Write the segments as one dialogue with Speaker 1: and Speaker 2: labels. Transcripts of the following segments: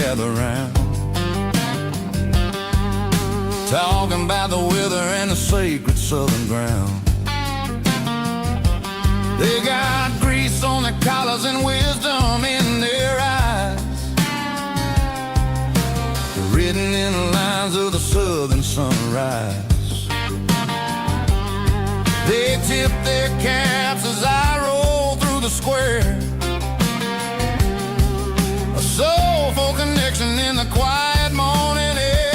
Speaker 1: gather round, talking about the weather and the sacred southern ground. They got grease on their collars and wisdom in their eyes, written in the lines of the southern sunrise. They tip their caps as I roll through the square, a soulful connection in the quiet morning air.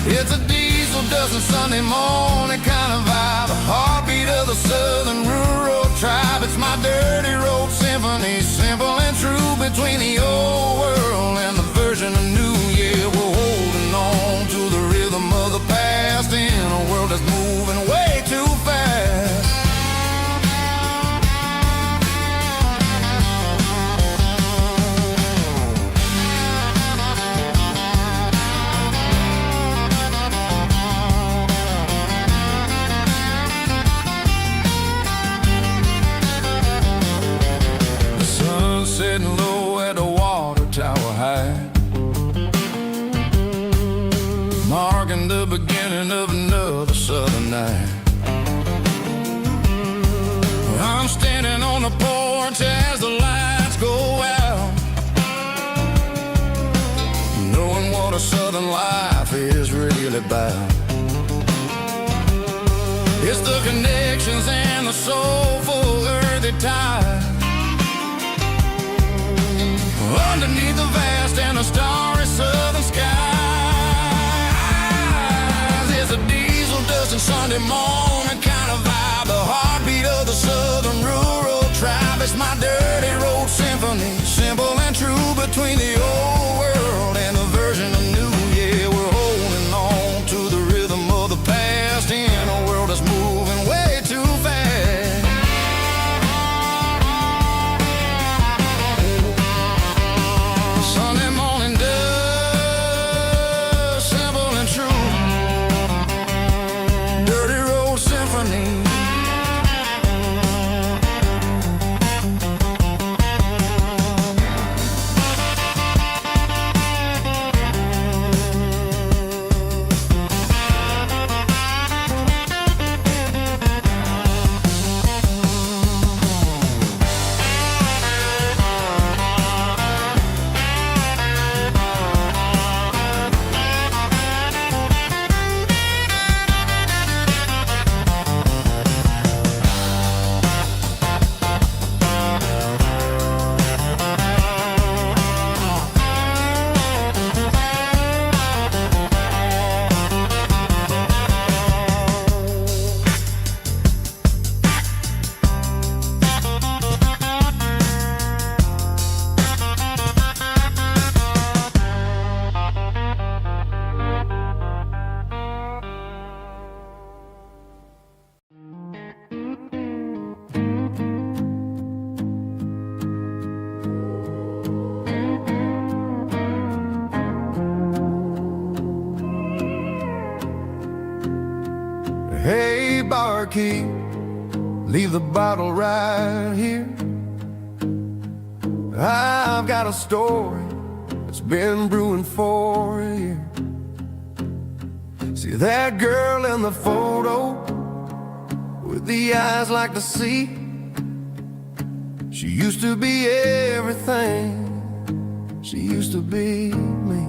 Speaker 1: It's a diesel dozen Sunday morning kind of vibe, the heartbeat of the southern rural tribe. It's my dirty road symphony, simple and true, between the old world and the version of new. Yeah, we're holding on to the rhythm of the past in a world that's moving way too fast. The sun setting low at the water tower high, marking the beginning of another southern night. I'm standing on the porch as the lights go out, knowing what a southern life is really about. It's the connections and the soulful earthy ties, underneath the vast and the starry southern skies. It's a diesel dusting Sunday morning kind of vibe, the heartbeat of the southern rural tribe. It's my dirty road symphony, simple and true, between the old world and the version of new. Yeah, we're holding on to the rhythm of the past in a world that's moving way too fast. Sunday morning dust, simple and true, dirty road symphony. Hey, barkeep, leave the bottle right here. I've got a story that's been brewing for a year. See that girl in the photo with the eyes like the sea? She used to be everything, she used to be me.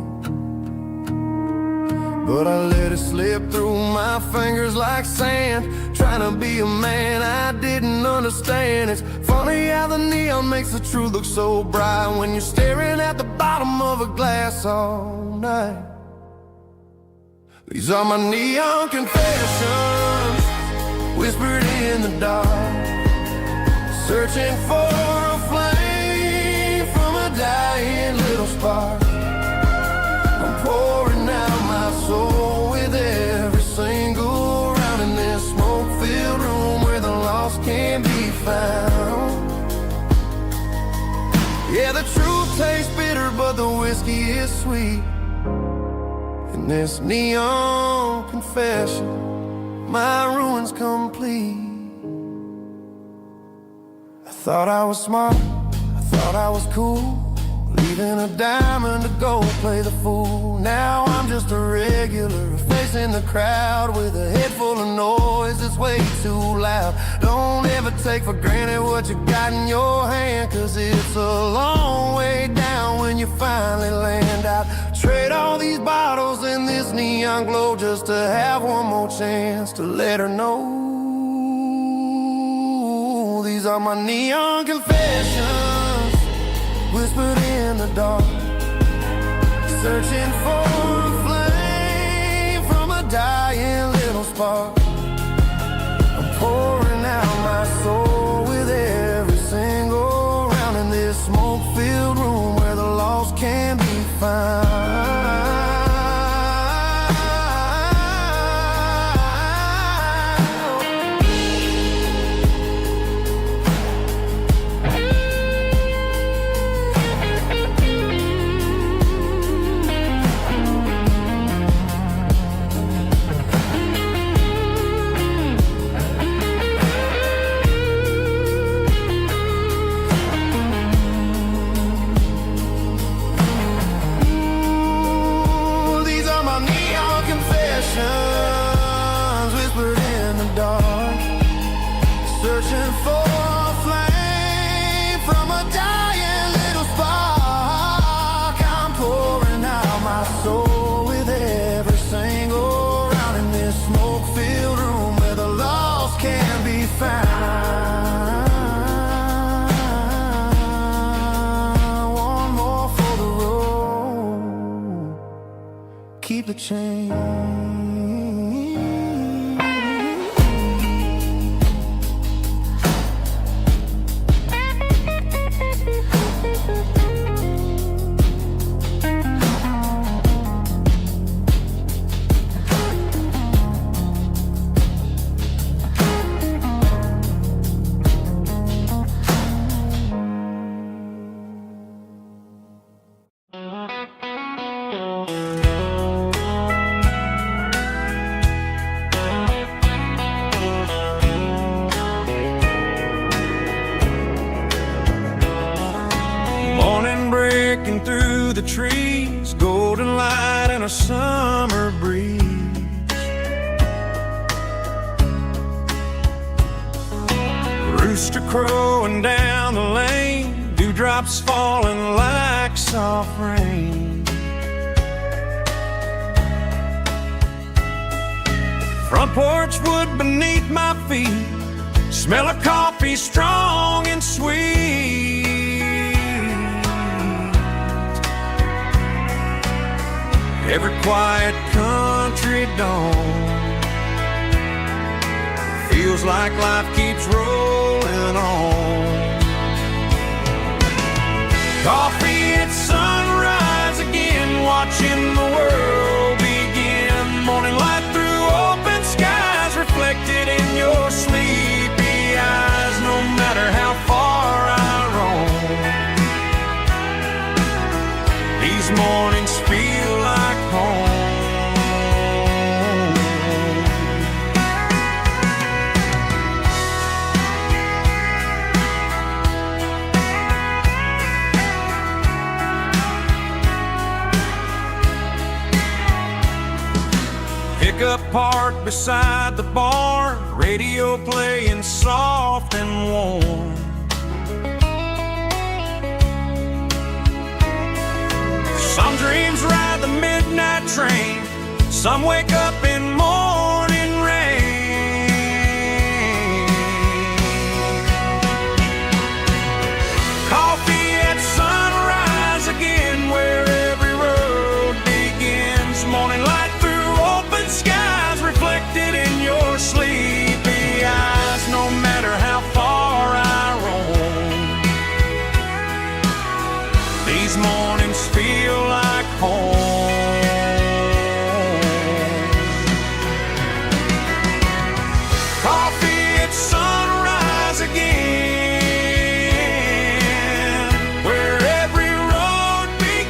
Speaker 1: But I let it slip through my fingers like sand, trying to be a man I didn't understand. It's funny how the neon makes the truth look so bright when you're staring at the bottom of a glass all night. These are my neon confessions, whispered in the dark, searching for a flame from a dying little spark. I'm pouring out my soul with every single round in this smoke-filled room where the lost can be found. Yeah, the truth tastes bitter, but the whiskey is sweet. In this neon confession, my ruin's complete. I thought I was smart, I thought I was cool, leaving a diamond to go play the fool. Now I'm just a regular, facing the crowd with a head full of noise that's way too loud. Don't ever take for granted what you got in your hand, 'cause it's a long way down when you finally land out. Trade all these bottles and this neon glow just to have one more chance to let her know. These are my neon confessions, whispered in the dark, searching for a flame from a dying little spark. I'm pouring out my soul with every single round in this smoke-filled room where the lost can be found. Whispered in the dark, searching for a flame from a dying little spark. I'm pouring out my soul with every single round in this smoke-filled room where the lost can be found. One more for the road, keep the change. Through the trees, golden light and a summer breeze. Rooster crowing down the lane, dewdrops falling like soft rain. Front porch wood beneath my feet, smell of coffee strong and sweet. Every quiet country dawn feels like life keeps rolling on. Coffee at sunrise again, watching the world begin. Morning light through open skies, reflected in your sleepy eyes. No matter how far I roam, these mornings feel like home. Pickup parked beside the barn, radio playing soft and warm. Some dreams ride the midnight train, some wake up in morning rain. Coffee at sunrise again, where every road begins. Morning light through open skies, reflected in your sleepy eyes. No matter how far I roam, these mornings feel like home. Coffee at sunrise again, where every road begins.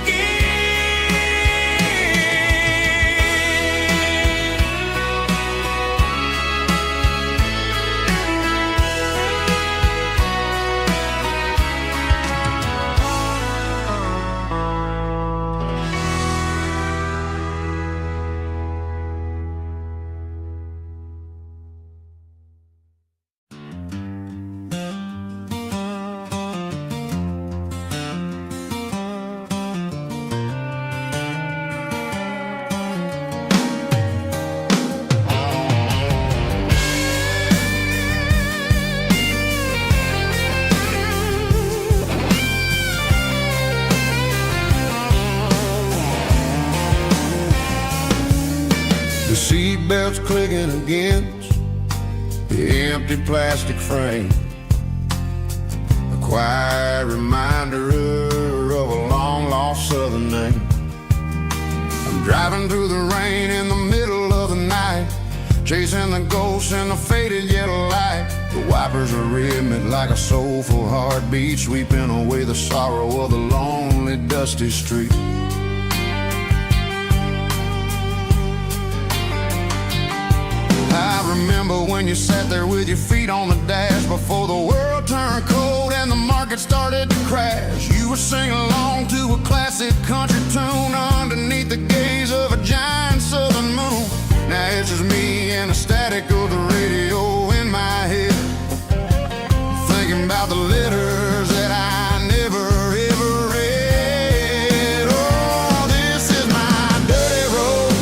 Speaker 1: seatbelts clicking against the empty plastic frame. A quiet reminder of a long-lost southern name. I'm driving through the rain in the middle of the night, chasing the ghosts in the faded yellow light. The wipers are rhythmic like a soulful heartbeat, sweeping away the sorrow of the lonely, dusty street. I remember when you sat there with your feet on the dash, before the world turned cold and the market started to crash. You were singing along to a classic country tune underneath the gaze of a giant southern moon. Now it's just me and the static of the radio in my head, thinking about the letters that I never ever read. Oh, this is my dirty road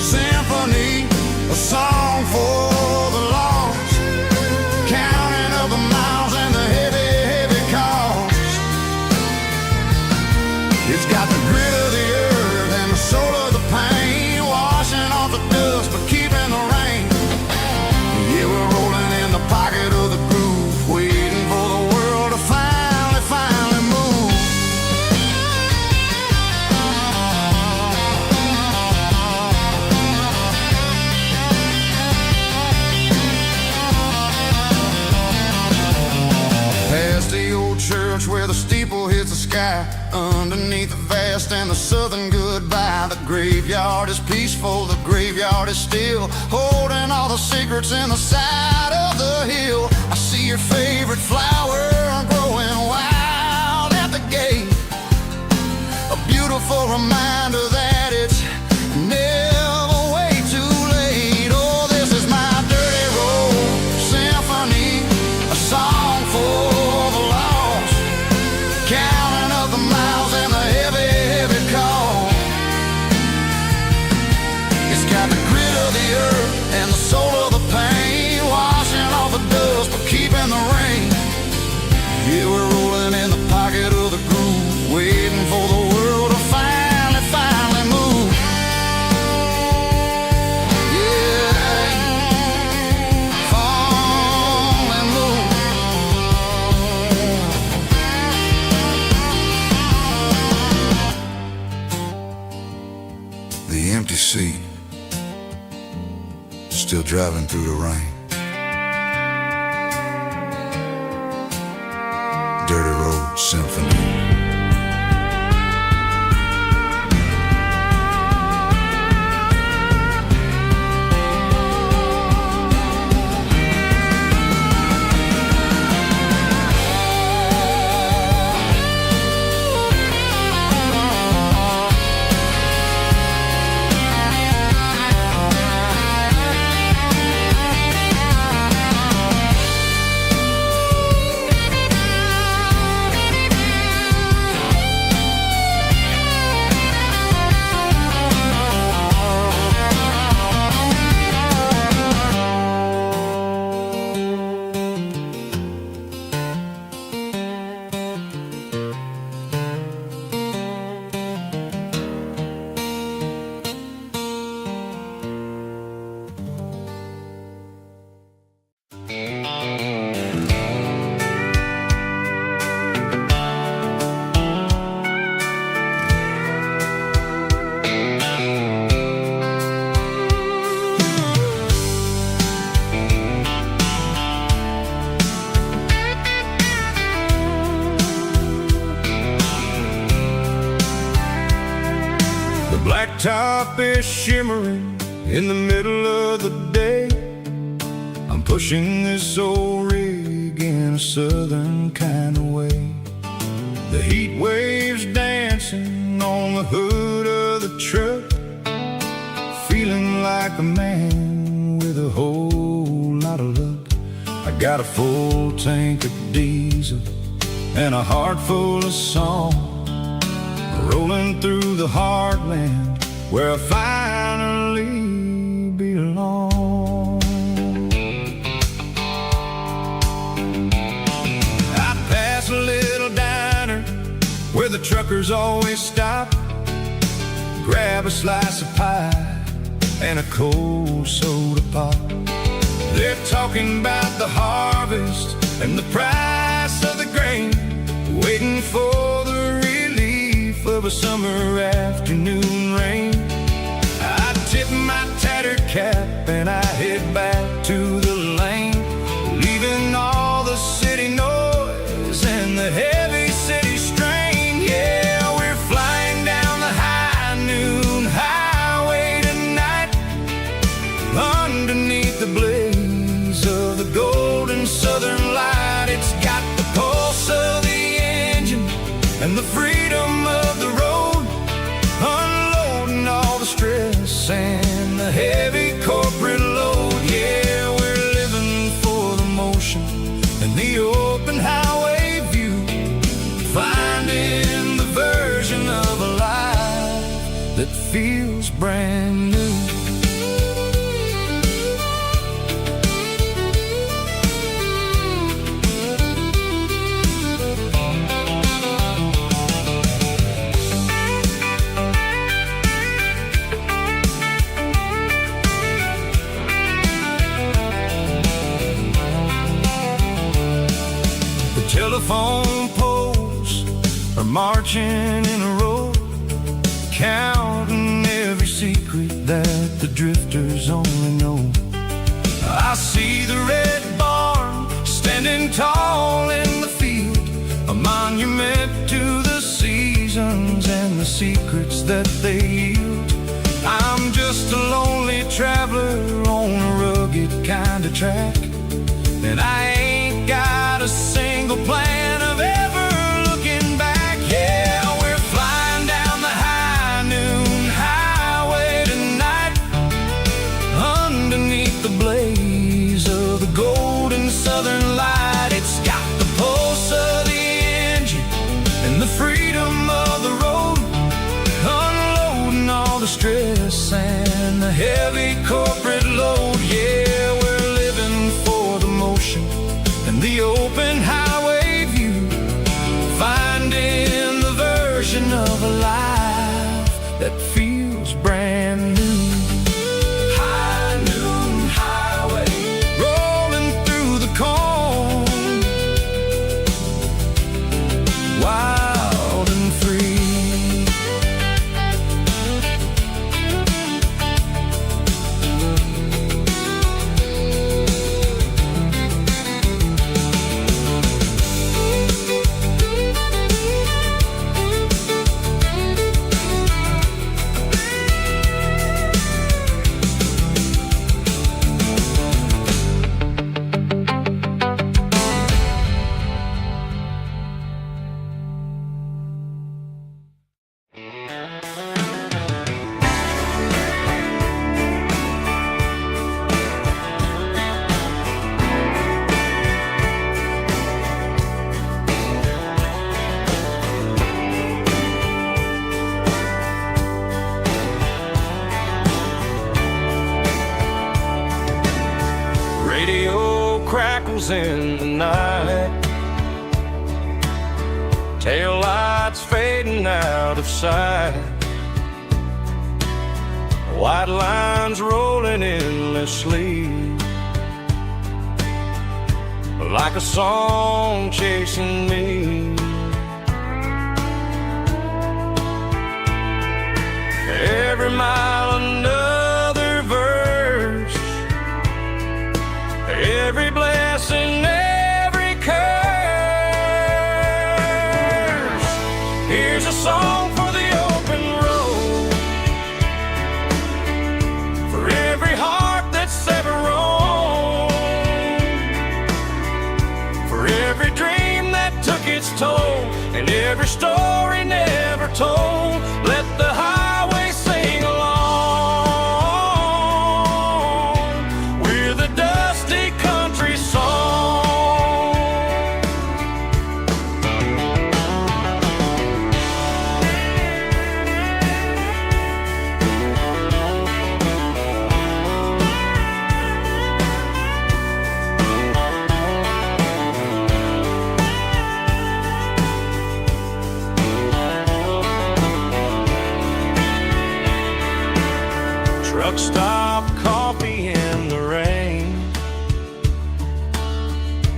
Speaker 1: symphony, a song for the lost, counting up the miles and the heavy, heavy cost. It's got the grit of the earth and the soul of the pain, washing off the dust but keeping the rain. Yeah, we're rolling in the pocket of the groove, waiting for the world to finally move. Past the old church where the steeple hits the sky, underneath the vast and the southern goodbye. The graveyard is peaceful, the graveyard is still, holding all the secrets in the side of the hill. I see your favorite flower growing wild at the gate, a beautiful reminder that it's never way too late. Oh, this is my dirty road symphony, a song for the lost, counting up the miles and the heavy, heavy call. It's got the grit of the earth and the soul of the pain, washing off the dust but keeping the rain. Yeah, we're rolling in the pocket of the groove, waiting for the world to finally move. Yeah, finally move. The empty seat, still driving through the rain. Dirty road symphony. Blacktop is shimmering in the middle of the day. I'm pushing this old rig in a southern kind of way. The heat waves dancing on the hood of the truck, feeling like a man with a whole lot of luck. I got a full tank of diesel and a heart full of song, rolling through the heartland where I finally belong. I pass a little diner where the truckers always stop, grab a slice of pie and a cold soda pop. They're talking about the harvest and the price of the grain, waiting for the relief of a summer afternoon rain. I tip my tattered cap and I head back to the lane, leaving all the city noise and the heavy city strain. Yeah, we're flying down the high noon highway tonight, underneath the blaze of the golden southern light. It's got the pulse of the engine and the freedom of the road, unloading all the stress and the heavy corporate load. Yeah, we're living for the motion and the open highway view, finding the version of a life that feels brand new. Telephone poles are marching in a row, counting every secret that the drifters only know. I see the red barn standing tall in the field, a monument to the seasons and the secrets that they yield. I'm just a lonely traveler on a rugged kind of track, and I ain't got a single plan of ever looking back. Yeah, we're flying down the high noon highway tonight, underneath the blaze of the golden southern light. It's got the pulse of the engine and the freedom of the road, unloading all the stress and the heavy corporate load. Yeah, we're living for the motion and the open highway view, finding the version of a life that feels brand new. High noon highway, rolling through the corn, wild and free. Radio crackles in the night, tail lights fading out of sight, white lines rolling endlessly, like a song chasing me. Every mile another verse, every blessing, every curse. Here's a song for the open road, for every heart that's ever roamed, for every dream that took its toll, and every story never told. Let the highway sing along with a dusty country song.
Speaker 2: truck stop coffee in the rain,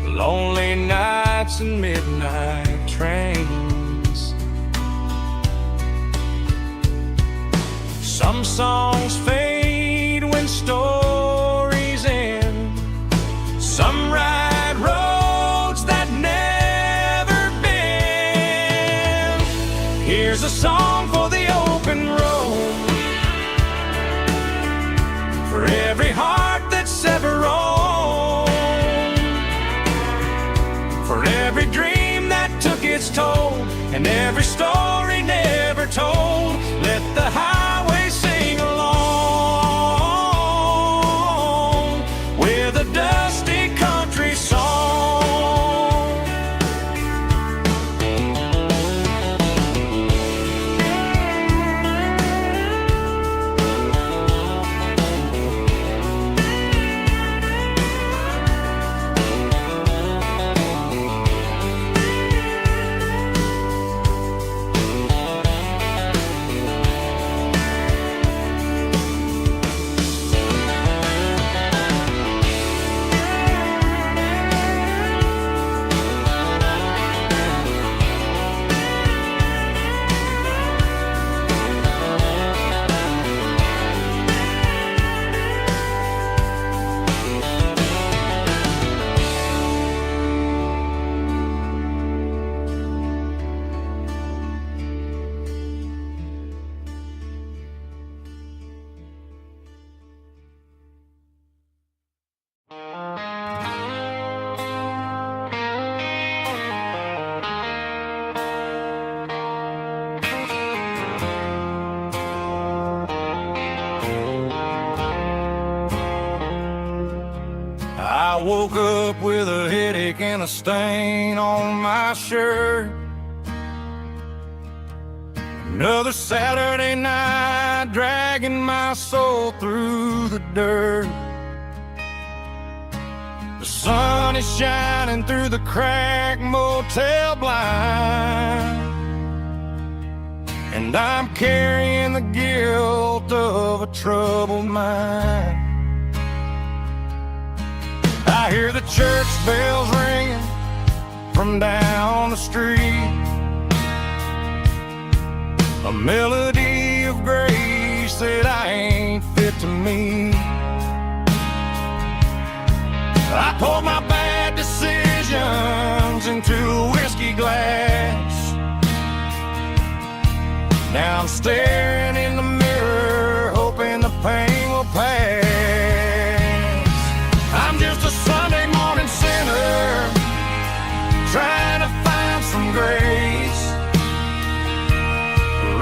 Speaker 2: lonely nights and midnight trains. Some songs fade when stories end, some ride roads that never bend. Here's a song for the open road, for every heart that's ever roamed, for every dream that took its toll, and every story never told. Let the highway sing along with a dusty country song. I woke up with a headache and a stain on my shirt. Another Saturday night dragging my soul through the dirt. The sun is shining through the cracked motel blind, and I'm carrying the guilt of a troubled mind. I hear the church bells ringing from down the street, a melody of grace that I ain't fit to meet. I poured my bad decisions into a whiskey glass. Now I'm staring in the mirror, hoping the pain will pass. I'm just a Sunday morning sinner, trying to find some grace,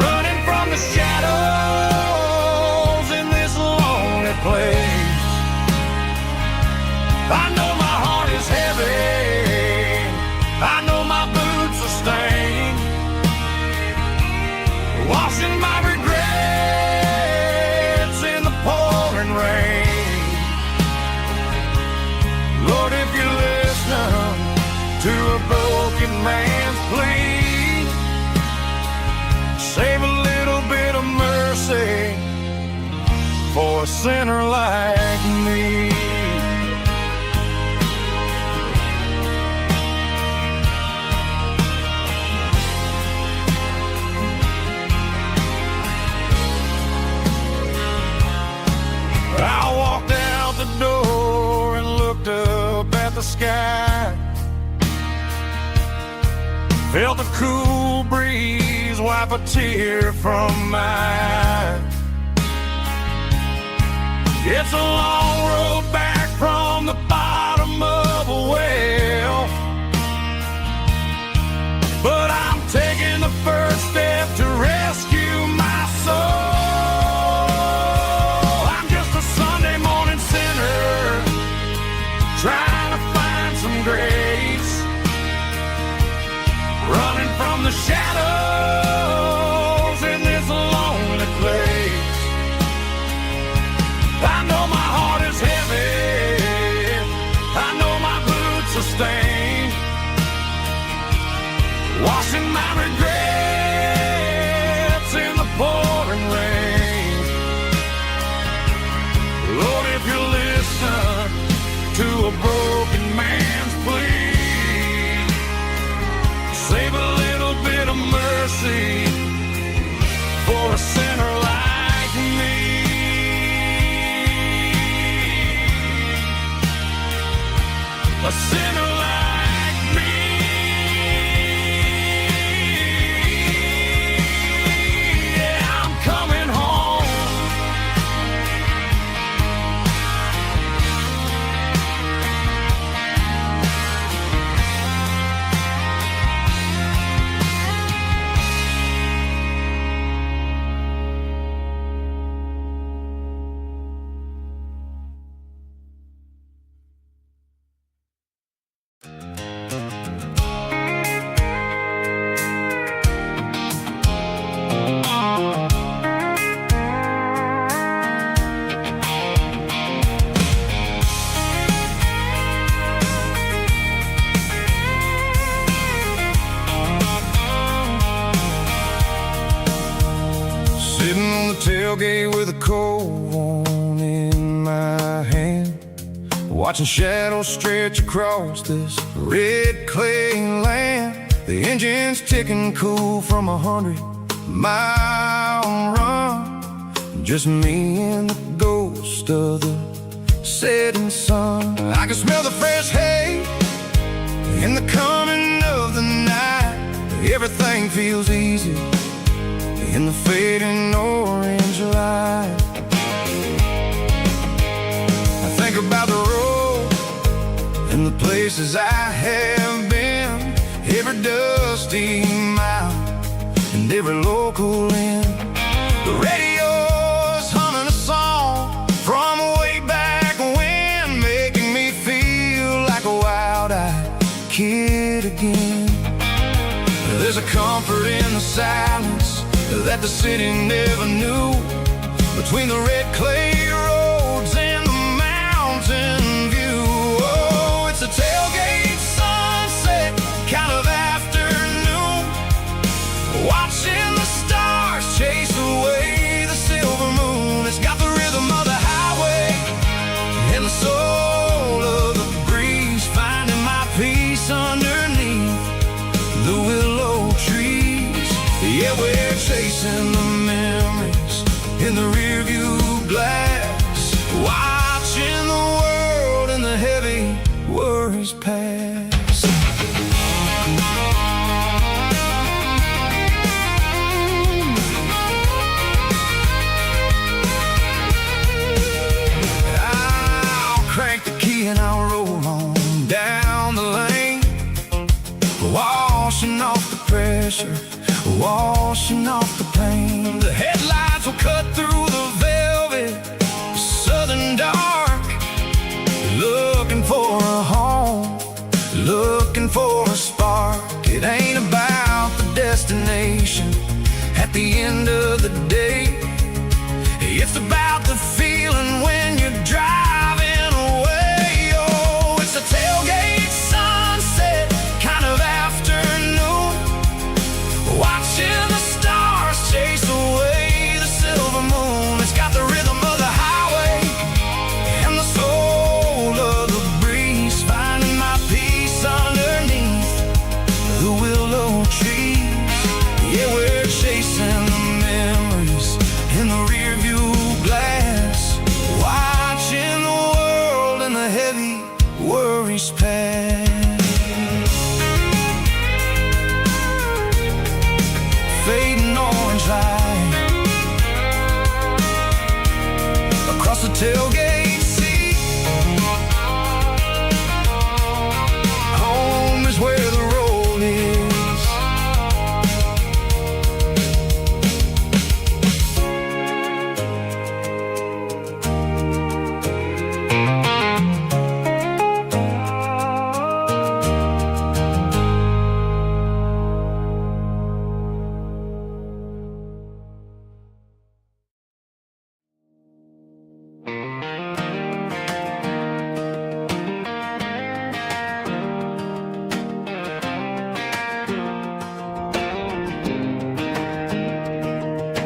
Speaker 2: running from the shadows in this lonely place. I know my heart is heavy, I know my boots are stained, washing my regrets in the pouring rain. Lord, if you listen to a broken man's plea, save a little bit of mercy for a sinner like me. I walked out the door and looked up at the sky, felt the cool breeze wipe a tear from my eye. It's a long road back from the bottom of a well, but I'm taking the first step to rescue my soul. Trying to find some grace, running from the shadows in this lonely place. I know my heart is heavy, for a sinner like me. A sinner like me. Yeah, I'm coming home.
Speaker 1: Sitting on the tailgate with a cold one in my hand, watching shadows stretch across this red clay land. The engine's ticking cool from 100-mile run. Just me and the ghost of the setting sun. I can smell the fresh hay in the coming of the night. Everything feels easy in the fading orange light. I think about the road and the places I have been, every dusty mile and every local inn. The radio's humming a song from way back when, making me feel like a wild-eyed kid again. There's a comfort in the silence that the city never knew, between the red clay roads and the mountain view. Oh, it's a tailgate sunset kind of afternoon, watching the stars chase away the silver moon. It's got the rhythm of the highway and the soul of the breeze, finding my peace underneath the willow trees. Yeah, we're chasing the memories in the rearview glass, watching the world and the heavy worries pass. I'll crank the key and I'll roll on down the lane, washing off the pressure, washing off the pain. The headlights will cut through the velvet southern dark, looking for a home, looking for a spark. It ain't about the destination at the end of the day, it's about the feeling when you're driving away. Oh, it's a tailgate sunset kind of afternoon, watching the stars chase away the silver moon. It's got the rhythm of the highway and the soul of the breeze, finding my peace underneath the willow trees. Yeah, we're chasing the memories in the rearview glass, watching the world and the heavy worries pass. Fading orange light across the tailgate seat. Home is where the road is.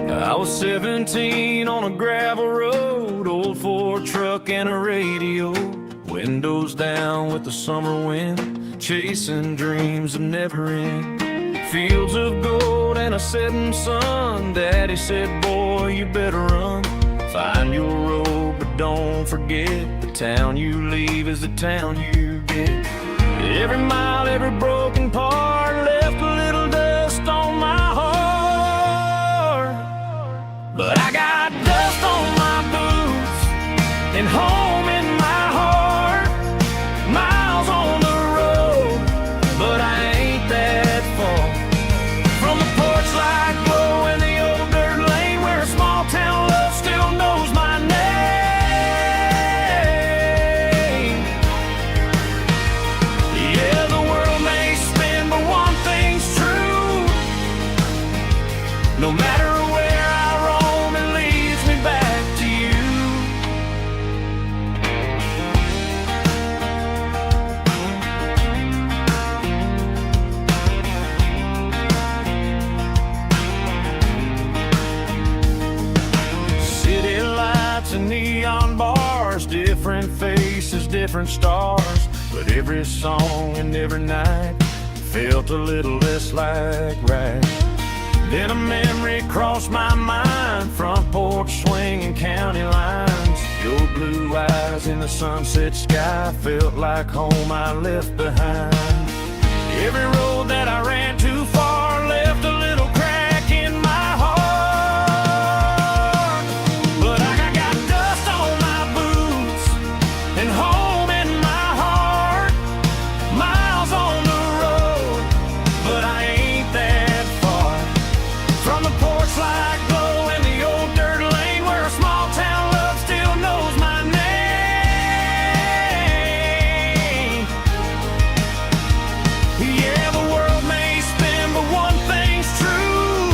Speaker 2: I was 17 on a gravel road, old Ford truck and a radio, windows down with the summer wind, chasing dreams of never end. fields of gold and a setting sun. Daddy said, boy, you better run. Find your road, but don't forget, the town you leave is the town you get. Every mile, every broken part left a little dust on my heart. But I got dust on my boots and home in my heart. Miles on the road, but I ain't that far from the porch light glow and the old dirt lane where a small town love still knows my name. Yeah, the world may spin, but one thing's true. No matter where I roam, it leads me back to you. City lights and neon bars, different faces, different stars. But every song and every night felt a little less like right. Then a memory crossed my mind, front porch swinging county lines. Your blue eyes in the sunset sky felt like home I left behind. Every road that I ran too far left a little crack in my heart. But I got dust on my boots and home in my heart. Miles on the road, but I ain't that far from the porch light glow and the old dirt lane where a small town love still knows my name. Yeah, the world may spin, but one thing's true.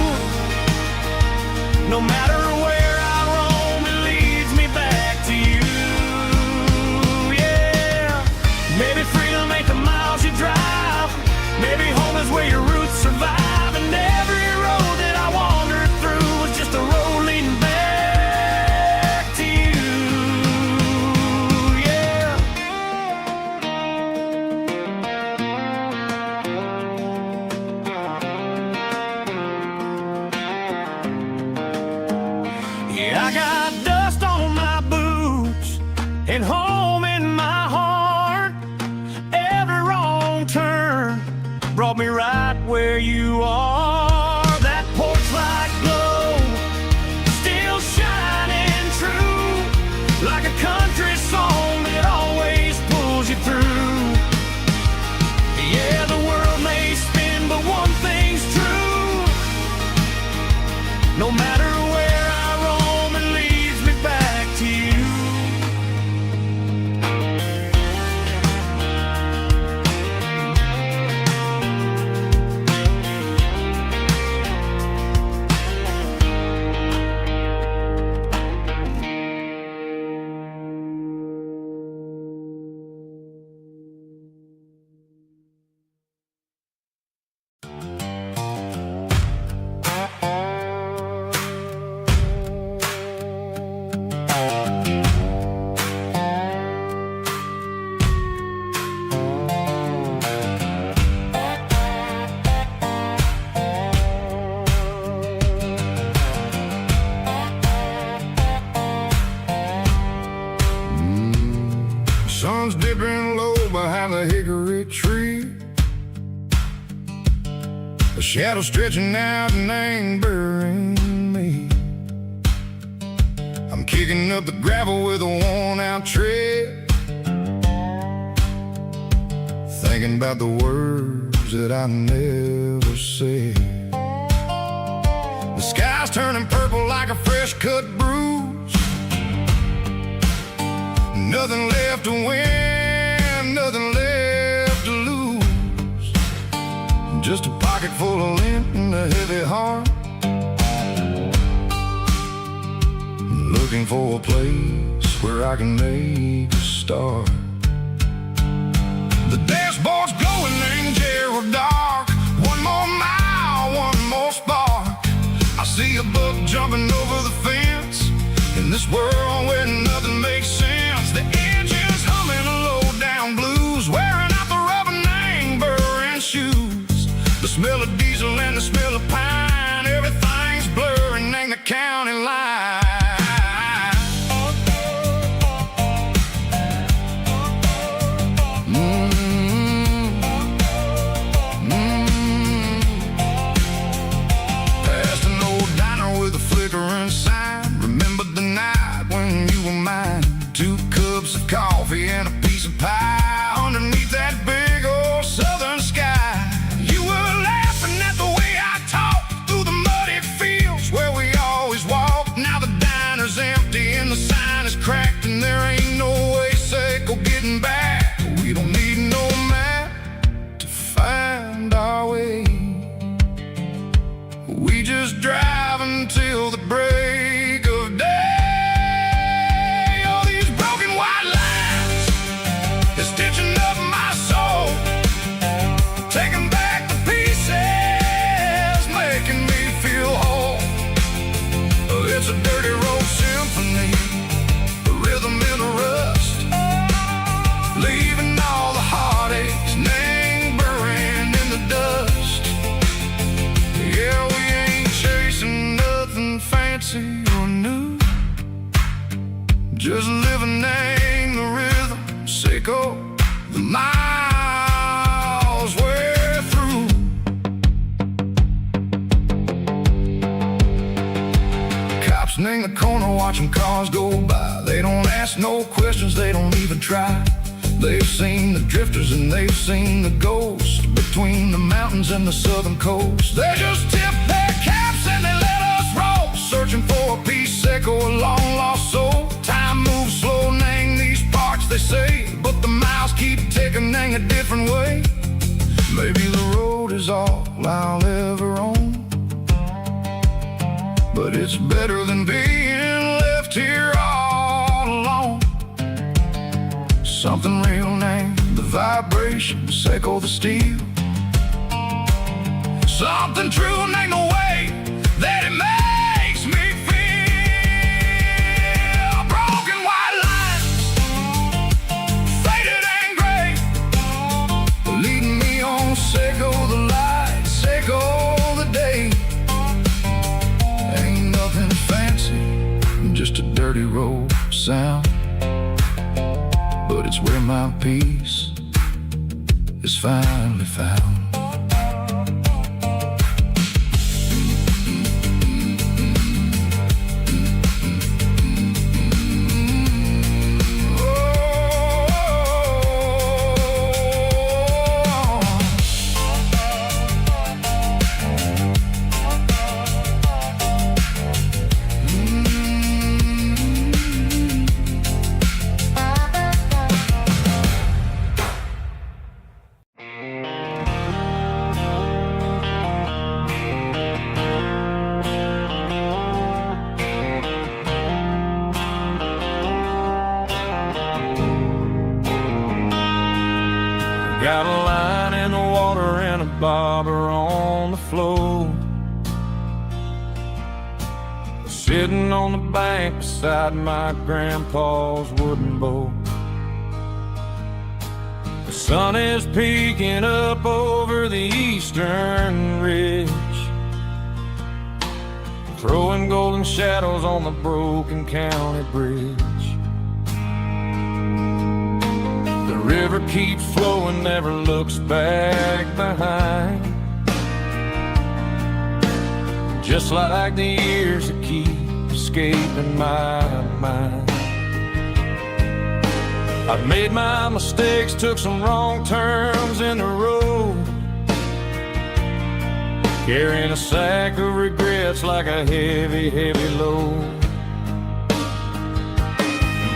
Speaker 2: No matter where I roam, it leads me back to you. Yeah, maybe freedom ain't the miles you drive. Maybe home is where your roots survive. And every road that I wandered through was just a road leading back to you. Yeah. Yeah, I got dust on my boots and home in my heart. Every wrong turn brought me right where you are. That porch light glow still shining true, like a country song that always pulls you through. Yeah, the world may spin, but one thing's true. No matter where I roam, it leads me back to you.
Speaker 1: Sun's dipping low behind the hickory tree. A shadow stretching out and ain't burying me. I'm kicking up the gravel with a worn-out tread, thinking about the words that I never said. The sky's turning purple like a fresh-cut bruise. Nothing left to win, nothing left to lose. Just a pocket full of lint and a heavy heart, looking for a place where I can make a start. The dashboard's glowing in Gerald dark. One more mile, one more spark. I see a buck jumping over the fence in this world where nothing makes sense. The engine's humming a low down blues, wearing out the rubber name, burring shoes. The smell of diesel and the smell of pine, everything's blurring in the county line. Past an old diner with a flickering sign, remember the night when you were mine. 2 cups of coffee and a piece of pie underneath that big old southern sky. You were laughing at the way I talked through the muddy fields where we always walked. Now the diner's empty and the sign is cracked, and there ain't no way Seco getting back. We don't need no map to find our way. We just drive until the break of day. Oh, these broken white lines is stitching up my soul, taking back the pieces, making me feel whole. It's a dirty road symphony, a rhythm in a rust, leaving all the heartaches lingering in the dust. Yeah, we ain't chasing nothing fancy or new, just living in the rhythm, Seco, the miles we're through. Cops in the corner watching cars go by. They don't ask no questions, they don't even try. They've seen the drifters and they've seen the ghosts between the mountains and the southern coast. They just tip their caps and they let us roll, searching for a piece, Seco, a long lost soul. Time moves slow, nang these parts, they say, but the miles keep ticking a different way. Maybe the road is all I'll ever own, but it's better than being left here all alone. Something real named the vibration, Seco the steel. Something true named the way that it makes me feel. Broken white lines, faded and gray, leading me on, Seco the light, Seco the day. Ain't nothing fancy, just a dirty road sound, but it's where my peace is finally found.
Speaker 2: Got a line in the water and a bobber on the floor, sitting on the bank beside my grandpa's wooden boat. The sun is peeking up over the eastern ridge, throwing golden shadows on the broken county bridge. The river keeps flowing, never looks back behind, just like the years that keep escaping my mind. I've made my mistakes, took some wrong turns in the road, carrying a sack of regrets like a heavy, heavy load.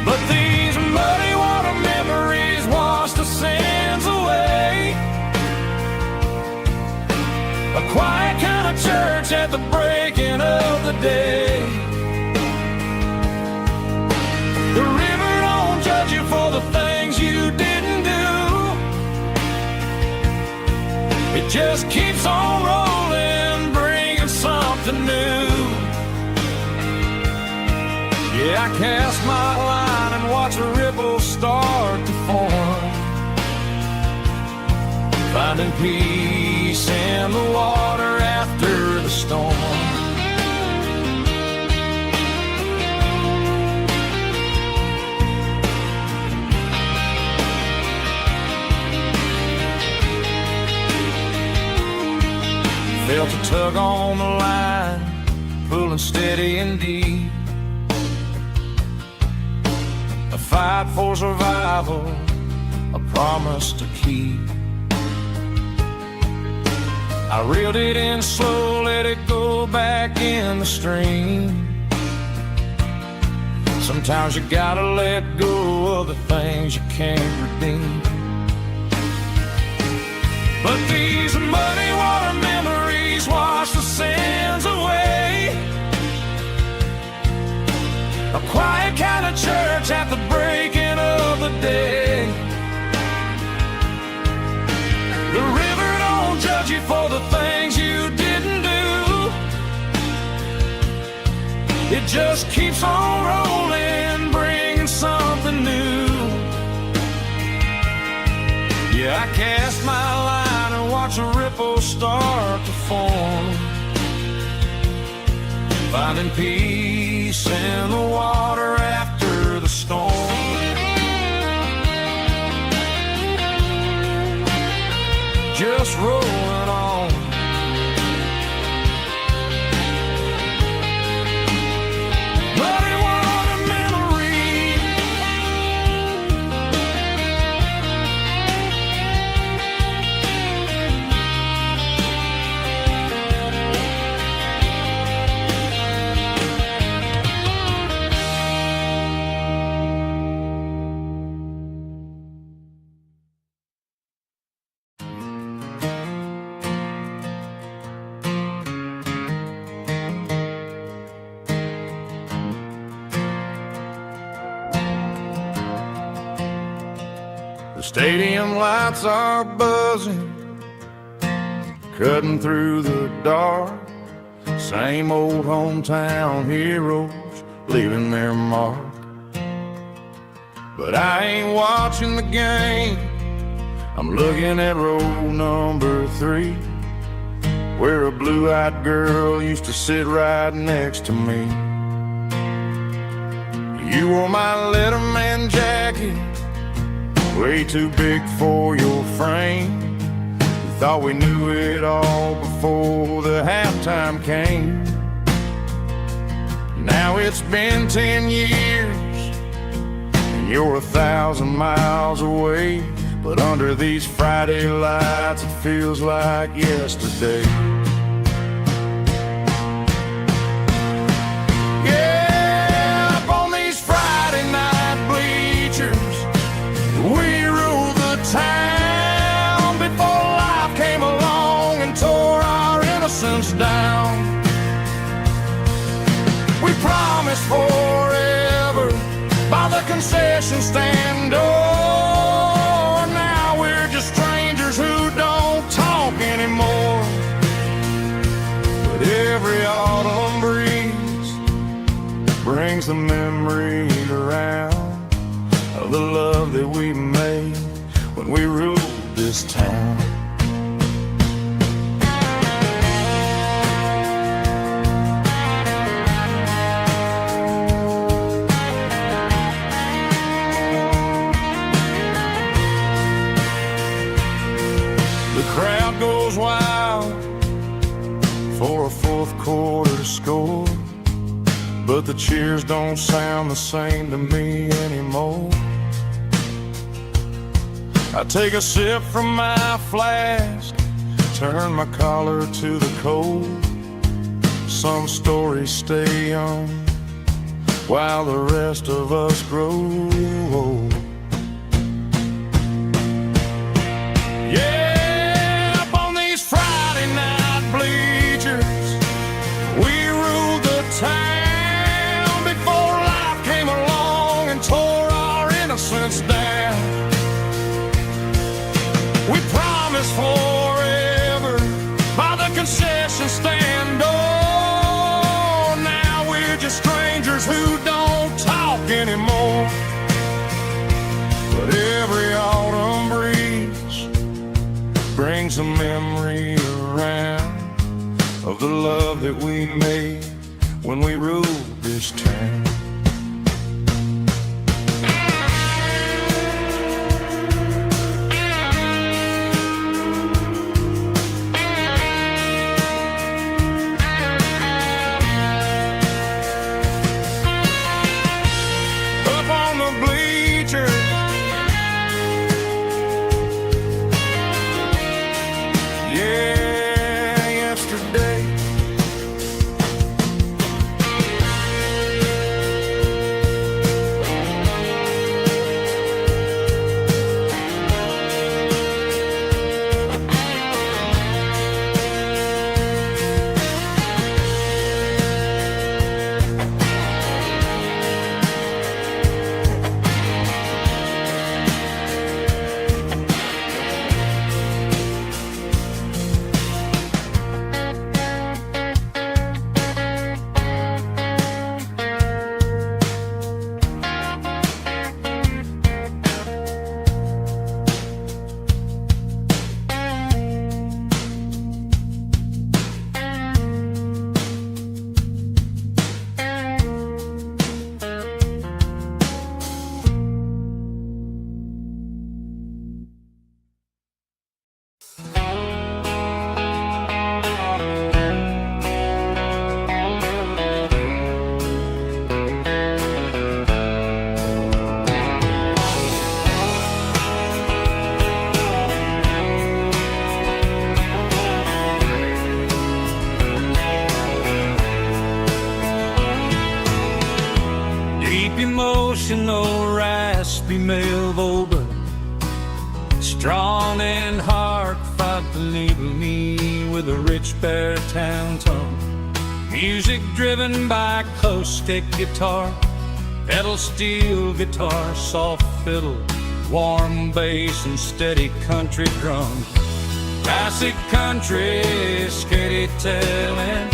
Speaker 2: But these muddy water memories wash the sins away. A quiet kind of church at the breaking of the day. The river don't judge you for the things you didn't do. It just keeps on rolling, bringing something new. Yeah, I cast my line and watch a ripple start to form, finding peace in the tug on the line, pulling steady and deep. A fight for survival, a promise to keep. I reeled it in slow, let it go back in the stream. Sometimes you gotta let go of the things you can't redeem. But these muddy water memories wash the sins away. A quiet kind of church at the breaking of the day. The river don't judge you for the things you didn't do. It just keeps on rolling, bringing something new. Yeah, I cast my line and watch a ripple start to form, finding peace in the water after the storm. Just rolling on. Muddy water memory. The stadium lights are buzzing, cutting through the dark. Same old hometown heroes leaving their mark. But I ain't watching the game, I'm looking at row number 3, where a blue-eyed girl used to sit right next to me. You wore my Letterman jacket, way too big for your frame. We thought we knew it all before the halftime came. Now it's been 10 years and you're 1,000 miles away, but under these Friday lights it feels like yesterday. Yeah, up on these Friday night bleachers, we ruled the town before life came along and tore our innocence down. We promised forever by the concession stand door. Now we're just strangers who don't talk anymore. But every autumn breeze brings the memories around of the love that we made when we ruled this town. The crowd goes wild for a fourth quarter score, but the cheers don't sound the same to me anymore. I take a sip from my flask, turn my collar to the cold. Some stories stay young while the rest of us grow old. Yeah, up on these Friday night bleachers, we ruled the town before life came along and tore our innocence down. We promised forever by the concession stand door. Now we're just strangers who don't talk anymore. But every autumn breeze brings a memory around of the love that we made when we ruled this town. traditional raspy male vocal, strong and heartfelt, believe me, with a rich baritone tone. Music driven by acoustic guitar, pedal steel guitar, soft fiddle, warm bass and steady country drums. Classic country storytelling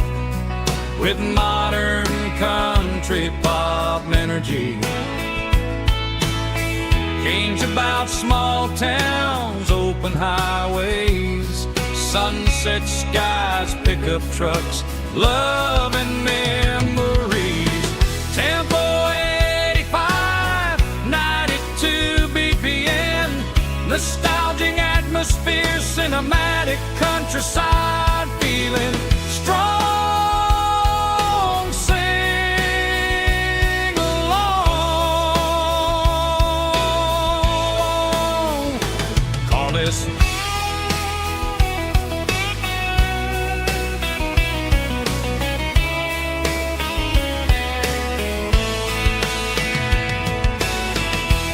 Speaker 2: with modern country pop energy. Kane's about small towns, open highways, sunset skies, pickup trucks, love and memories. Tempo 85, 92 BPM, nostalgic atmosphere, cinematic countryside feeling strong. Sing along. Call this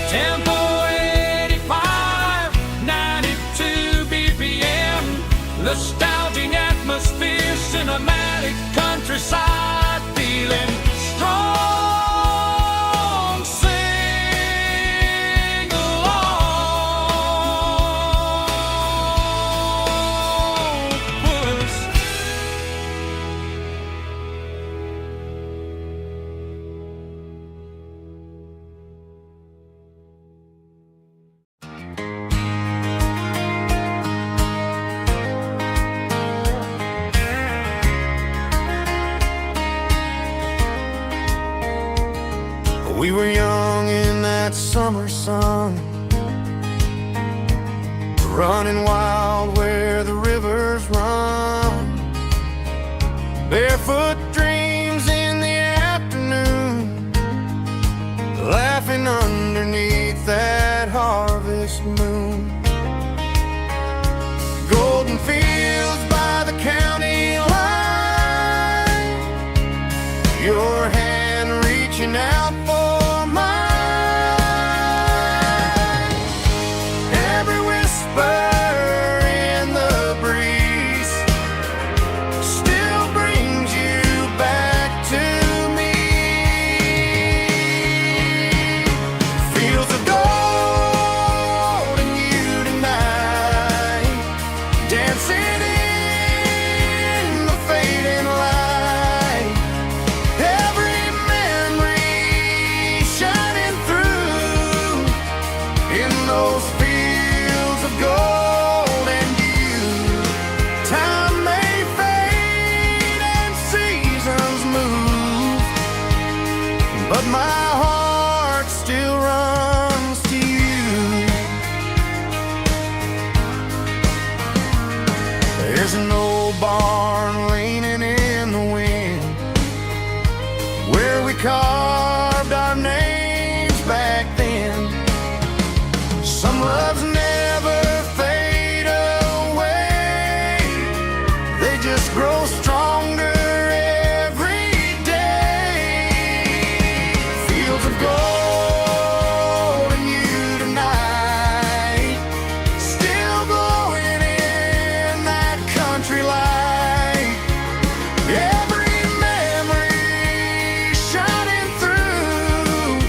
Speaker 2: Tempo 85, 92 BPM, nostalgic atmosphere, cinematic countryside feeling strong. Sing along. Puss.
Speaker 1: We were young in that summer sun, running wild where the rivers run, barefoot dreams in the afternoon, laughing underneath that harvest moon. Golden fields by the county line, your hand reaching out for mine. Every whisper in the breeze still brings you back to me. Fields of gold and you tonight, dancing in the fading light. Every memory shining through in those fields of gold and you. Time may fade and seasons move, but my heart still runs to you. There's an old barn leaning in the wind where we carved our names back then. Some loves never fade away, they just grow stronger every day. Fields of gold and you tonight, still glowing in that country light. Every memory shining through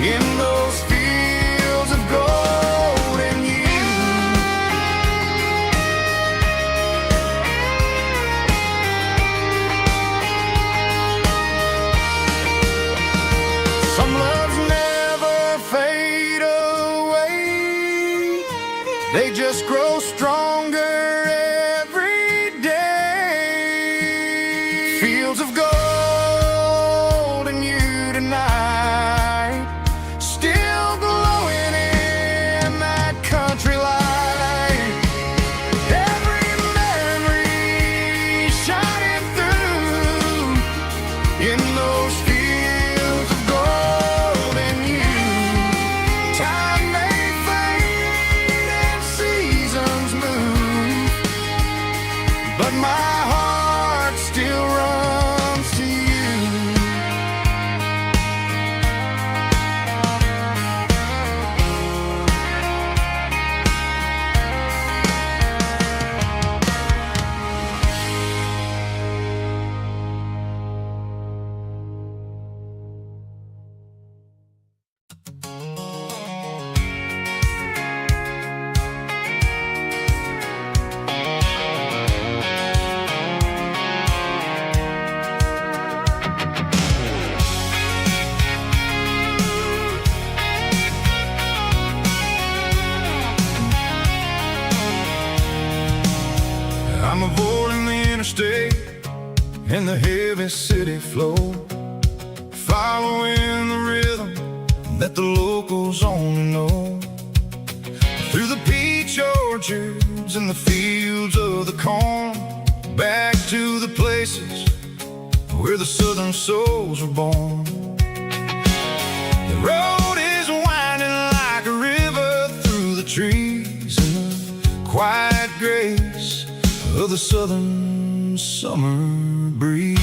Speaker 1: in those fields of gold and you. Some loves never fade away, they just grow stronger every day. Fields of gold and you tonight, still glowing in that country light. Every memory shining through in those fields of gold and you. Time may fade and seasons move, but my heart still runs to you. and the heavy city flow, following the rhythm that the locals only know. Through the peach orchards and the fields of the corn, back to the places where the southern souls were born. The road is winding like a river through the trees in the quiet grace of the southern summer breeze.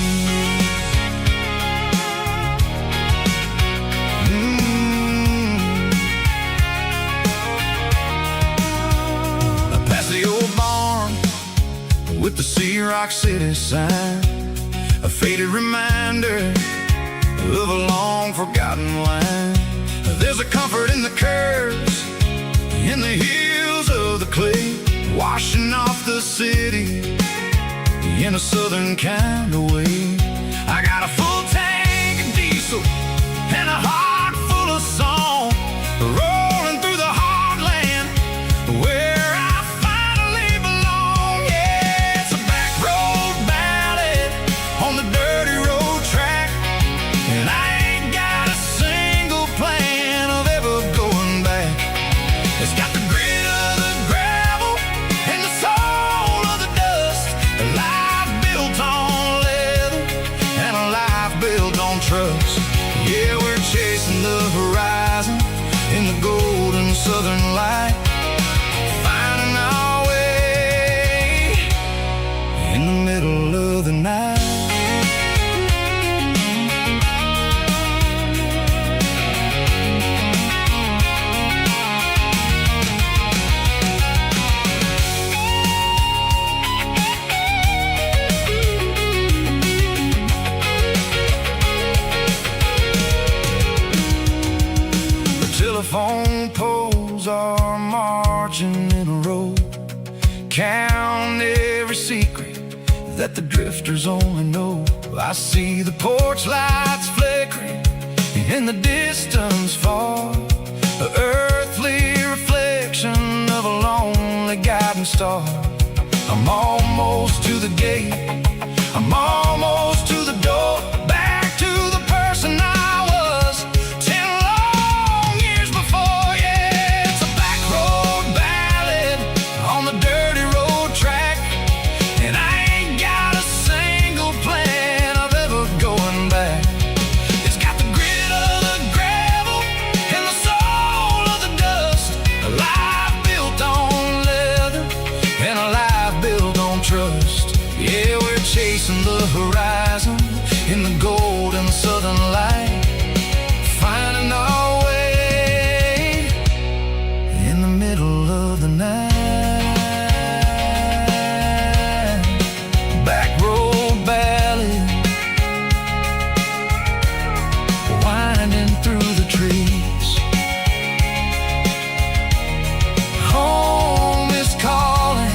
Speaker 1: Past the old barn with the Sea Rock City sign, a faded reminder of a long forgotten line. There's a comfort in the curves, in the hills of the clay, washing off the city in a southern kind of way. I got a full tank of diesel and a heart full of song, rolling through the heartland where I finally belong. Yeah, it's a back road ballad on the dirty road track, and I ain't got a single plan of ever going back. It's got the grit of the gravel and the soul of the dust, a life built on leather and a life built on trust. Yeah, we're chasing the horizon in the golden southern light, finding our way in the middle of the night. Telephone poles are marching in a row, count every secret that the drifters only know. I see the porch lights flickering in the distance far, an earthly reflection of a lonely guiding star. I'm almost to the gate, I'm almost to the door, back to the person I was 10 long years before. Yeah, it's a back road ballad on the dirty road track, and I ain't got a single plan of ever going back. It's got the grit of the gravel and the soul of the dust, a life built on leather and a life built on trust. Yeah, we're chasing the horizon in the golden southern light, finding our way in the middle of the night. Back road ballad, winding through the trees. Home is calling.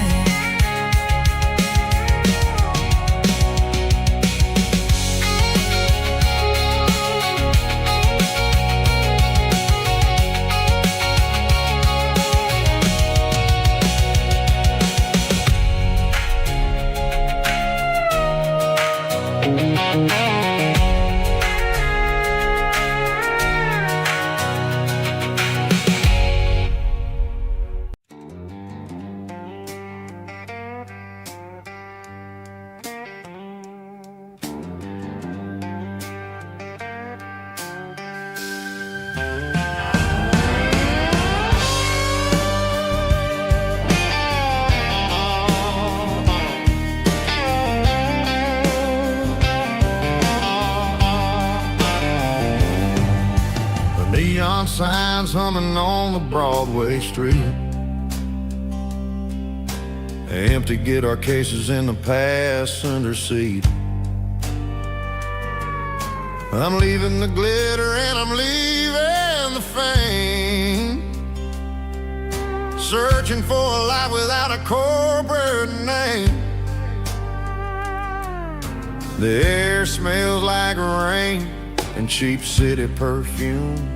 Speaker 1: Neon signs humming on the Broadway street, empty guitar cases in the passenger seat. I'm leaving the glitter and I'm leaving the fame, searching for a life without a corporate name. The air smells like rain and cheap city perfume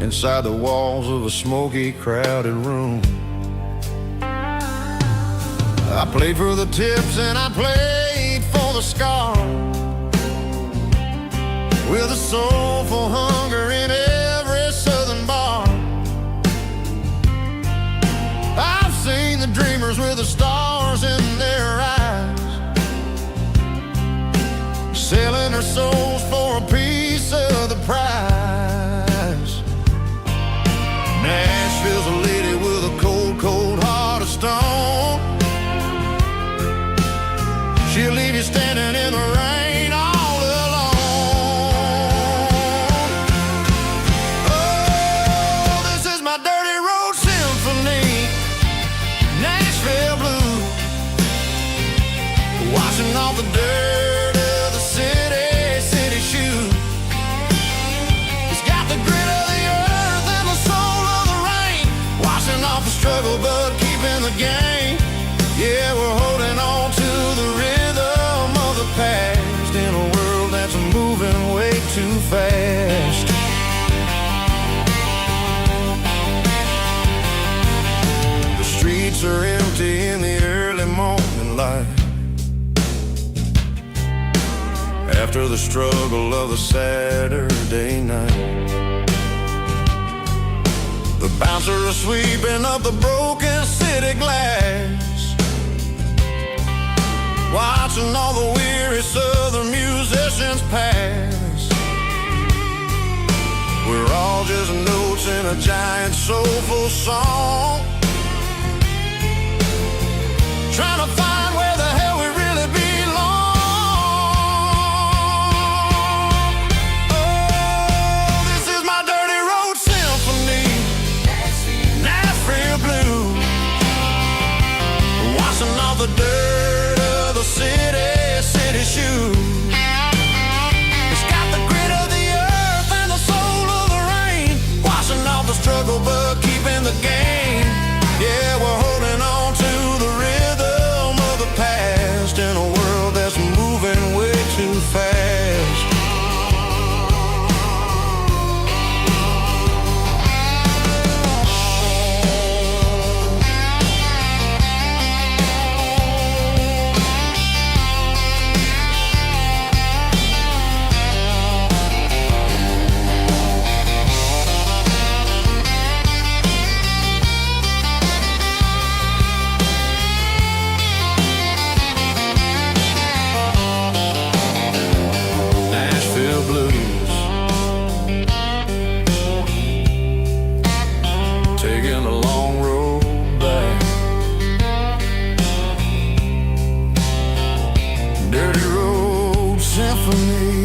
Speaker 1: inside the walls of a smoky, crowded room. I played for the tips and I played a scar, with a soulful hunger in every southern bar. I've seen the dreamers with the stars in their eyes, selling their souls for a piece of the prize. Nashville's a lady with a cold, cold heart of stone. She'll leave you standing in the rain all alone. Oh, this is my dirty road symphony, Nashville blues, washing off the dirt of the city shoes. It's got the grit of the earth and the soul of the rain, washing off the struggle but keeping the game. Yeah, we're holding on to the rhythm of the past in a world that's moving way too fast. The streets are empty in the early morning light, after the struggle of the Saturday night. The bouncers are sweeping up the broken city glass, watching all the weary southern musicians pass. We're all just notes in a giant soulful song, trying to find where the hell we really belong. Oh, this is my dirty road symphony, Nashville blues, washing off the dirt of the city shoes. It's got the grit of the earth and the soul of the rain, washing off the struggle but keeping the game. Yeah, we're holding on to the rhythm of the past in a world that's moving way too fast. Nashville blues, taking a long road back. Dirty road symphony.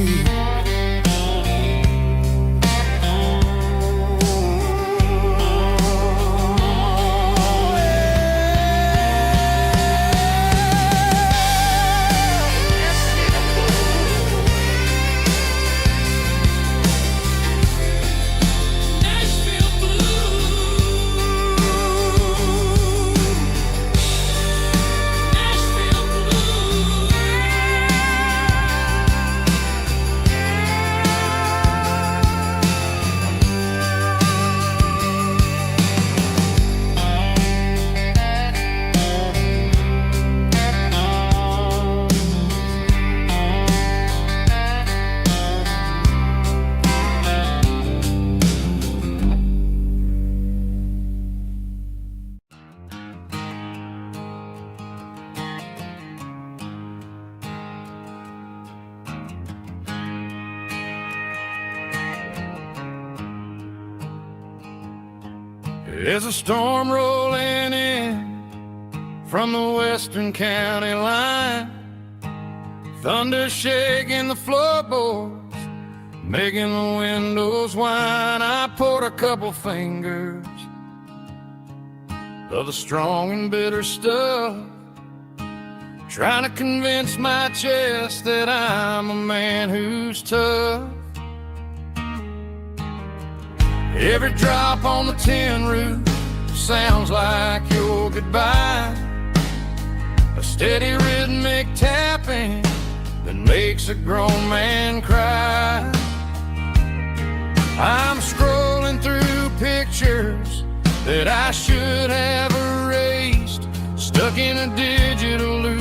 Speaker 1: There's a storm rolling in from the western county line, thunder shaking the floorboards, making the windows whine. I poured a couple fingers of the strong and bitter stuff, trying to convince my chest that I'm a man who's tough. Every drop on the tin roof sounds like your goodbye, a steady rhythmic tapping that makes a grown man cry. I'm scrolling through pictures that I should have erased, stuck in a digital loop,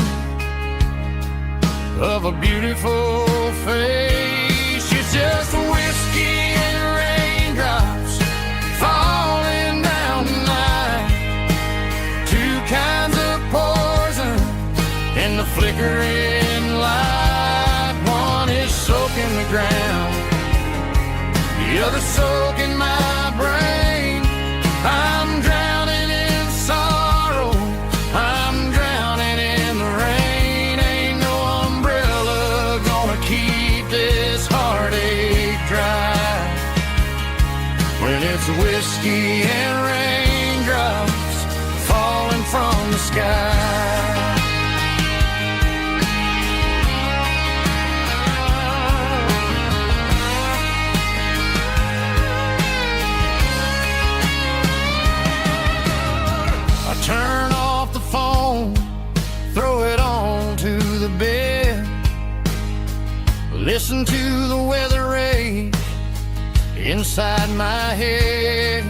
Speaker 1: of a beautiful face. It's just whiskey and raindrops falling down tonight. Two kinds of poison in the flickering light. One is soaking the ground, the other soaking my brain. I'm drowning in sorrow, I'm drowning in the rain. Ain't no umbrella gonna keep this heartache dry when it's whiskey and raindrops falling from the sky. Turn off the phone, throw it on to the bed. Listen to the weather rage inside my head.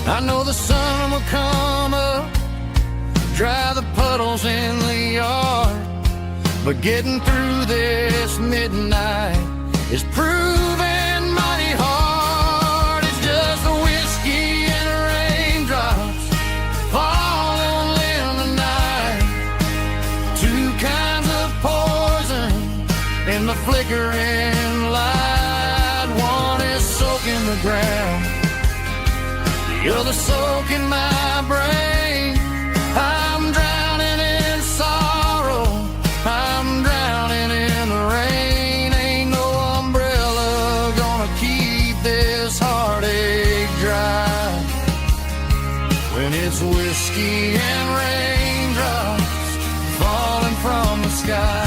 Speaker 1: I know the sun will come up, dry the puddles in the yard, but getting through this midnight is proving mighty hard. It's just the whiskey and raindrops falling in the night. Two kinds of poison in the flickering light. One is soaking the ground, the other soaking my brain. I'm drowning in sorrow, I'm drowning in the rain. Ain't no umbrella gonna keep this heartache dry when it's whiskey and raindrops falling from the sky.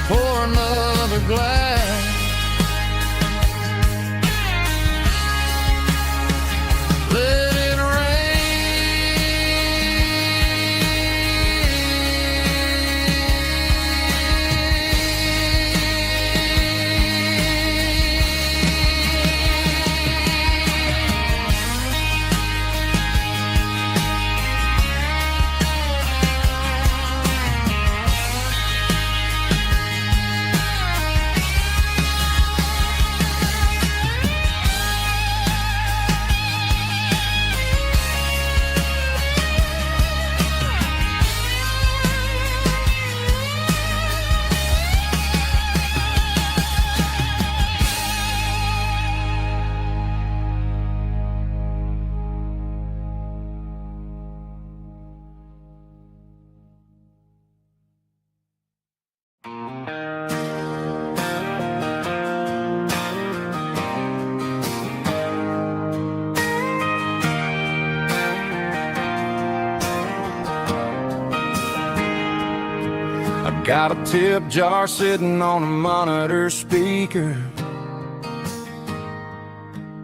Speaker 1: Pour another glass, let it got a tip jar sitting on a monitor speaker,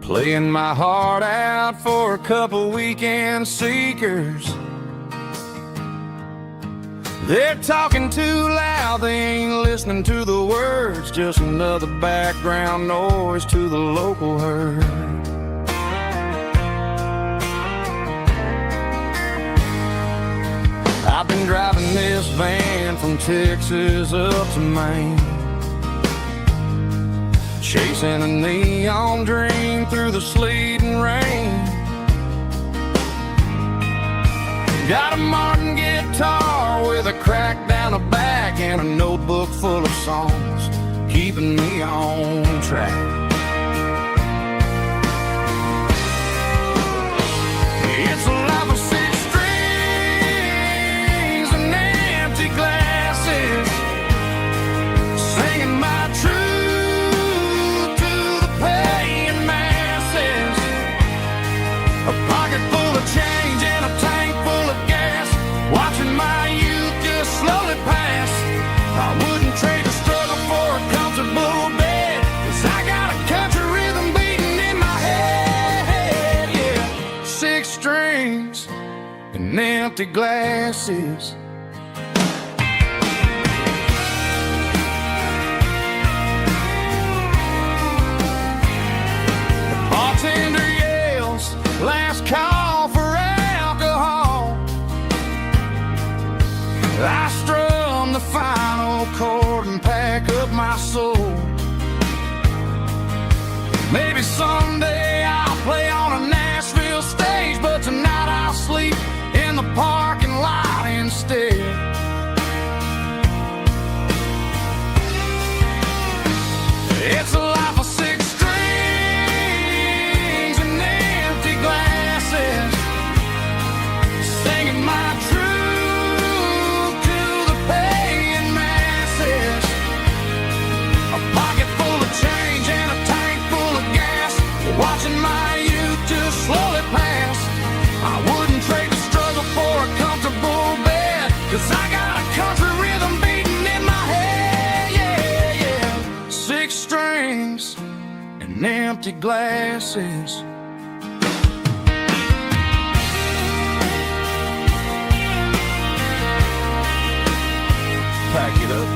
Speaker 1: playing my heart out for a couple weekend seekers. They're talking too loud, they ain't listening to the words, just another background noise to the local herd. I've been driving this van from Texas up to Maine, chasing a neon dream through the sleet and rain. Got a Martin guitar with a crack down the back and a notebook full of songs, keeping me on track. It's a life of six strings and empty glasses, singing my truth to the paying masses. A pocket full of change and a tank full of gas, watching my youth just slowly pass. I wouldn't trade a struggle for a comfortable bed, 'cause I got a country rhythm beating in my head, yeah. Six strings and empty glasses. The bartender yells, last call for alcohol. I strum the final chord and pack up my soul. Maybe someday I'll play on a Nashville stage, but tonight I'll sleep in the parking lot instead. It's a life of six strings and empty glasses, singing my truth to the paying masses. A pocket full of change and a tank full of gas, watching my youth just slowly pass. I wouldn't trade the struggle for a comfortable bed, 'cause I got a country rhythm beating in my head. Yeah, yeah. Six strings and empty glasses. Pack it up.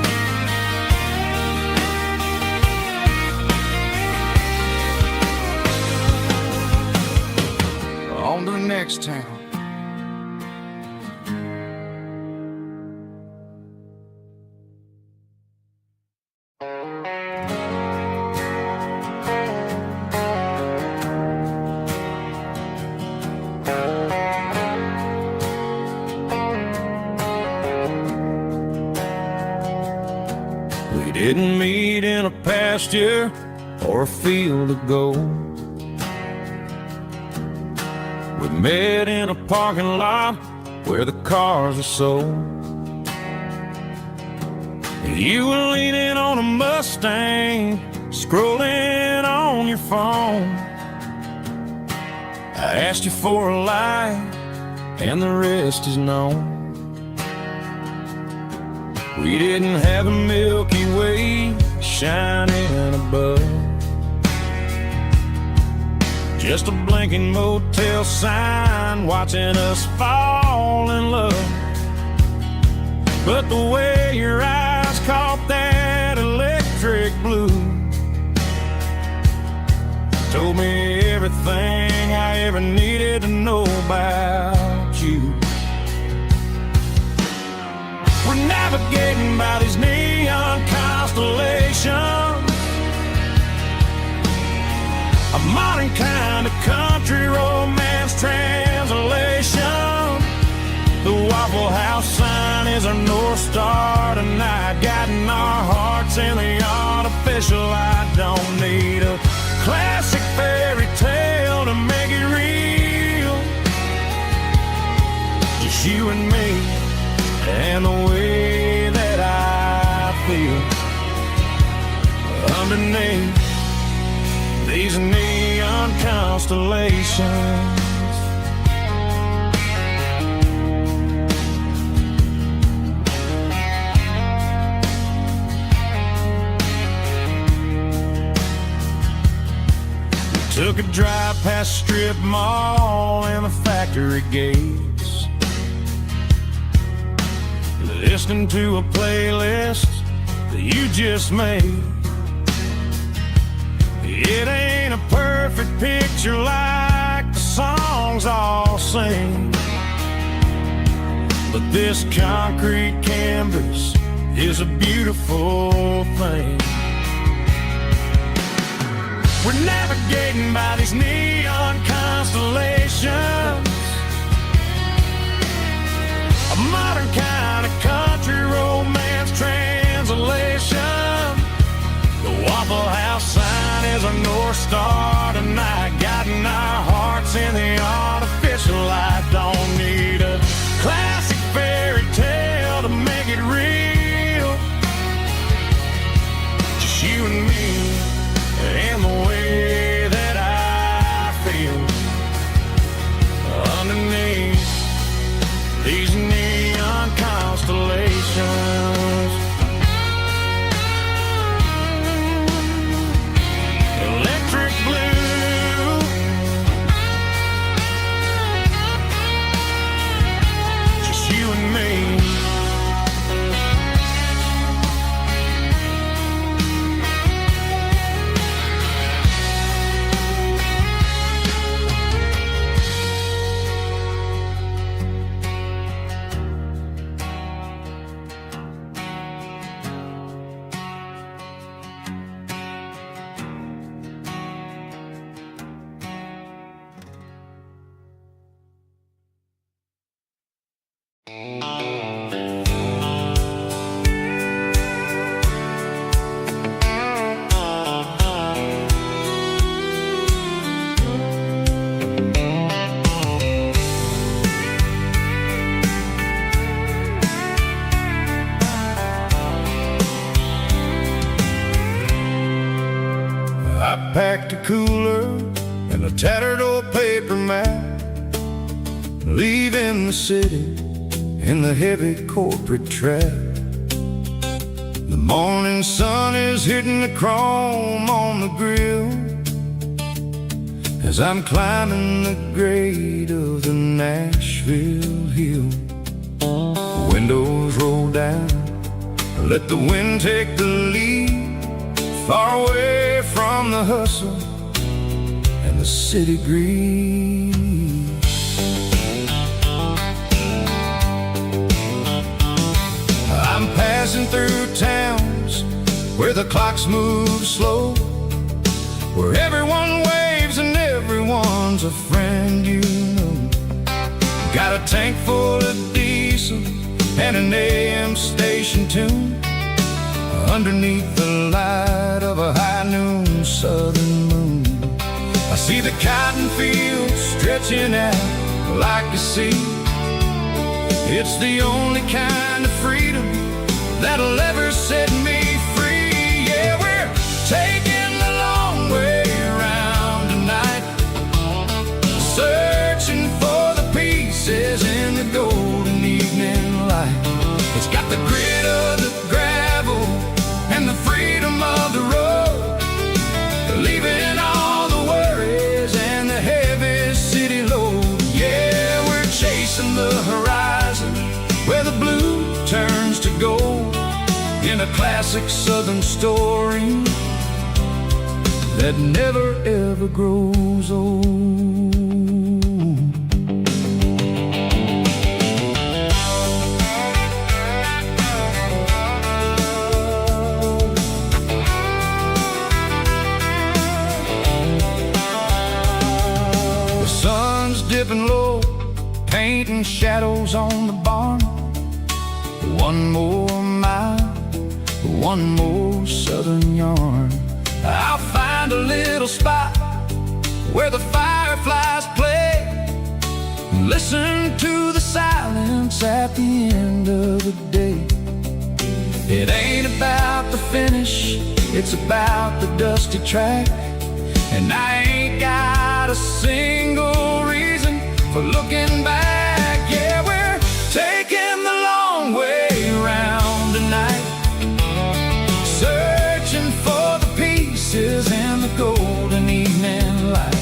Speaker 1: On to the next town. We didn't meet in a pasture or a field of gold. We met in a parking lot where the cars are sold. You were leaning on a Mustang, scrolling on your phone. I asked you for a light, and the rest is known. We didn't have a Milky Way shining above, just a blinking motel sign watching us fall in love. But the way your eyes caught that electric blue told me everything I ever needed to know about you. We're navigating by these neon constellations, a modern kind of country romance translation. The Waffle House sign is our North Star tonight, guiding our hearts in the artificial. I don't need a classic fairy tale to make it real, just you and me and the way that I feel underneath these neon constellations. We took a drive past strip mall and the factory gates, listening to a playlist that you just made. It ain't a perfect picture like the songs all sing, but this concrete canvas is a beautiful thing. We're navigating by these neon constellations, a modern kind of country romance translation. The Waffle House sign is our North Star tonight, guiding our hearts in the artificial light. Don't need a classic fairy tale to make it real, just you and me and the way that I feel underneath these neon constellations. Electric blue, just you and me. cooler and a tattered old paper map, leaving the city in the heavy corporate trap. The morning sun is hitting the chrome on the grill as I'm climbing the grade of the Nashville hill. Windows roll down, let the wind take the lead, far away from the hustle and the city greed. I'm passing through towns where the clocks move slow, where everyone waves and everyone's a friend you know. Got a tank full of diesel and an AM station tune underneath the light of a high noon southern moon. I see the cotton fields stretching out like a sea. It's the only kind of freedom that'll ever set me free. Yeah, we're taking the long way around tonight, searching for the pieces in the golden evening light. It's got the grit of the gravel and the freedom of the road, leaving all the worries and the heavy city load. Yeah, we're chasing the horizon where the blue turns to gold, in a classic southern story that never ever grows old. The sun's dipping low, painting shadows on the barn. One more mile, one more southern yarn. I'll find a little spot where the fireflies play, listen to the silence at the end of the day. It ain't about the finish, it's about the dusty track, and I ain't got a single reason for looking back. Yeah, we're taking the long way around tonight, searching for the pieces in the golden evening light.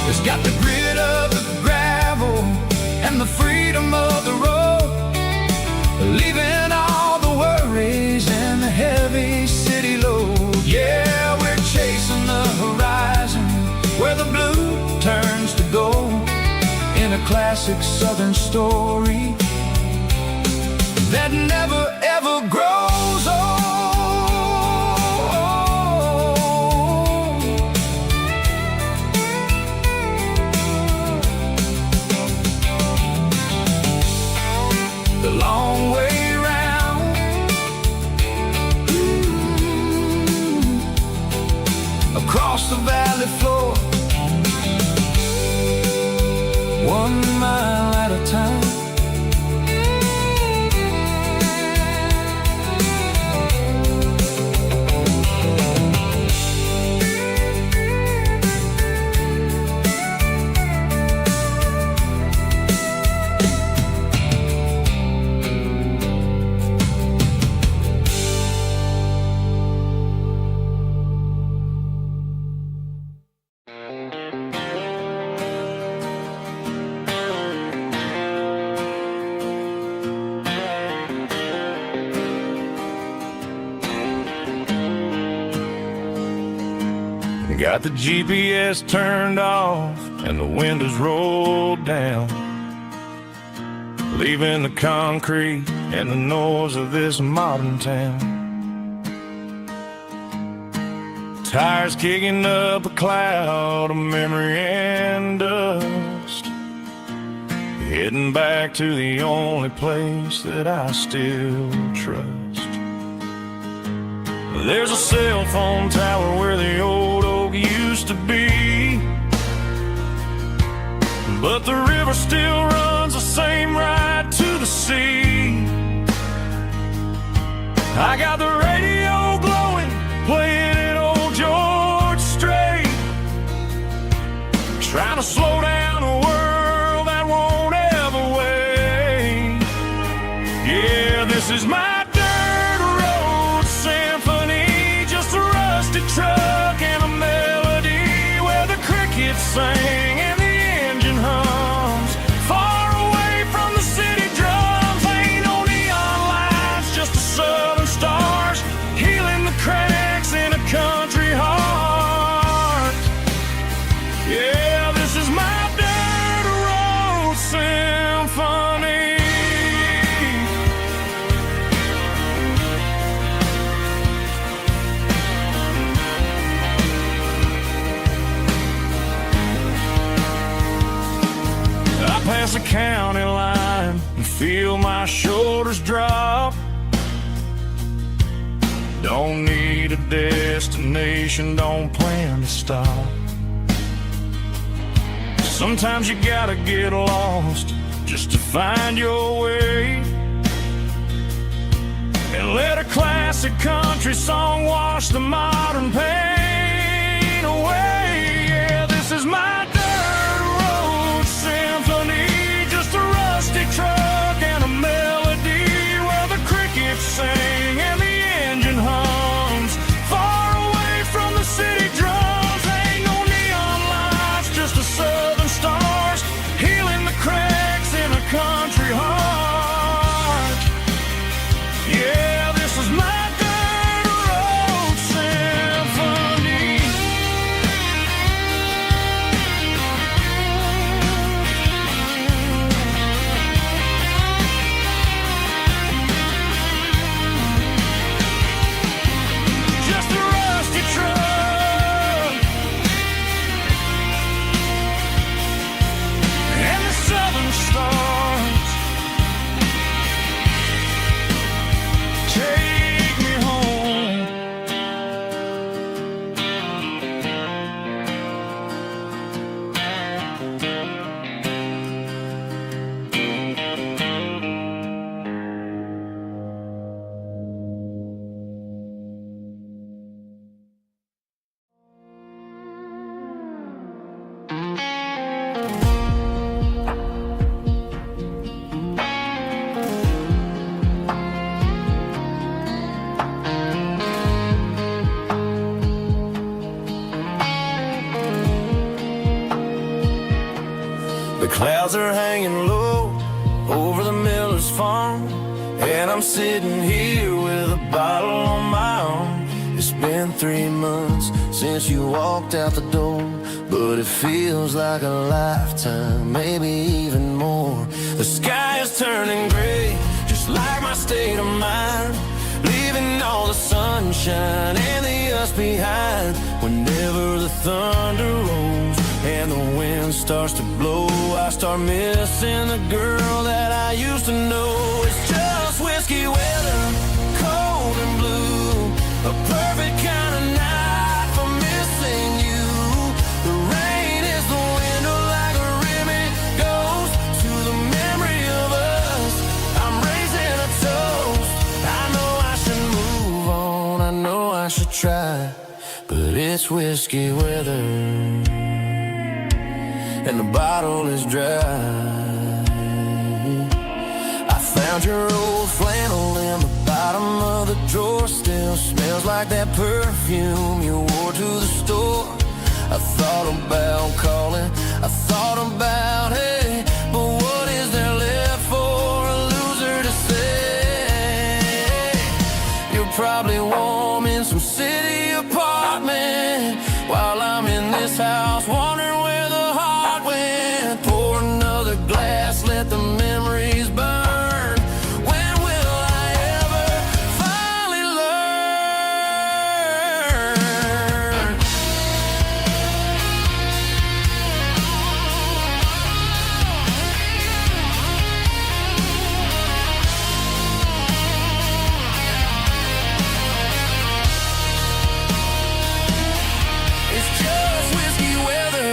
Speaker 1: It's got the grit of the gravel and the freedom of the road, leaving all the worries and the heavy city load. Yeah, we're chasing the horizon where the blue turns to gold, in a classic southern story that never ever grows old. The long way round, across the valley floor, 1 mile at a time. Got the GPS turned off and the windows rolled down, leaving the concrete and the noise of this modern town. Tires kicking up a cloud of memory and dust, heading back to the only place that I still trust. There's a cell phone tower where the old oak used to be, but the river still runs the same right to the sea. I got the radio glowing, playing it old George Strait,
Speaker 2: sing and the engine hums. Far away from the city drums, ain't no neon lights, just the southern stars healing the cracks in a country heart. Yeah, this is my dirt road symphony. I pass a county line and feel my shoulders drop. Don't need a destination, don't plan to stop. Sometimes you gotta get lost just to find your way, and let a classic country song wash the modern pain away. Yeah, this is my dirt road symphony, just a rusty truck and a melody where the crickets sing and the engine hums. Far away from the city drums, ain't no neon lights, just the southern stars healing the cracks in a country heart. Yeah, this is my dirt road symphony. Just a rusty truck and the southern stars take me home.
Speaker 1: The clouds are hanging low over the miller's farm, and I'm sitting here with a bottle on my arm. It's been 3 months since you walked out the door, but it feels like a lifetime, maybe even more. The sky is turning gray, just like my state of mind, leaving all the sunshine and the us behind. Whenever the thunder rolls and the wind starts to blow, I start missing the girl that I used to know. It's just whiskey weather, cold and blue, a perfect kind of night for missing you. The rain is the window like a ribbon goes to the memory of us. I'm raising a toast. I know I should move on, I know I should try, but it's whiskey weather and the bottle is dry. I found your old flannel in the bottom of the drawer, still smells like that perfume you wore to the store. I thought about calling, I thought about, hey, but what is there left for a loser to say? You're probably warm in some city apartment while I'm in this house wondering where the heart went. Pour another glass, let the memories burn. When will I ever finally learn? It's just whiskey weather,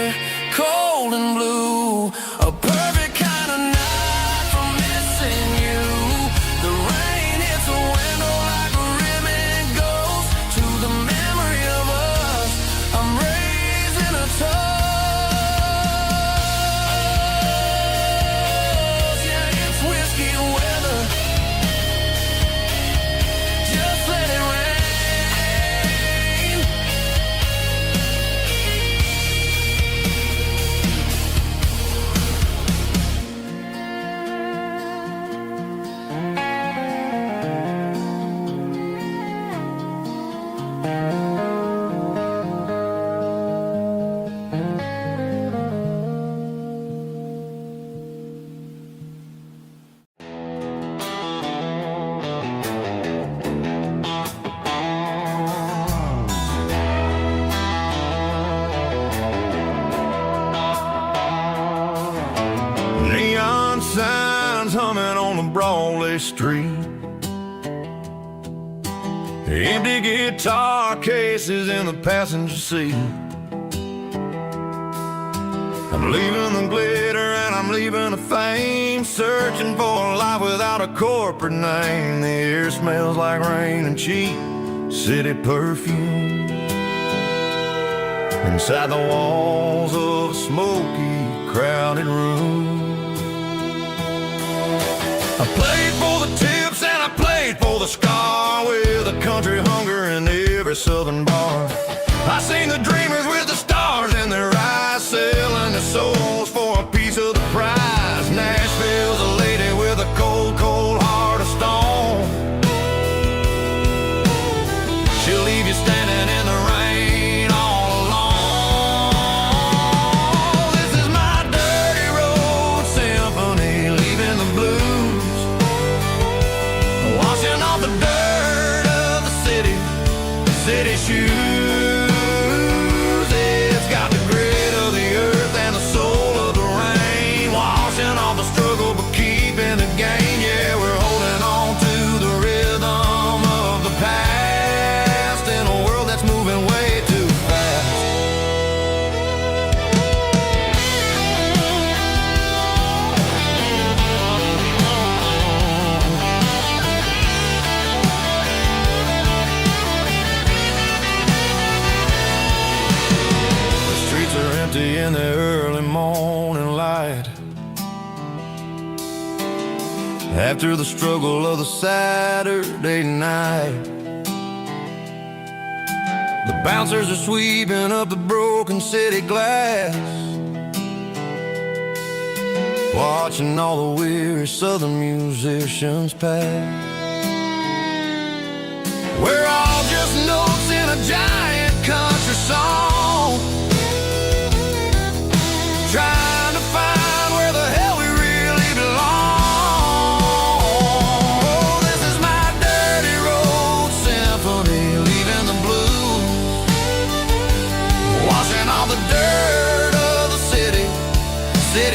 Speaker 2: busy street. Empty guitar cases in the passenger seat. I'm leaving the glitter and I'm leaving the fame, searching for a life without a corporate name. The air smells like rain and cheap city perfume. Inside the walls of a smoky, crowded room. I played for the tips and I played for the scar, with a country hunger in every southern bar. I seen the dreamers with the stars in their eyes, selling their souls for a piece of the prize. Nashville's a lady with a cold, cold heart of stone. She'll leave you standing in the rain all alone. This is my dirty road symphony, leaving the blues, washing off the dirt of the city shoes. It's got the grit of the earth and the soul of the rain, washing off the struggle but keeping the gain. Yeah, we're holding on to the rhythm of the past in a world that's moving way too fast. The streets are empty in the early morning light, after the struggle of the Saturday night. The bouncers are sweeping up the broken city glass, watching all the weary southern musicians pass. We're all just notes in a giant country song, trying to find where the hell we really belong. Oh, this is my dirty road symphony, leaving the blues, washing all the dirt of the city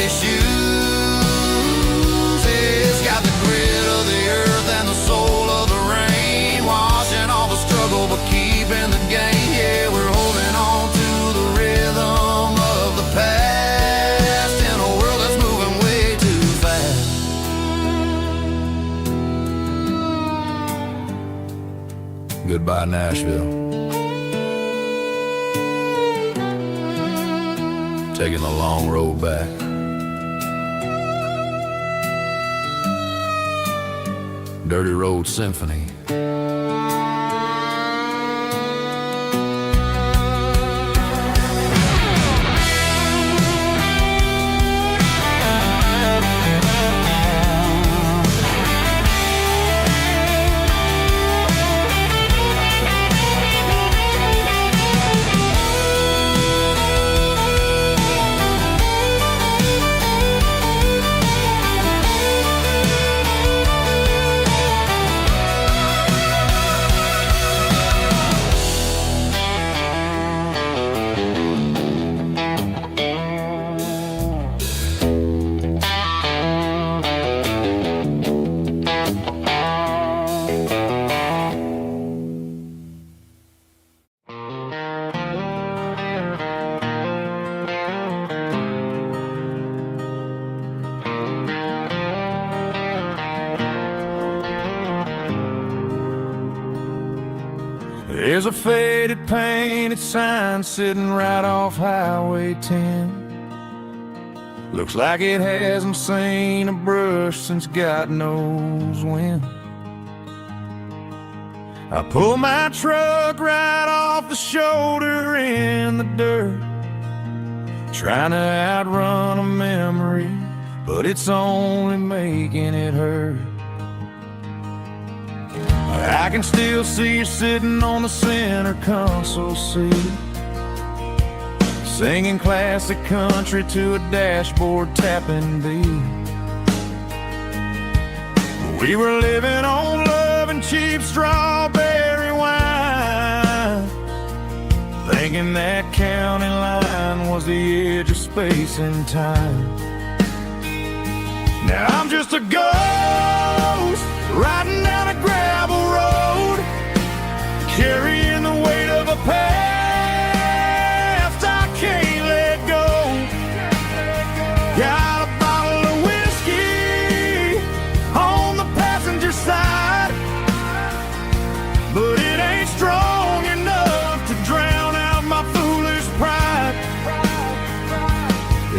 Speaker 2: shoes. It's got the grit of the earth and the soul of the rain, washing all the struggle but keeping the gain. Yeah, we're holding on to the rhythm of the past in a world that's moving way too fast. Goodbye, Nashville. Taking the long road back. Dirty Road Symphony. There's a faded painted sign sitting right off Highway 10. Looks like it hasn't seen a brush since God knows when. I pull my truck right off the shoulder in the dirt, trying to outrun a memory, but it's only making it hurt. I can still see you sitting on the center console seat, singing classic country to a dashboard tapping beat. We were living on love and cheap strawberry wine, thinking that county line was the edge of space and time. Now I'm just a ghost
Speaker 1: riding down a gravel road, carrying the weight of a past I can't let go. Got a bottle of whiskey on the passenger side, but it ain't strong enough to drown out my foolish pride.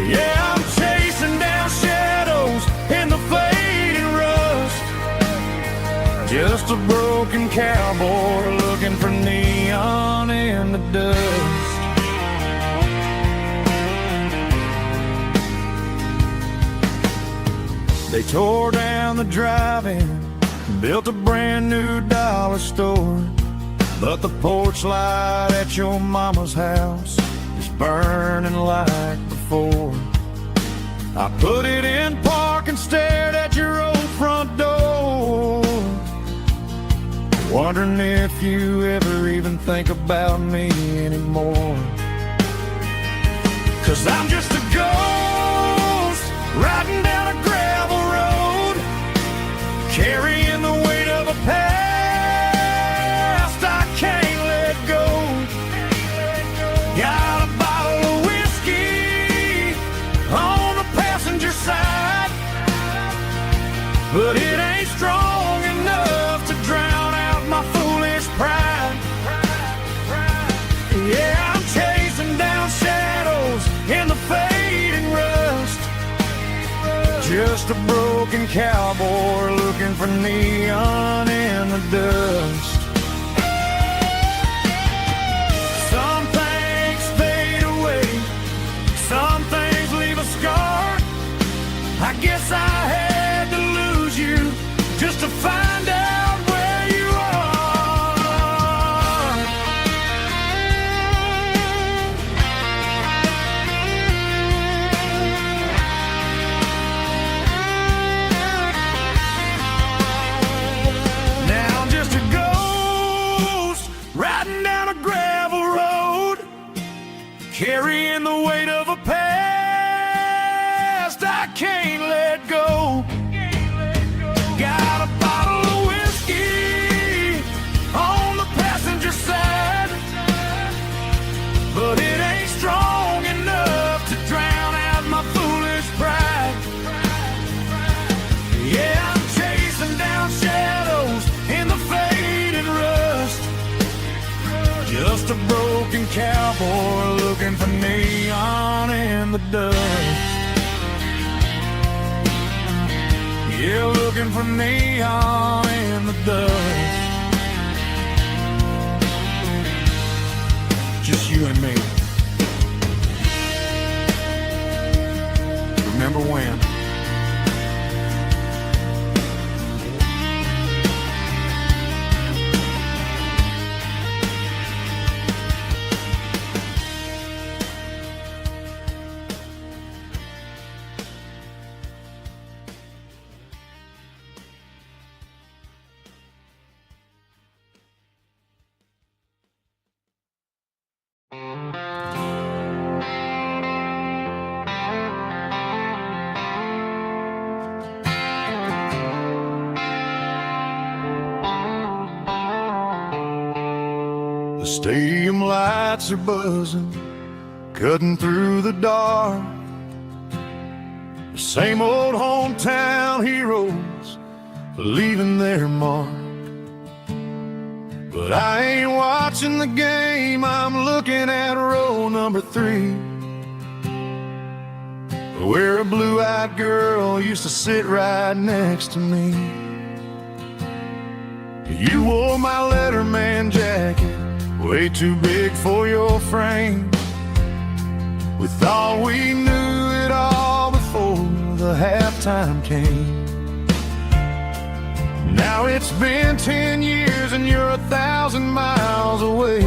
Speaker 1: Yeah, I'm chasing down shadows in the fading rust, just a broken cowboy looking for neon in the dust. They tore down the drive-in, built a brand new dollar store, but the porch light at your mama's house is burning like before. I put it in park and stared at your old front door, wondering if you ever even think about me anymore. 'Cause I'm just a ghost riding down a gravel road, carrying the weight of a past I can't let go. Got a bottle of whiskey on the passenger side, but it ain't strong enough to drown out my foolish pride. Yeah, I'm chasing down shadows in the fading rust, just a broken cowboy looking for neon in the dust. Some things fade away, some things leave a scar. I guess I had to lose you just to find out where you are. Now I'm just a ghost riding down a gravel road, carrying the weight of a past I can't let go. Got a bottle of whiskey on the passenger side, but it ain't strong enough to drown out my foolish pride. Yeah, I'm chasing down shadows in the fading rust, just a broken cowboy looking for neon in the dust. Yeah, looking for neon in the dust. Just you and me. Remember when? The stadium lights are buzzing, cutting through the dark. The same old hometown heroes leaving their mark. But I ain't watching the game, I'm looking at row number 3, where a blue-eyed girl used to sit right next to me. You wore my Letterman jacket, way too big for your frame. We thought we knew it all before the halftime came. Now it's been 10 years and you're 1,000 miles away,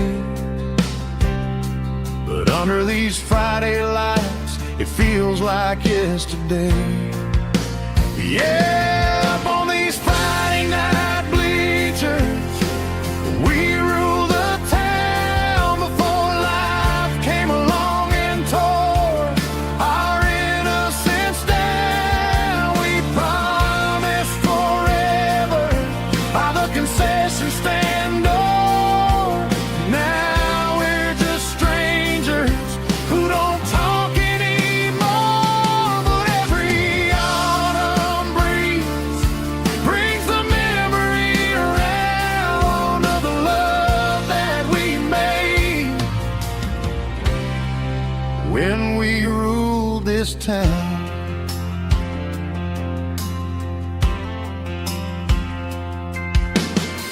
Speaker 1: but under these Friday lights it feels like yesterday. Yeah, up on these Friday night bleachers, we rule the town before life came along and tore our innocence down. We promised forever town.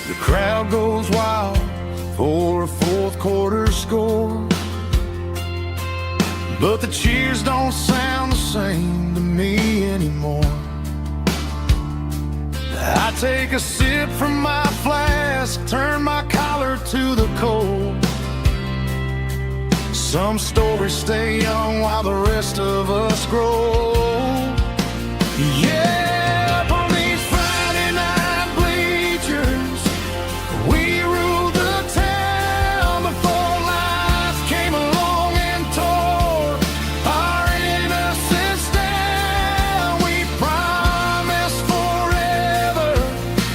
Speaker 1: The crowd goes wild for a fourth quarter score, but the cheers don't sound the same to me anymore. I take a sip from my flask, turn my collar to the cold. Some stories stay young while the rest of us grow. Yeah, up on these Friday night bleachers, we ruled the town before life came along and tore our innocence down. We promised forever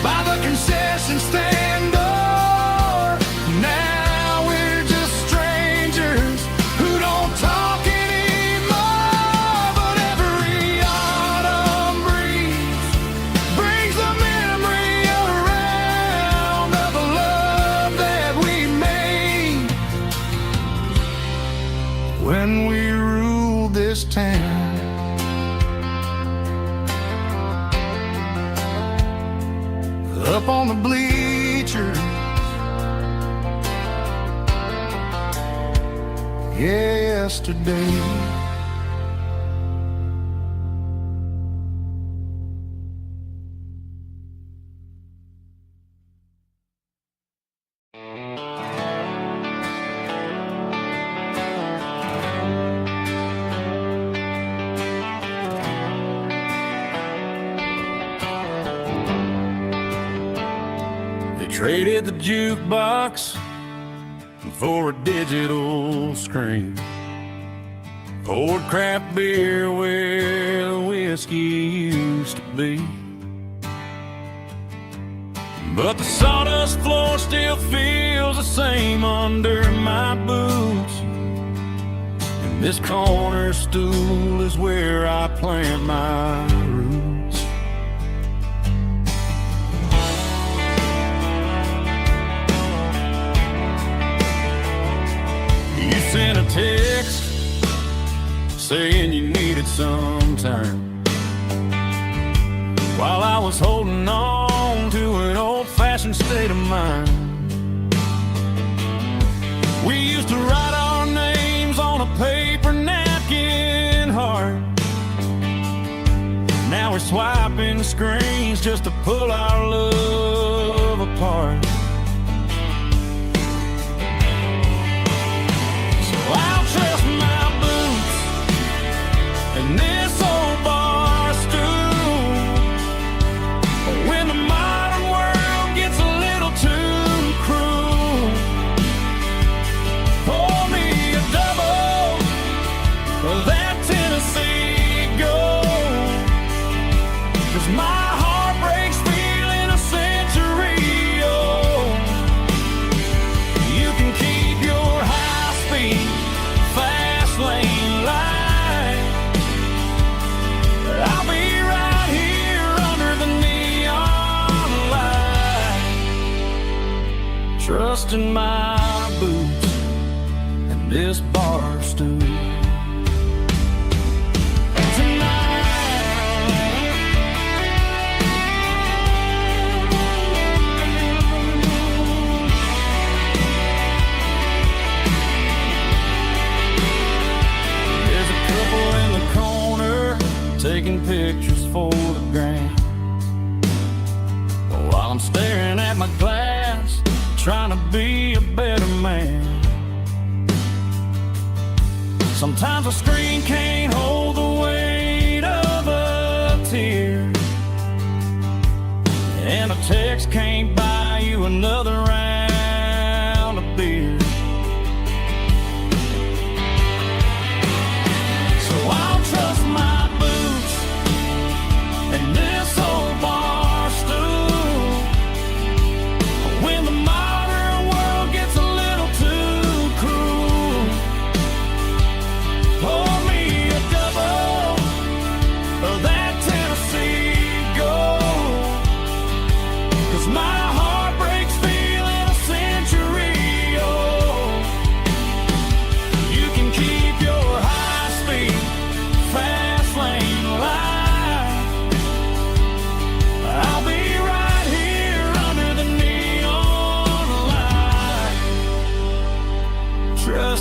Speaker 1: by the concession stand door. Now we're just strangers who don't talk anymore. But every autumn breeze brings the memory around of the love that we made when we ruled this town. Up on the bleachers, yesterday. They traded the jukebox for a digital screen, poured craft beer where the whiskey used to be. But the sawdust floor still feels the same under my boots, and this corner stool is where I plant my roots. You sent a text saying you needed some time, while I was holding on to an old-fashioned state of mind. We used to write our names on a paper napkin heart. Now we're swiping screens just to pull our love apart. So I'll trust my boots and this old bar stool when the modern world gets a little too cruel. Pour me a double of that Tennessee Gold, 'cause my heart breaks feeling a century old. You can keep your high-speed, fast lane light, I'll be right here under the neon light, trusting my boots and this bar stool. There's a couple in the corner taking pictures for the gram, while I'm staring at my glass, trying to be a better man. Sometimes a screen can't hold the weight of a tear, and a text can't buy you another round of beer. So I'll trust my boots and this old bar stool when the modern world gets a little too cruel. Pour me a double of that Tennessee Gold, 'cause my heart breaks feeling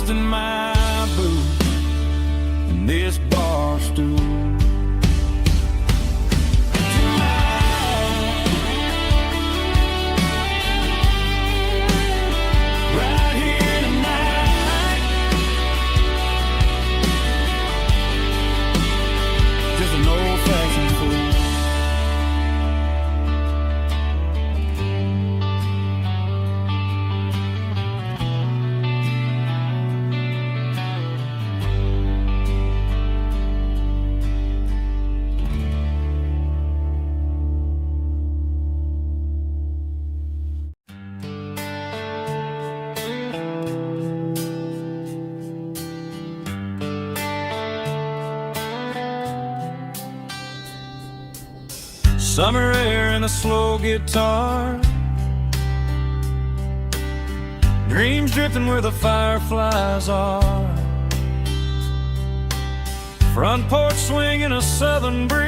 Speaker 2: lost in my boot in this bar stool. Right here tonight, just an old-fashioned fool. Summer air and a slow guitar, dreams drifting where the fireflies are, front porch swinging a southern breeze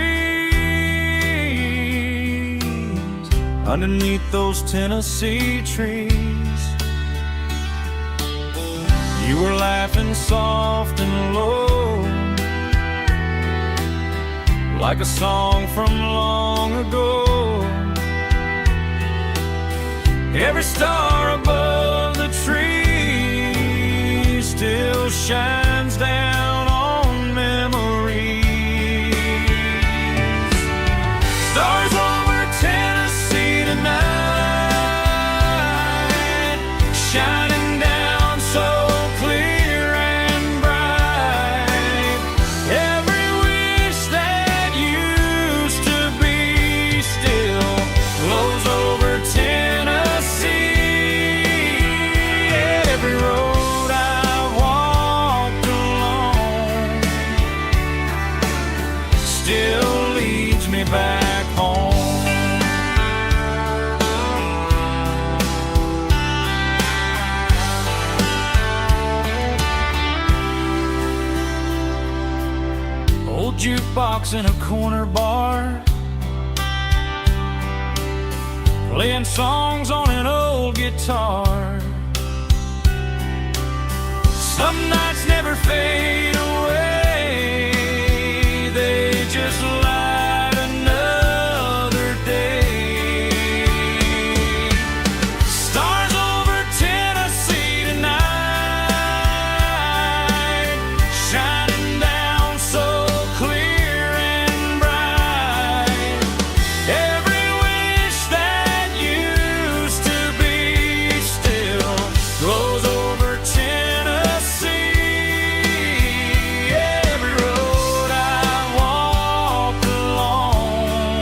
Speaker 2: underneath those Tennessee trees. You were laughing soft and low, like a song from long ago. Every star above the tree still shines down on memories. Stars over Tennessee tonight, shining down so clear and bright. Every wish that used to be still flows over Tennessee. Every road I've walked along still leads me back home. Old jukebox in a corner bar, playing songs on an old guitar. Some nights never fade away, they just light another day. Stars over Tennessee tonight, shining down so clear and bright. Every wish that used to be still glows over Tennessee. Every road I walk along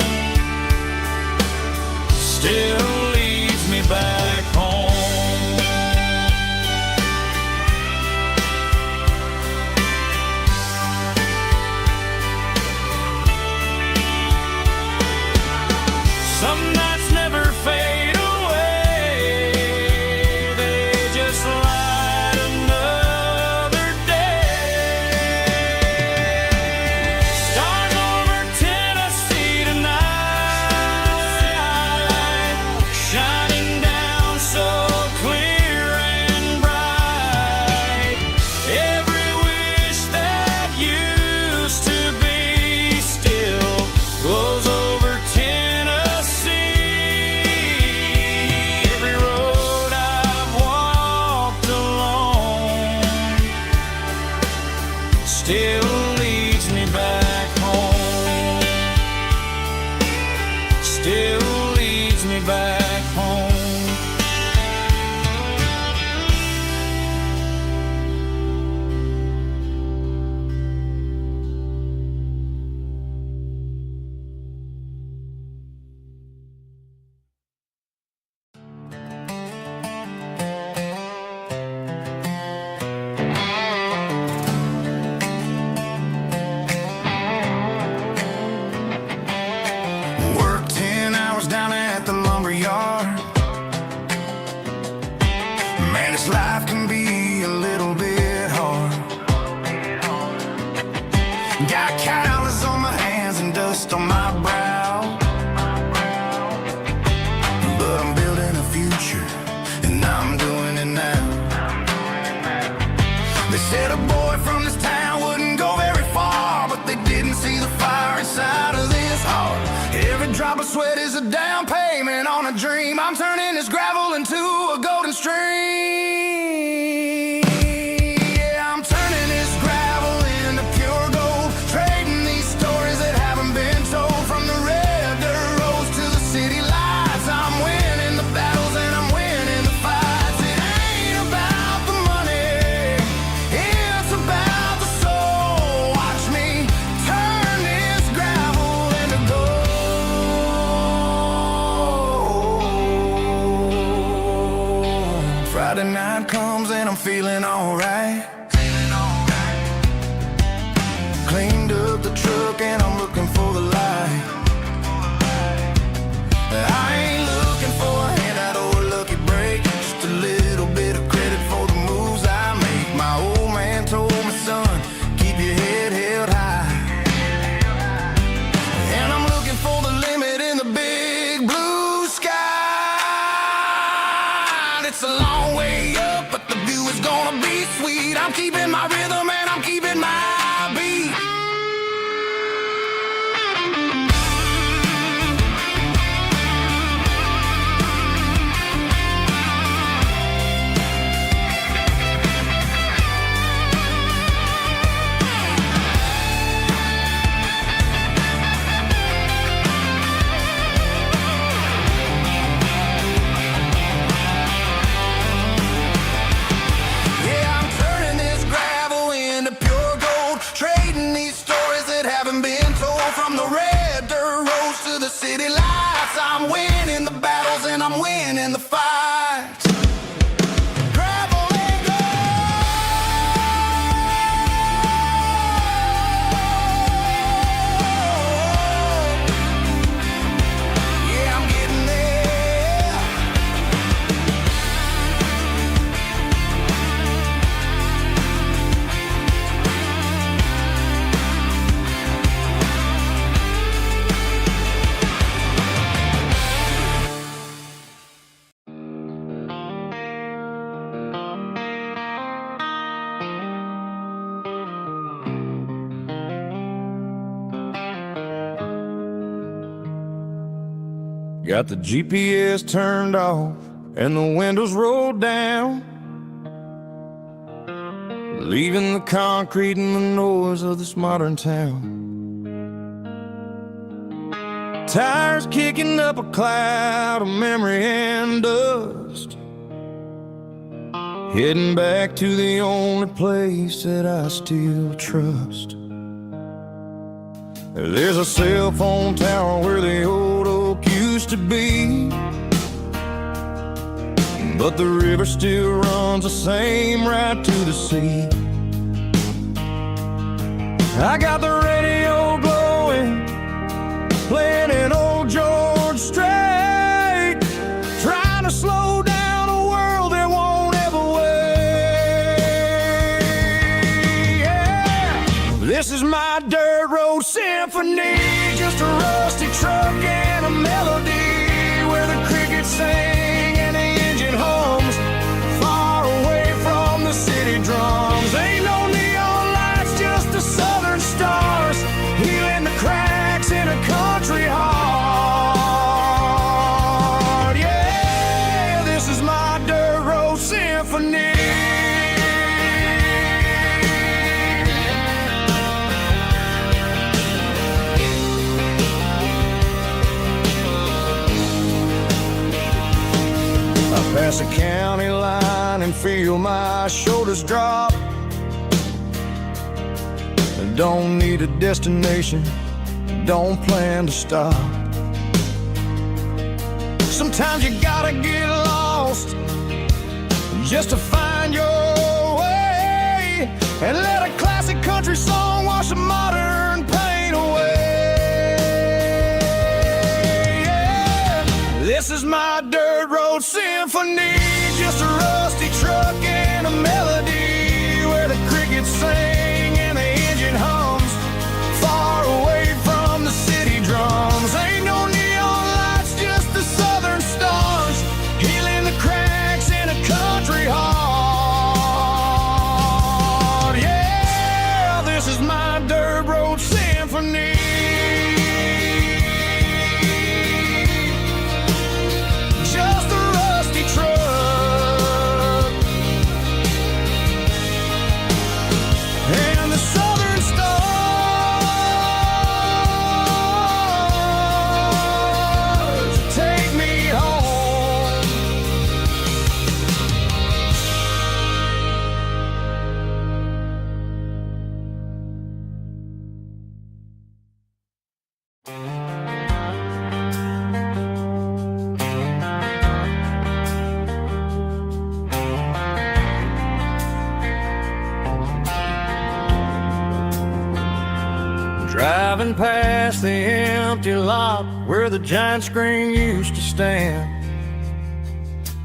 Speaker 2: still leads me back home. Some nights never fade away, they just light another day. Stars over Tennessee tonight, shining down so clear and bright. Every wish that used to be still glows over Tennessee. Every road I've walked along still leads me back home. Still leads me back home.
Speaker 1: Worked 10 hours down at the lumber yard. Man, this life can be a little bit hard. Got calluses on my hands and dust on my brow, but I'm building a future, and I'm doing it now. Said a boy from this town wouldn't go very far, but they didn't see the fire inside of this heart. Every drop of sweat is a down payment on a dream. I'm turning this gravel into a golden stream. Yeah, I'm turning this gravel into pure gold, trading these stories that haven't been told. From the red dirt roads to the city lights, I'm winning the battles and I'm winning the fights. It ain't about the money, it's about the soul. Watch me turn this gravel into gold. Friday night comes and I'm feeling alright. Cleaned up the truck and I'm looking for the light. I ain't looking for a handout or a lucky break, just a little bit of credit for the moves I make. My old man told me, son, keep your head held high. And I'm looking for the limit in the big blue sky. It's a long way up, but the view is gonna be sweet. I'm keeping my rhythm and I'm keeping my beat. Yeah, I'm turning this gravel into pure gold, trading these stories that haven't been told. From the red dirt roads to the city lights, I'm winning the battles and I'm winning the fights. Gravel and gold. Yeah, I'm getting there.
Speaker 2: Got the GPS turned off and the windows rolled down, leaving the concrete and the noise of this modern town. Tires kicking up a cloud of memory and dust, heading back to the only place that I still trust. There's a cell phone tower where the old oak used to be, but the river still runs the same right to the sea. I got the radio glowing, playing an old George Strait, trying to slow down a world that won't ever wait. Yeah. This is my dirt road symphony, just a rusty truck and a melody where the crickets sing and the engine hums, far away from the city drums. Ain't no neon lights, just the southern stars, healing the cracks in a country heart. Yeah, this is my dirt road symphony. Pass a county line and feel my shoulders drop. Don't need a destination, don't plan to stop. Sometimes you gotta get lost just to find your way, and let a classic country song wash a modern pain away. Yeah. This is my dirt road symphony, just a rusty truck and a melody where the crickets sing and the engine hums, far away from the city drums. Ain't no neon lights, just the southern stars, healing the cracks in a country heart. driving past the empty lot where the giant screen used to stand.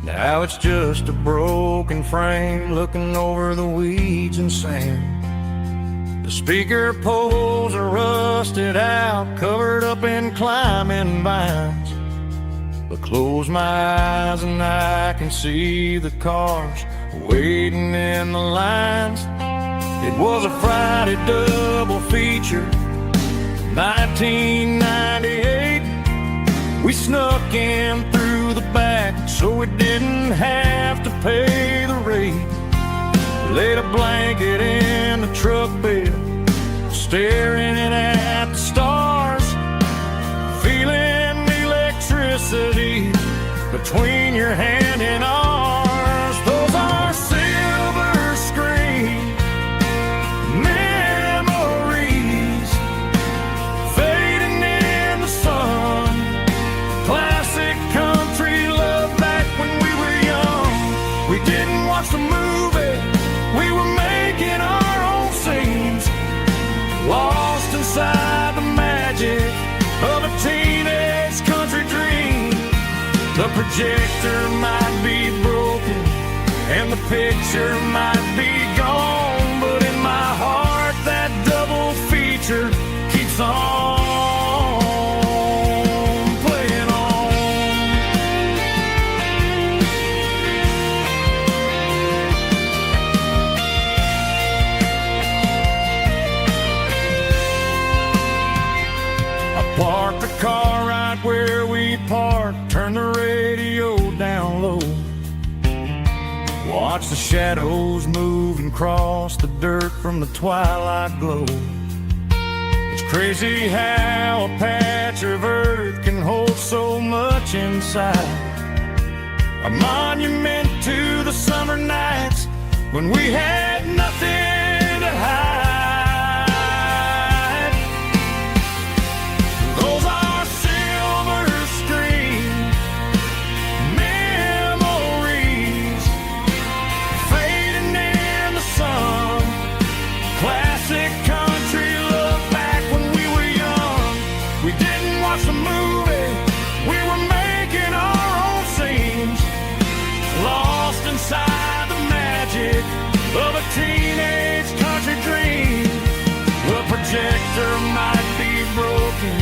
Speaker 2: Now it's just a broken frame looking over the weeds and sand. The speaker poles are rusted out, covered up in climbing vines. But close my eyes and I can see the cars waiting in the lines. It was a Friday double feature, 1998. We snuck in through the back so we didn't have to pay the rate. We laid a blanket in the truck bed, staring at the stars, feeling the electricity between your hand and ours. Those are silver screen memories fading in the sun. Classic country love back when we were young. We didn't watch the movie, we were making our own scenes, lost inside the magic of a teenage country dream. The projector might be broken and the picture might be gone, but in my heart that double feature keeps on playing on. I parked the car right where we parked, turned the radio down low, watch the shadows move and cross the dirt from the twilight glow. It's crazy how a patch of earth can hold so much inside, a monument to the summer nights when we had nothing to hide. Those are silver screen memories fading in the sun. Classic country love back when we were young. We didn't watch the movie, we were making our own scenes, lost inside the magic of a teenage country dream. The projector might be broken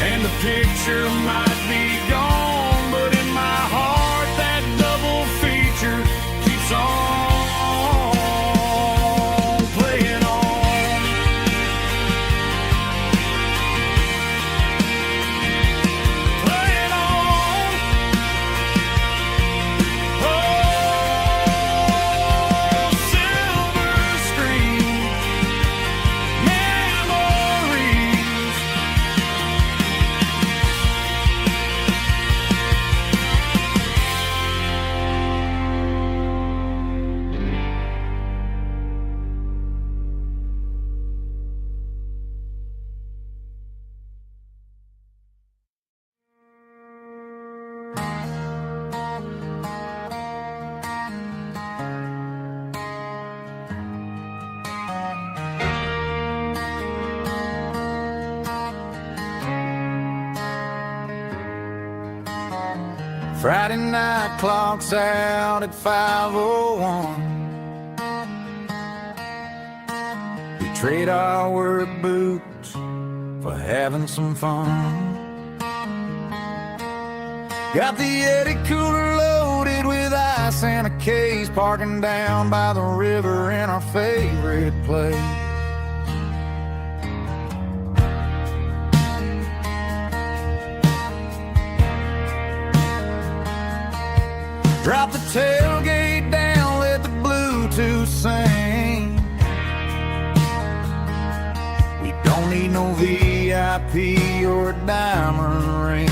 Speaker 2: and the picture might be gone, but in my heart that double feature keeps on playing on. Playing on. Oh, silver screen memories. Friday night clocks out at 5:01. We trade our work boots for having some fun. Got the Yeti cooler loaded with ice and a case, parking down by the river in our favorite place. Drop the tailgate down, let the Bluetooth sing. We don't need no VIP or a diamond ring.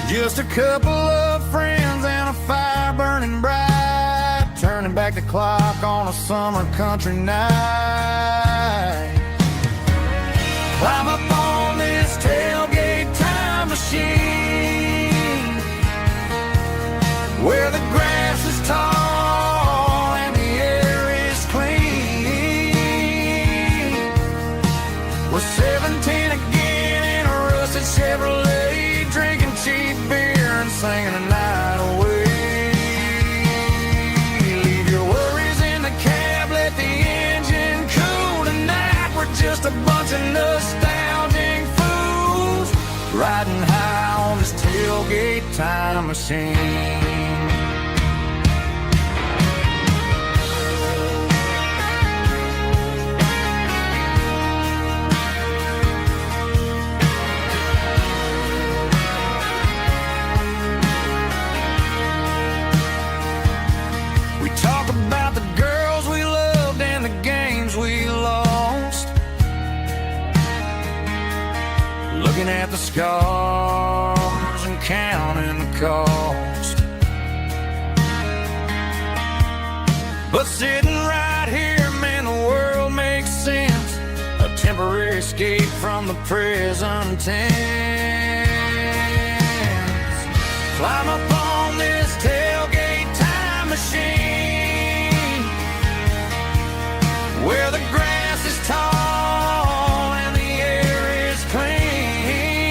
Speaker 2: Just a couple of friends and a fire burning bright, turning back the clock on a summer country night. Climb up on this tailgate time machine, where the grass is tall and the air is clean. and singing the night away. Leave your worries in the cab, let the engine cool. Tonight we're just a bunch of nostalgic fools, riding high on this tailgate time machine. About the girls we loved and the games we lost, looking at the scars and counting the cost. But sitting right here, man, the world makes sense. A temporary escape from the present tense. Climb up on this tailgate time machine, where the grass is tall and the air is clean.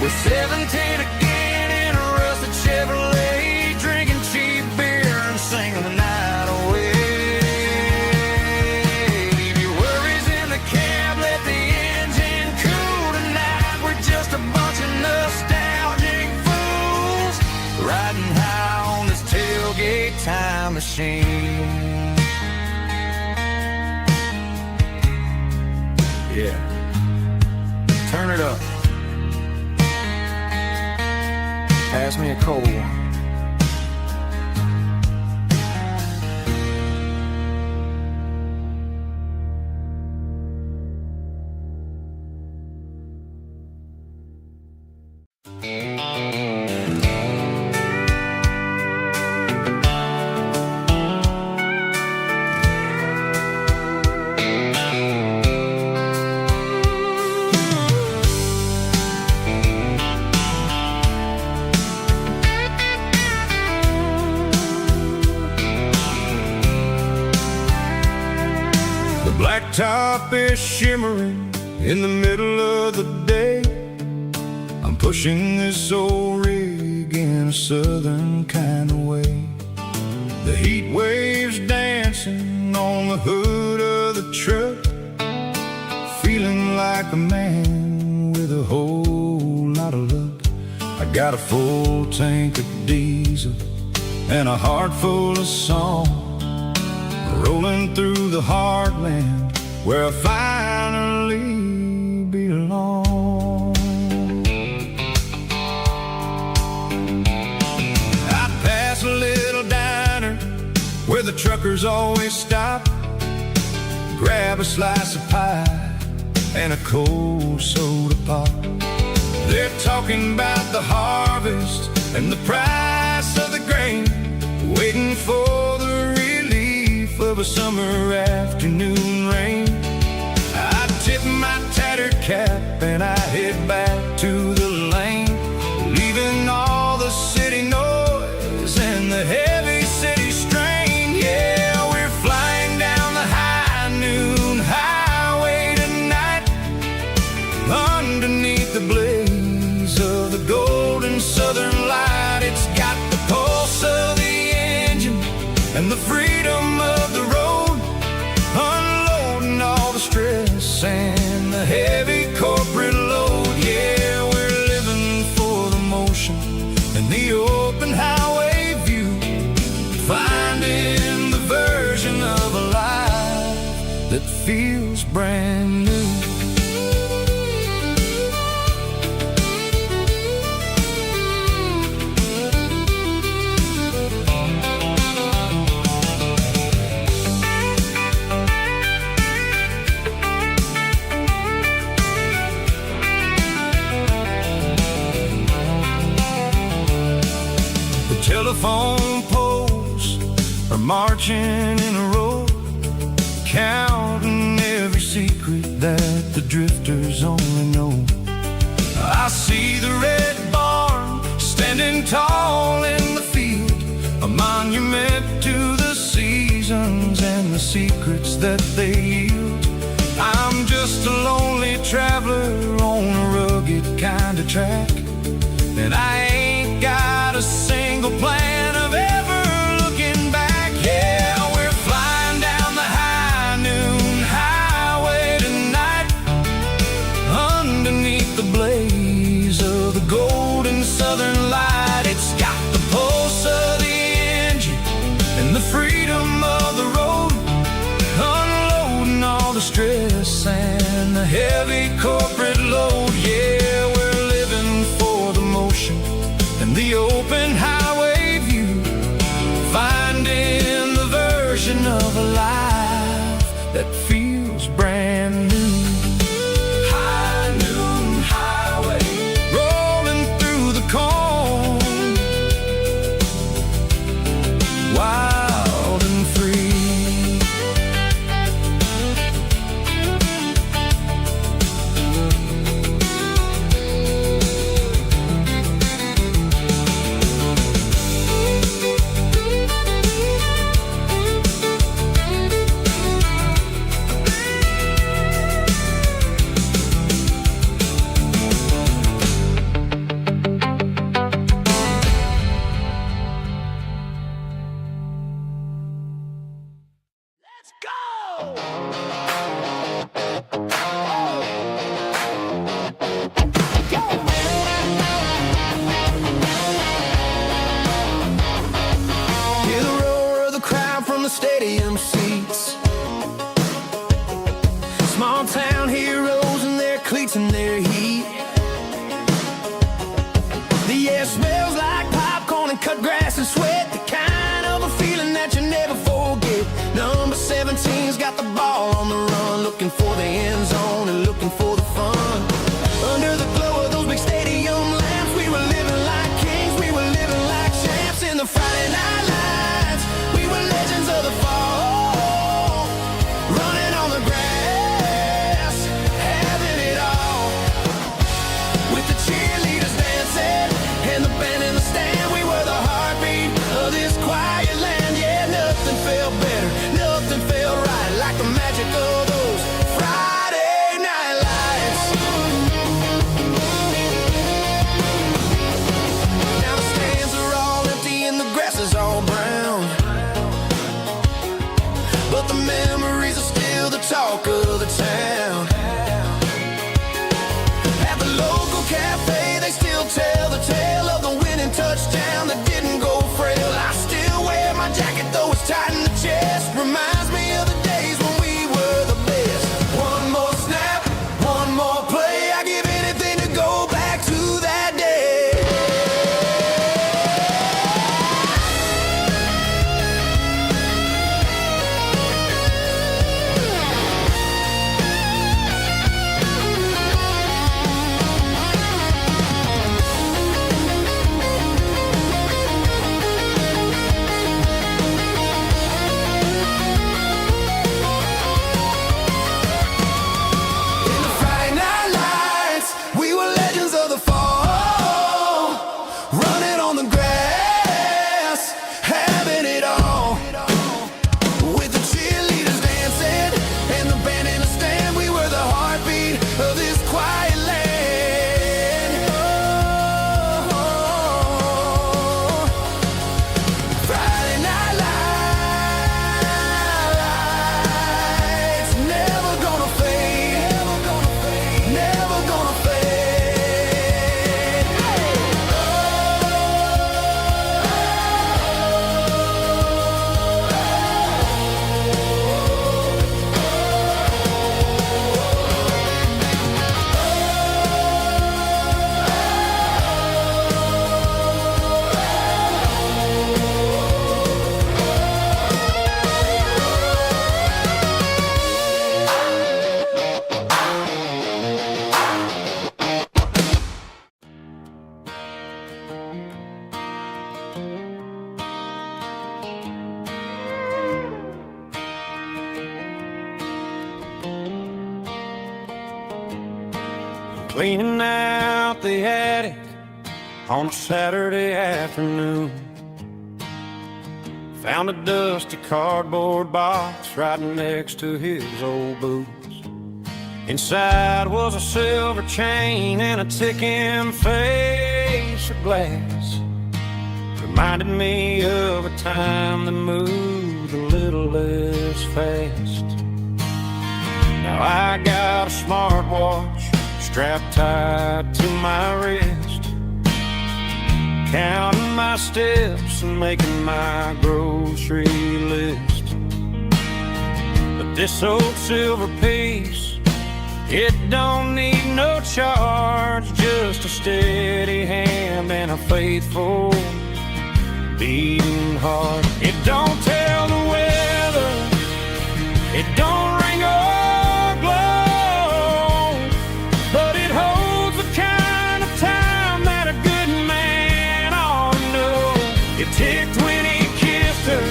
Speaker 2: We're 17 again in a rusted Chevrolet, drinking cheap beer and singing the night away. Leave your worries in the cab, let the engine cool. Tonight we're just a bunch of nostalgic fools, riding high on this tailgate time machine. Yeah, turn it up. Pass me a cold one. Blacktop is shimmering in the middle of the day. I'm pushing this old rig in a southern kind of way. The heat waves dancing on the hood of the truck, feeling like a man with a whole lot of luck. I got a full tank of diesel and a heart full of song, rolling through the heartland where I finally belong. I pass a little diner where the truckers always stop, grab a slice of pie and a cold soda pop. They're talking about the harvest and the price of the grain, waiting for the relief of a summer afternoon rain. I tip my tattered cap and I head back to the lane, leaving all the city noise and the heavy city strain. Yeah, we're flying down the high noon highway tonight, underneath the blaze of the golden southern light. It's got the pulse of the engine and the freedom of the road, unloading all the stress and the heavy corporate load. Yeah, we're living for the motion and the open highway view, finding the version of a life that feels brand new. Telephone poles are marching in a row, counting every secret that the drifters only know. I see the red barn standing tall in the field, a monument to the seasons and the secrets that they yield. I'm just a lonely traveler on a rugged kind of track, And I ain't got a single plan of ever looking back. Yeah, we're flying down the high noon highway tonight, underneath the blaze of the golden southern light. It's got the pulse of the engine and the freedom of the road, unloading all the stress and the heavy corporate load. Yeah, we're living for the motion and the open highway view, finding the version of a life that feels brand new. High noon highway, rolling through the corn, wild and free. Let's go!
Speaker 1: Hear the roar of the crowd from the stadium seats. Small town heroes in their cleats and their heat. The air smells like popcorn and cut grass and sweat, the kind of a feeling that you never forget. Number 17's got the ball on the run, looking for the end zone and looking for the fun. Under the glow of those big stadium lamps, we were living like kings, we were living like champs in the Friday night lights. We were legends of the fall, running on the grass, having it all. With the cheerleaders dancing and the band in the stand, we were the heartbeat of this quiet land. Yeah, nothing felt better, nothing felt right like the magic of those Friday night lights. Now the stands are all empty and the grass is all brown, but the memories are still the talk of the town. At the local cafe, they still tell the tale of the winning touchdown that didn't go frail. I still wear my jacket, though it's tight in the chest. Reminds me of the days when we were the best. One more snap, one more play. I give anything to go back to that day. In the Friday night lights, we were legends of the fall, running on the grass, having it all. With the cheerleaders dancing and the band in the stand, we were the heartbeat of this quiet land. Oh, Friday night lights, never gonna fade, never gonna fade.
Speaker 2: Cleaning out the attic on a Saturday afternoon, found a dusty cardboard box right next to his old boots. Inside was a silver chain and a ticking face, a glass reminded me of a time that moved a little less fast. Now I got a smartwatch strapped tight to my wrist, counting my steps and making my grocery list. But this old silver piece, it don't need no charge, just a steady hand and a faithful beating heart. It don't tell the weather, it don't ring or glow, but it holds the kind of time that a good man ought to know. It ticked when he kissed her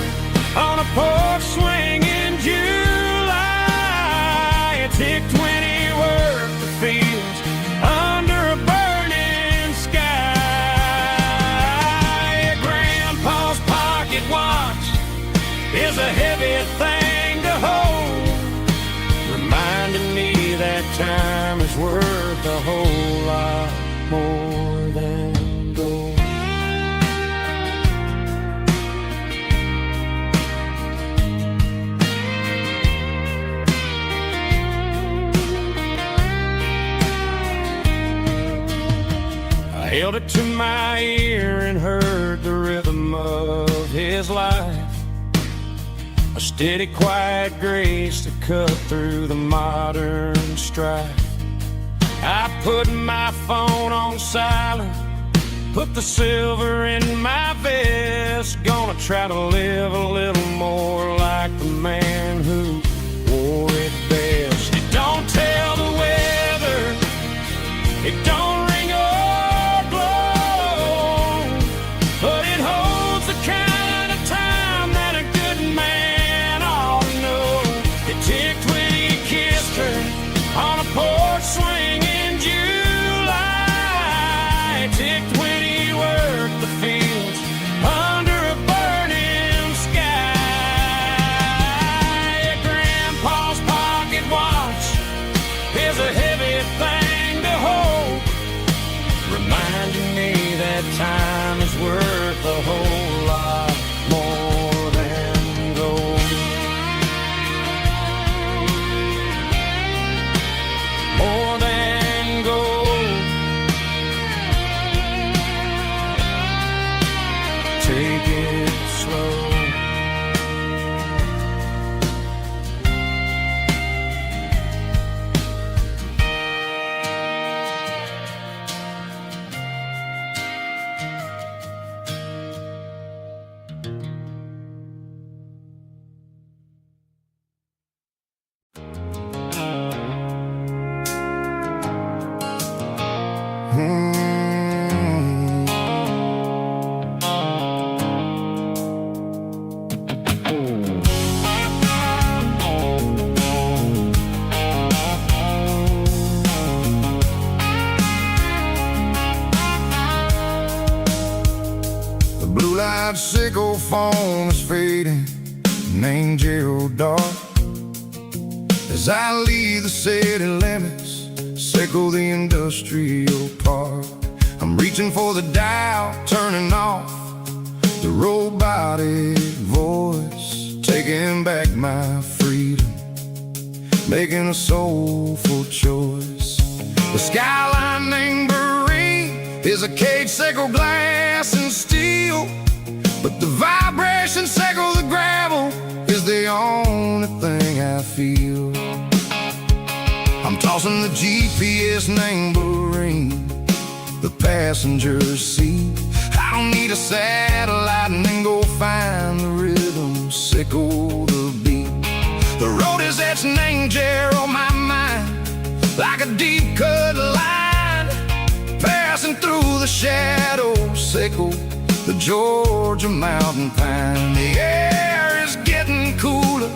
Speaker 2: on a porch swing in July. It ticked when he worked the fields under a burning sky. Grandpa's pocket watch is a heavy thing to hold, reminding me that time is worth a whole lot more than gold. I held it to my ear and heard the rhythm of his life, a steady, quiet grace that cut through the modern strife. I put my phone on silent, put the silver in my vest, gonna try to live a little more like the man who wore it best. It don't tell the weather, it don't ring or glow, but it holds the kind of time that a good man ought to know. It ticked when he kissed her on a porch swing in July. It ticked when he worked the fields under a burning sky. Grandpa's pocket watch is a heavy thing to hold, reminding me that time is worth a whole lot more than gold. More than gold. Take it slow.
Speaker 1: The blue light sickle phone is fading, an angel dark. As I leave the city limits, sickle the industrial park. I'm reaching for the dial, turning off the robotic voice, taking back my freedom, making a soulful choice. The skyline named Marine is a cage sickle, glass and steel, but the vibration sickle, the gravel, is the only thing I feel. I'm tossing the GPS named Marine, the passenger seat. I don't need a satellite and then go find the rhythm, sickle the beat. The road is etched and angel on my mind, like a deep cut line, passing through the shadows, sickle the Georgia mountain pine. The air is getting cooler,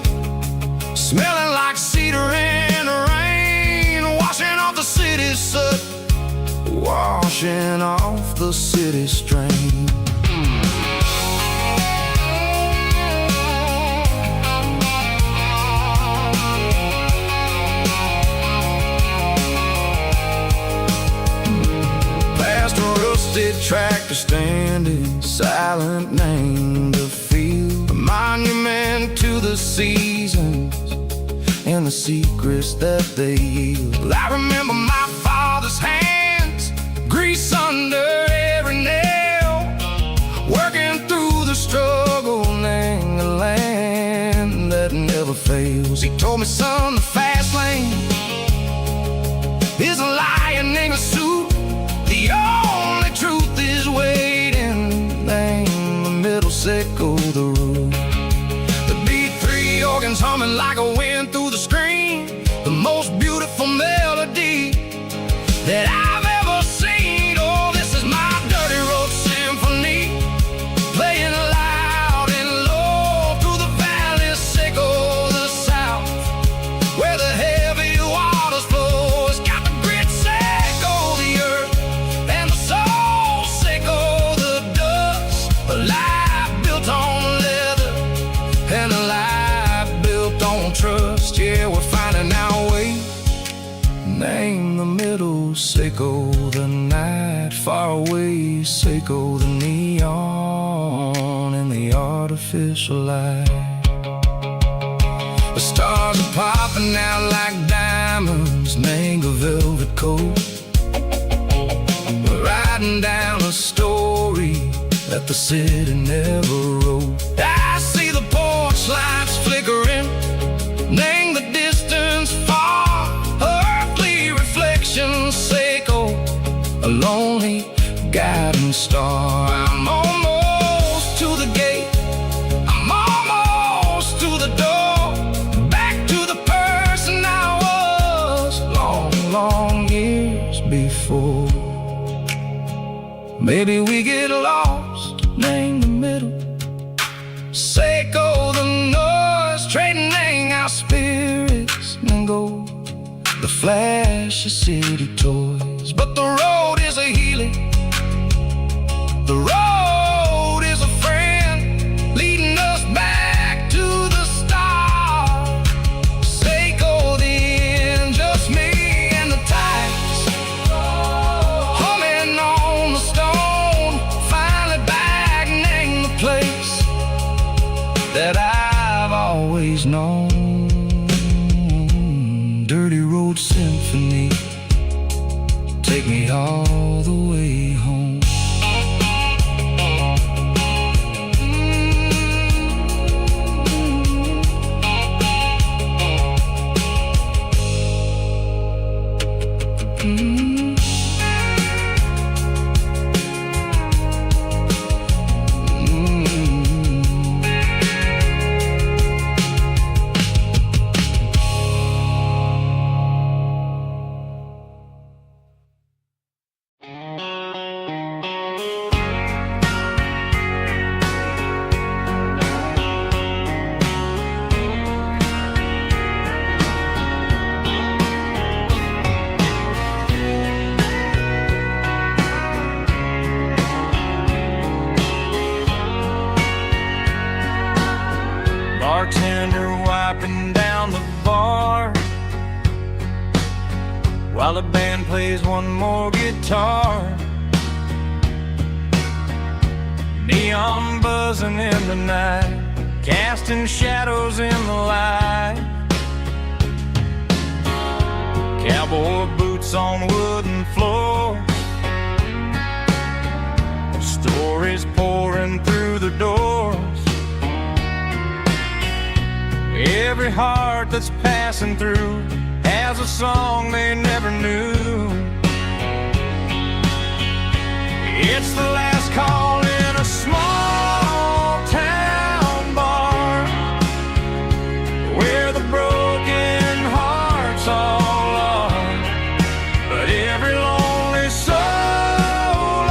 Speaker 1: smelling like cedar in the rain, washing off the city soot, washing off the city strain. Past a rust rusted tractor standing silent, named the field, a monument to the seasons and the secrets that they yield. I remember my father's hands, grease under every nail, working through the struggle, laying the land that never fails. He told me, son, the fast lane is a lion in a suit. The only truth is waiting. Name the middle, sickle the root. The B3 organs humming like a wind through the screen, the most beautiful melody that I've ever seen. Oh, this is my dirty road symphony, playing loud and low through the valley, sickle the south, where the heavy waters flow. It's got the grit, sickle the earth, and the soul, sickle the dust. A life built on leather and a life built on trust. Yeah, we're finding our way. Name the middle, sickle the night, far away, sickle the neon and the artificial light. The stars are popping out like diamonds, mango velvet coat. We're riding down a story that the city never wrote. I see the porch lights flickering, name the distance far, earthly reflections, sickle a lonely guiding star. I'm almost to the gate, I'm almost to the door, back to the person I was long, long years before. Maybe we get lost, name the middle, sickle the noise, trading our spirits and gold, the flash of city toys. But the road is a healing, the road is a friend, leading us back to the start. Sickle the end, just me and the tides, humming on the stone, finally back, name the place that I've always known. Dirty road symphony, take me all the way home.
Speaker 2: Bartender wiping down the bar while the band plays one more guitar. Neon buzzing in the night, casting shadows in the light. Cowboy boots on wooden floors, stories pouring through the doors. Every heart that's passing through has a song they never knew. It's the last call in a small town bar, where the broken hearts all are. But every lonely soul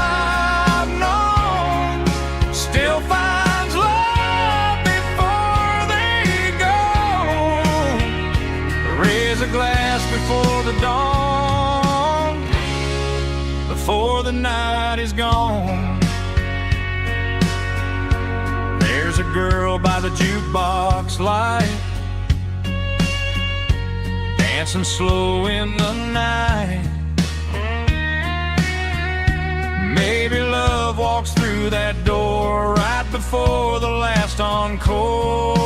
Speaker 2: I've known still finds love before they go. Raise a glass before the dawn, before the night is gone. There's a girl by the jukebox light, dancing slow in the night. maybe love walks through that door right before the last encore.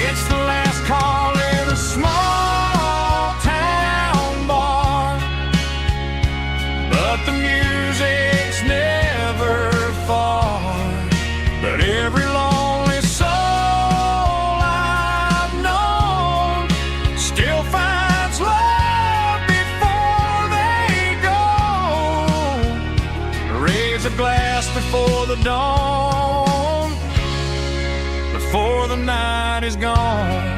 Speaker 2: It's the last call in a small town bar, but the music's never far. But every lonely soul I've known still finds love before they go. Raise a glass before the dawn, before the night is gone.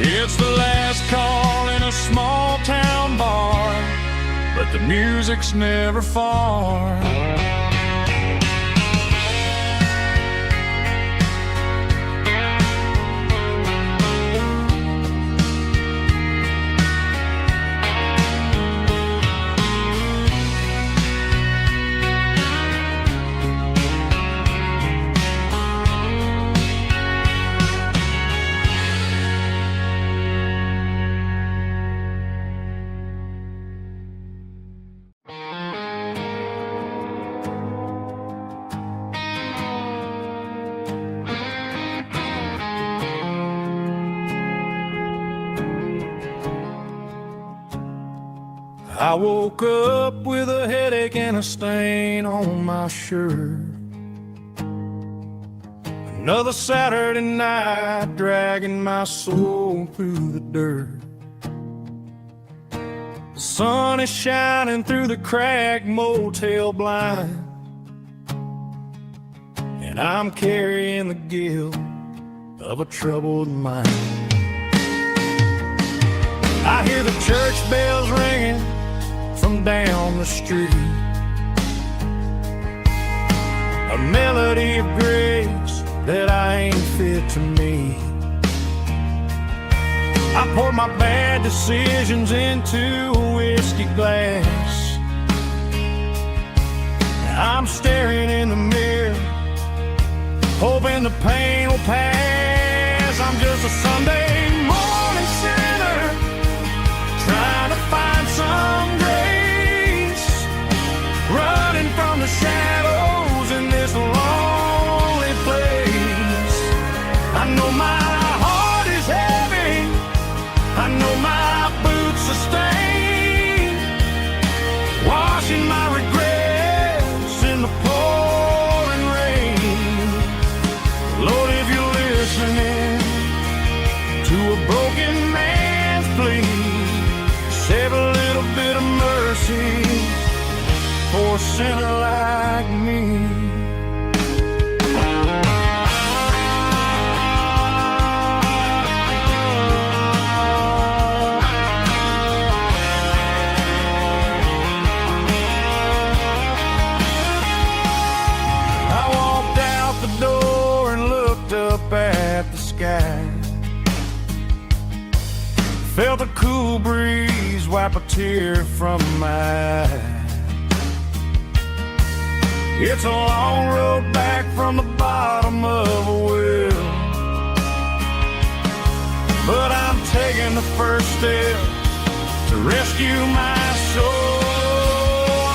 Speaker 2: It's the last call in a small town bar, but the music's never far. I woke up with a headache and a stain on my shirt. Another Saturday night dragging my soul through the dirt. The sun is shining through the cracked motel blind, and I'm carrying the guilt of a troubled mind. I hear the church bells ringing from down the street, a melody of grace that I ain't fit to meet. I poured my bad decisions into a whiskey glass. I'm staring in the mirror, hoping the pain will pass. I'm just a Sunday morning sinner, trying to find some grace, running from the shadows in this lonely place. I know my heart is heavy, I know my boots are stained, washing my regrets in the pouring rain. Lord, if you're listening to a broken man's plea, save a little bit of mercy for a sinner like me. I walked out the door and looked up at the sky, felt a cool breeze wipe a tear from my eye. It's a long road back from the bottom of a well, but I'm taking the first step to rescue my soul.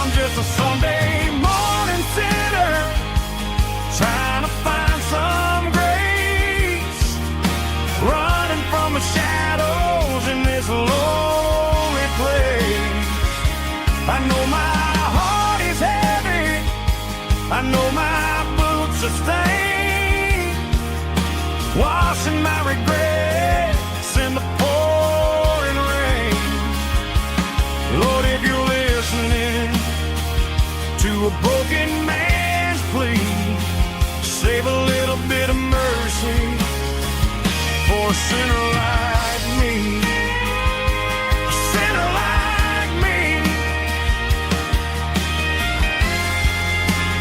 Speaker 2: I'm just a Sunday morning sinner, trying to find some grace, running from the shadows in this lonely place. I know my heart is heavy, I know my boots are stained, washing my regrets in the pouring rain. Lord, if you're listening to a broken man's plea, save a little bit of mercy for a sinner like me. A sinner like me.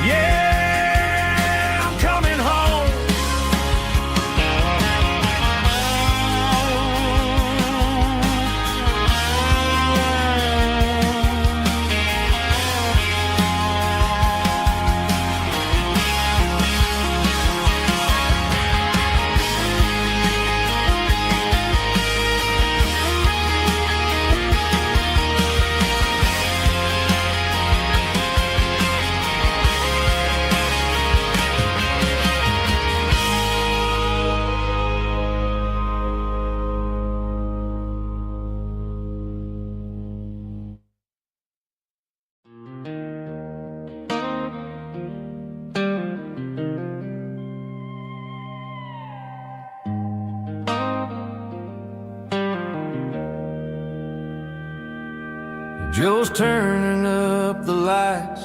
Speaker 2: Yeah, I'm coming home. Joe's turning up the lights,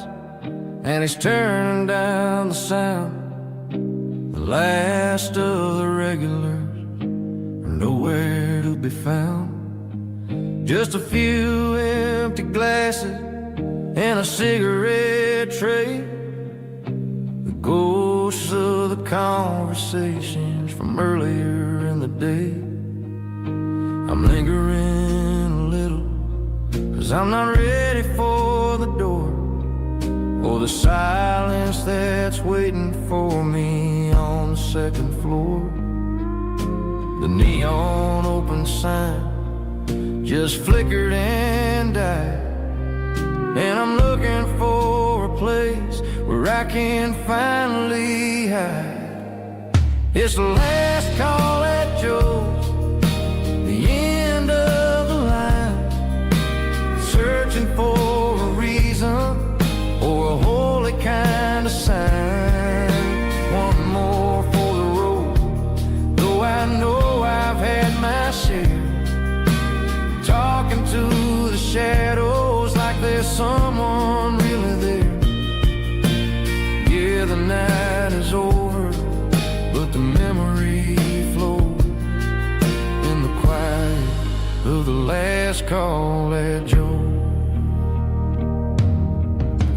Speaker 2: and he's turning down the sound. The last of the regulars are nowhere to be found. Just a few empty glasses and a cigarette tray, the ghosts of the conversations from earlier in the day. I'm lingering a little, 'cause I'm not ready for the door, or the silence that's waiting for me on the second floor. The neon open sign just flickered and died, and I'm looking for a place where I can finally hide. It's the last call at Joe's, the end of the line, searching for a reason or a holy kind of sign. One more for the road, though I know I've had my share. Talking to the shadows like there's someone really there. Yeah, the night is over, but the memory flows in the quiet of the last call at Joe.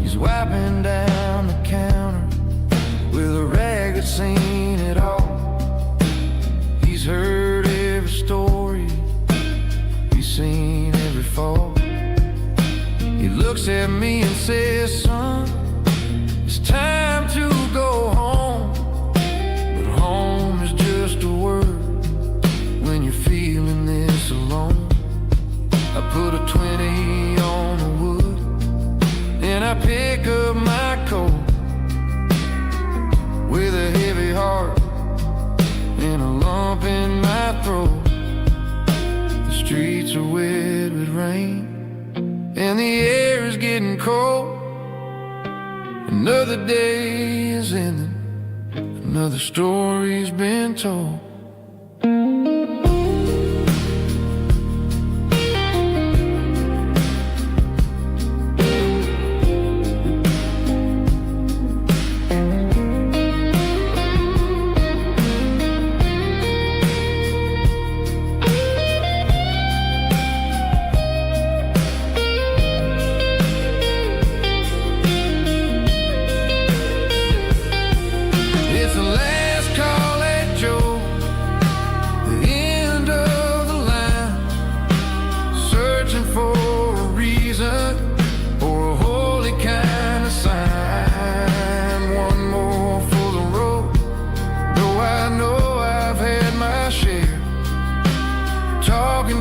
Speaker 2: He's wiping down the counter with a rag that's seen it all. He's heard every story, he's seen every fall. He looks at me and says, son, it's time to go home. But home is just a word when you're feeling this alone. I put a 20 on the wood, and I pick up my coat with a heavy heart and a lump in my throat. The streets are wet with rain, and the air is getting cold. Another day is ending, another story's been told.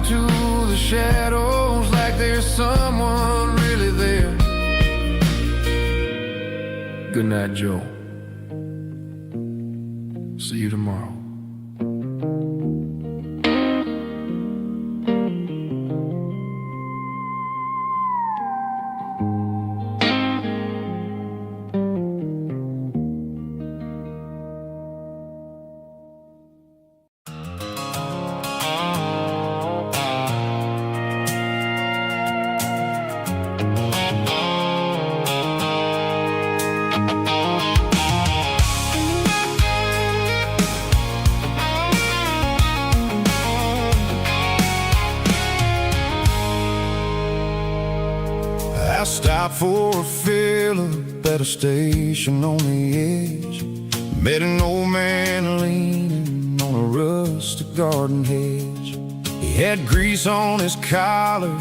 Speaker 2: To the shadows like there's someone really there. Good night, Joe. See you tomorrow. I stopped for a fill-up at a station on the edge. Met an old man leaning on a rustic garden hedge. He had grease on his collar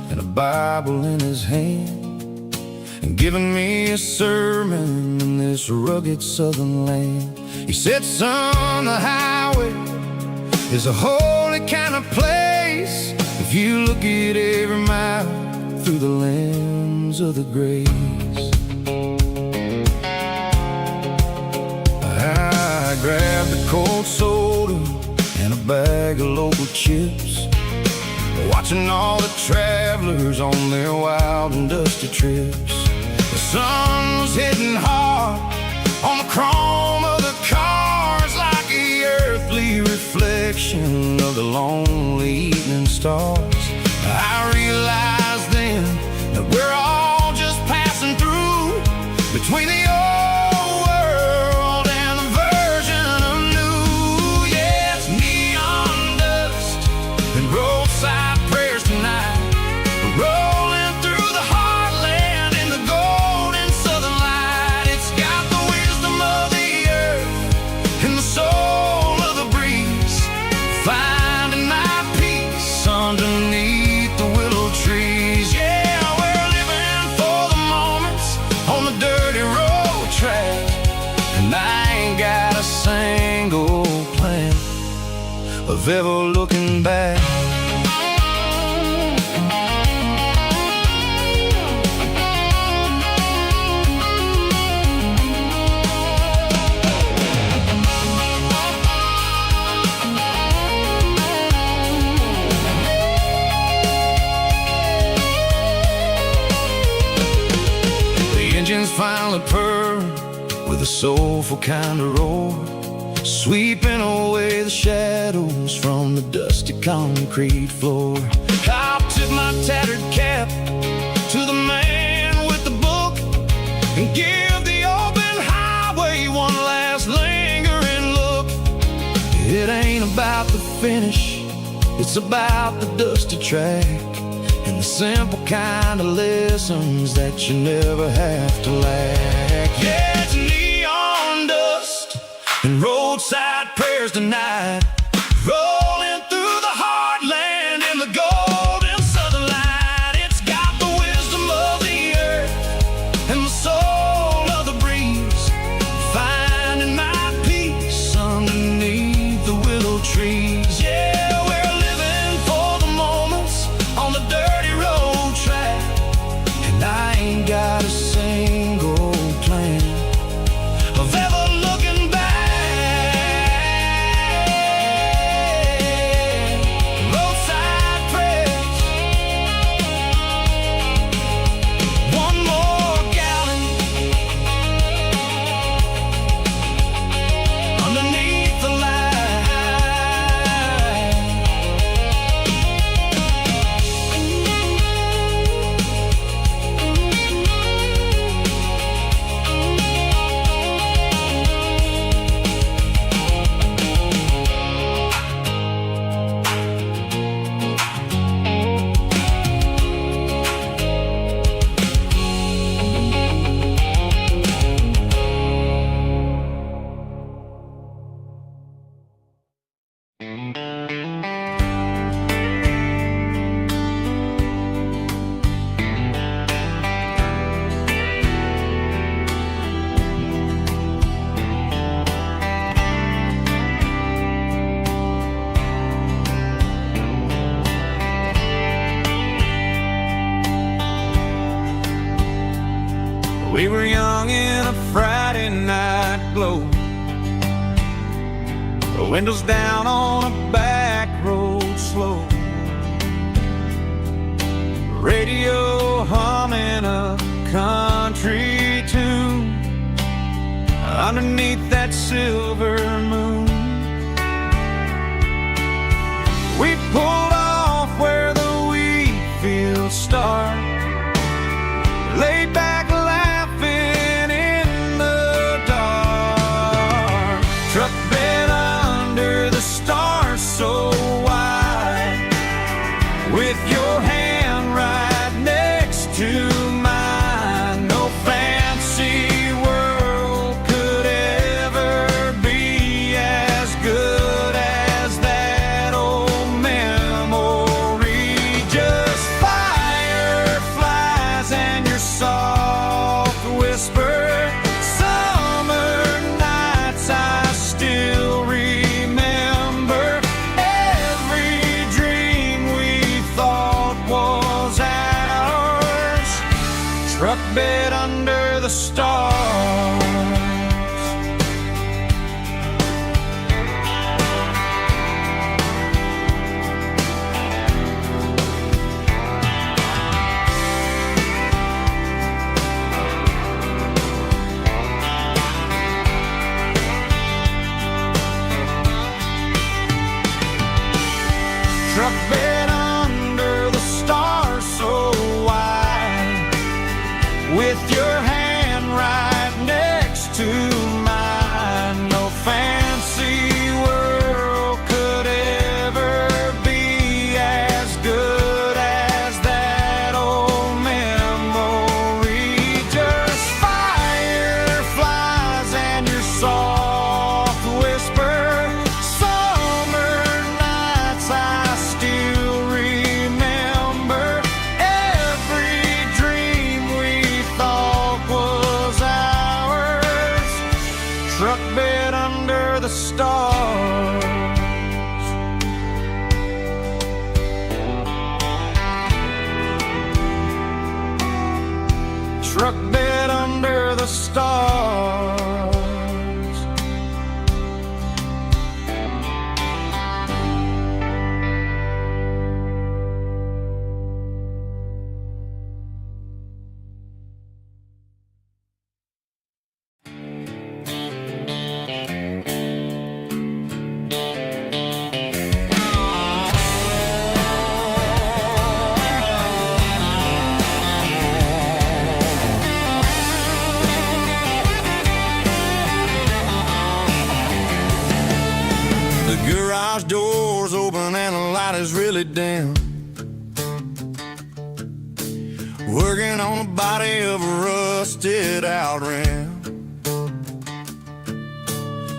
Speaker 2: and a Bible in his hand, and giving me a sermon in this rugged southern land. He said, son, the highway is a holy kind of place if you look at every mile through the lens of the grace. I grabbed a cold soda and a bag of local chips, watching all the travelers on their wild and dusty trips. The sun was hitting hard on the chrome of the cars, like the earthly reflection of the lonely evening stars. I realized then
Speaker 1: between the old world and the version of new. Yeah, it's neon dust and roadside prayers tonight, rolling through the heartland in the golden southern light. It's got the wisdom of the earth and the soul of the breeze, finding my peace underneath the willow trees. Yeah, we're living for the moments on the dirty road track, and I ain't got a single plan of ever looking back. Engines finally purr with a soulful kind of roar, sweeping away the shadows from the dusty concrete floor. I'll tip my tattered cap to the man with the book and give the open highway one last lingering look. It ain't about the finish, it's about the dusty track and the simple kind of lessons that you never have to lack. Yeah, it's neon dust and roadside prayers tonight, rolling through the heartland in the golden southern light. It's got the wisdom of the earth and the soul of the breeze, finding my peace underneath the willow trees. Yeah, we're living for the moments on the dirty road track, and I ain't got a single plan of ever looking back. Roadside prayers, one more gallon underneath the light.
Speaker 2: We were young in a Friday night glow, the windows down on a back road slow, radio humming a country tune underneath that silver moon. We pulled off where the wheat fields start, laid back laughing in the dark, truck bed under the stars so wide, with your hand right next to mine. No fancy world could ever be as good as that old memory. Just fireflies and your soft whisper, summer nights I still remember. Every dream we thought was ours, truck bed under the stars. Truck bed under the stars so wide, with your hand right truck bed under the stars. Truck bed under the stars.
Speaker 1: The garage door's open and the light is really dim. Working on the body of a rusted out rim.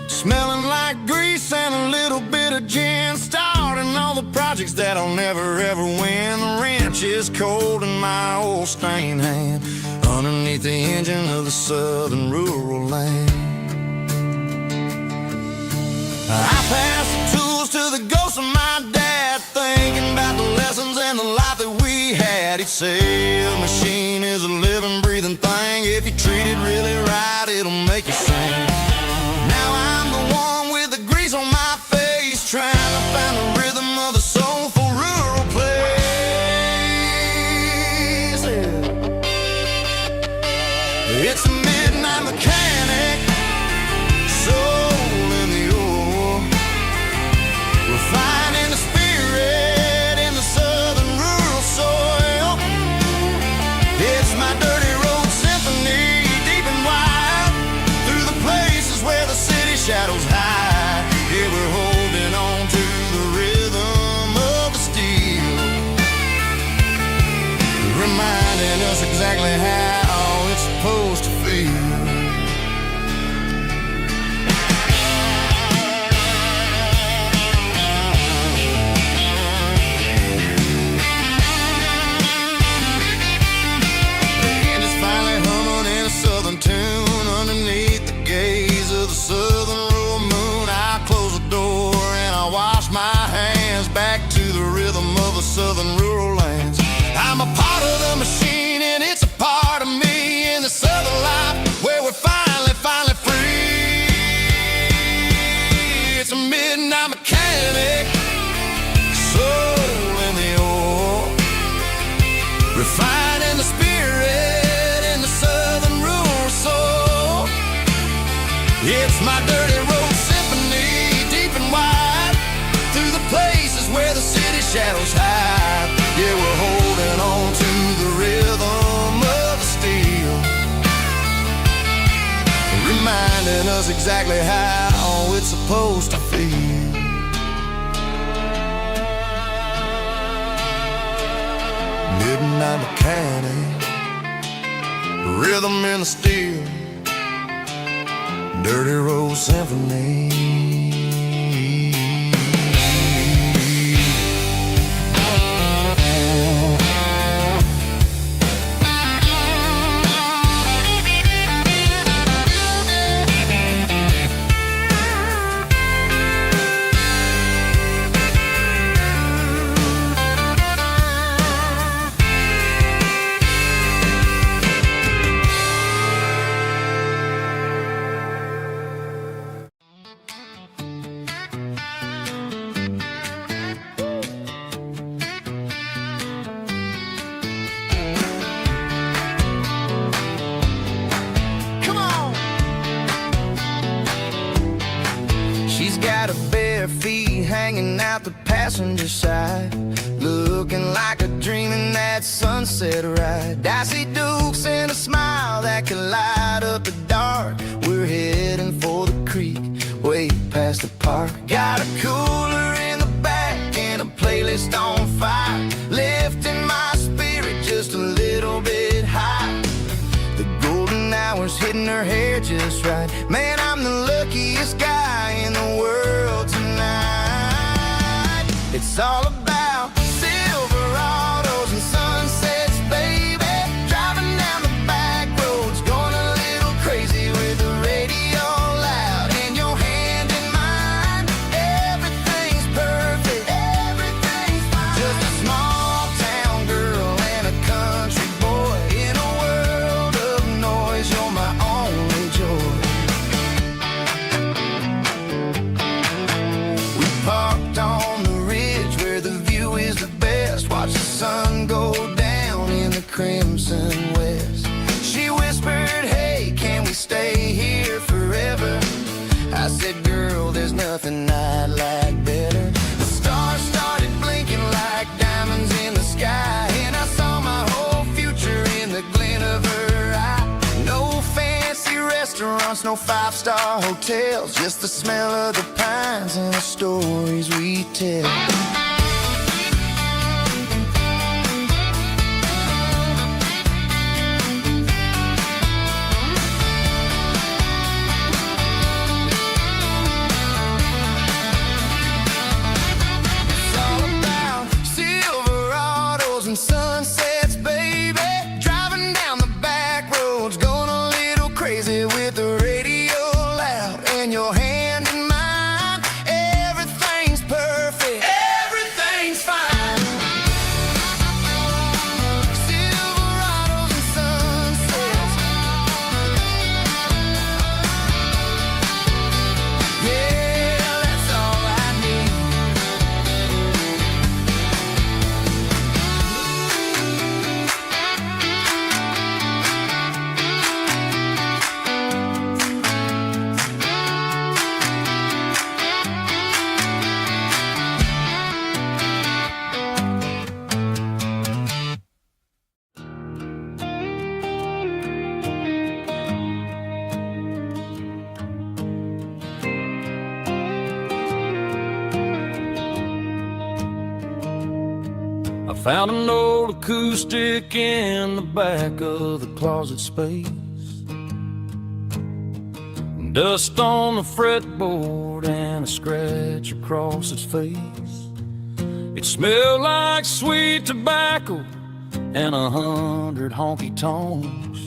Speaker 1: Smelling like grease and a little bit of gin. Starting all the projects that'll never ever win. The wrench is cold in my old stained hand underneath the engine of the southern rural land. I pass the tools to the ghost of my dad, thinking about the lessons and the life that we had. He'd say a machine is a living, breathing thing. If you treat it really right, it'll make you sing. Now I'm the one with the grease on my face, trying to find the rhythm of the soulful rural place. It's a midnight mechanic, soul in the ore, refining the spirit in the southern rural soil. It's my dirty road symphony, deep and wide, through the places where the city shadows hide. Yeah, we're holding on to the rhythm of the steel, reminding us exactly how it's supposed to feel. Tune underneath the gaze of the southern rural moon. I close the door and I wash my hands back to the rhythm of the southern rural lands. I'm a part of the machine and it's a part of me in the southern life where we're finally free. It's a midnight mechanic, soul in the ore, refining the spirit in the southern rural soul. It's my dirty road symphony, deep and wide, through the places where the city shadows hide. Yeah, we're holding on to the rhythm of the steel, reminding us exactly how it's supposed to feel. Midnight mechanic, rhythm in the steel, dirty road symphony. Hanging out the passenger side, looking like a dream in that sunset ride. I see Dukes and a smile that can light up the dark. We're heading for the creek, way past the park. Got a cooler in the back and a playlist on fire, lifting my spirit just a little bit high. The golden hours hitting her hair just right. Man, I'm the luckiest guy in the world tonight. It's all about Silverados and sunsets, baby. Driving down the back roads, going a little crazy with the radio loud. said, girl, there's nothing I'd like better. The stars started blinking like diamonds in the sky, and I saw my whole future in the glint of her eye. No fancy restaurants, no five-star hotels, just the smell of the pines and the stories we tell. Sunsets, baby, driving down the back roads, going a little crazy with the radio loud, and your hand in mine. Everything's perfect, everything's fine. Silverados and sunsets, yeah, that's all I need.
Speaker 2: I found an old acoustic in the back of the closet space. Dust on the fretboard and a scratch across its face. It smelled like sweet tobacco and 100 honky-tonks.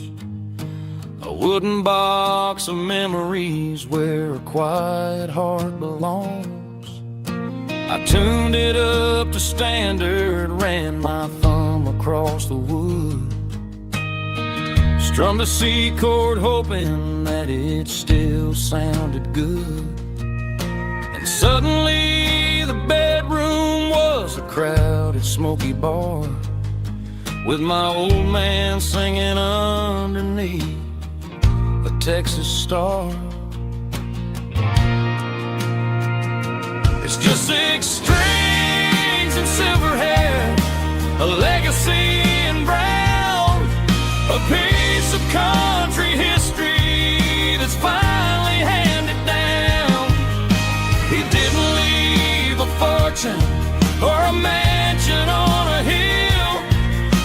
Speaker 2: A wooden box of memories where a quiet heart belongs. I tuned it up to standard, ran my thumb across the wood, strummed a C chord hoping that it still sounded good. And suddenly the bedroom was a crowded, smoky bar, with my old man singing underneath a Texas star. It's just 6 strings and silver hair, a legacy in brown, a piece of country history that's finally handed down. He didn't leave a fortune or a mansion on a hill,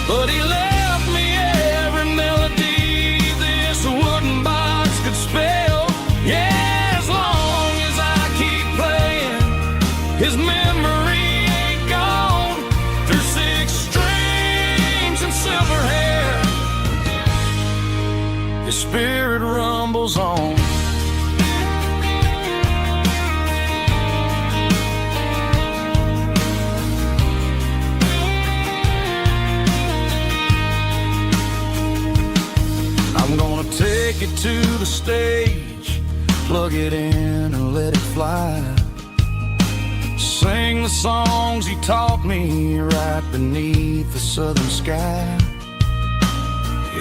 Speaker 2: but he left me every melody this wooden box could spell. Yeah, as long as I keep playing, his memory ain't gone. Through 6 strings and silver hair, his spirit rumbles on. I'm gonna take it to the stage, plug it in and let it fly. Sing the songs he taught me right beneath the southern sky.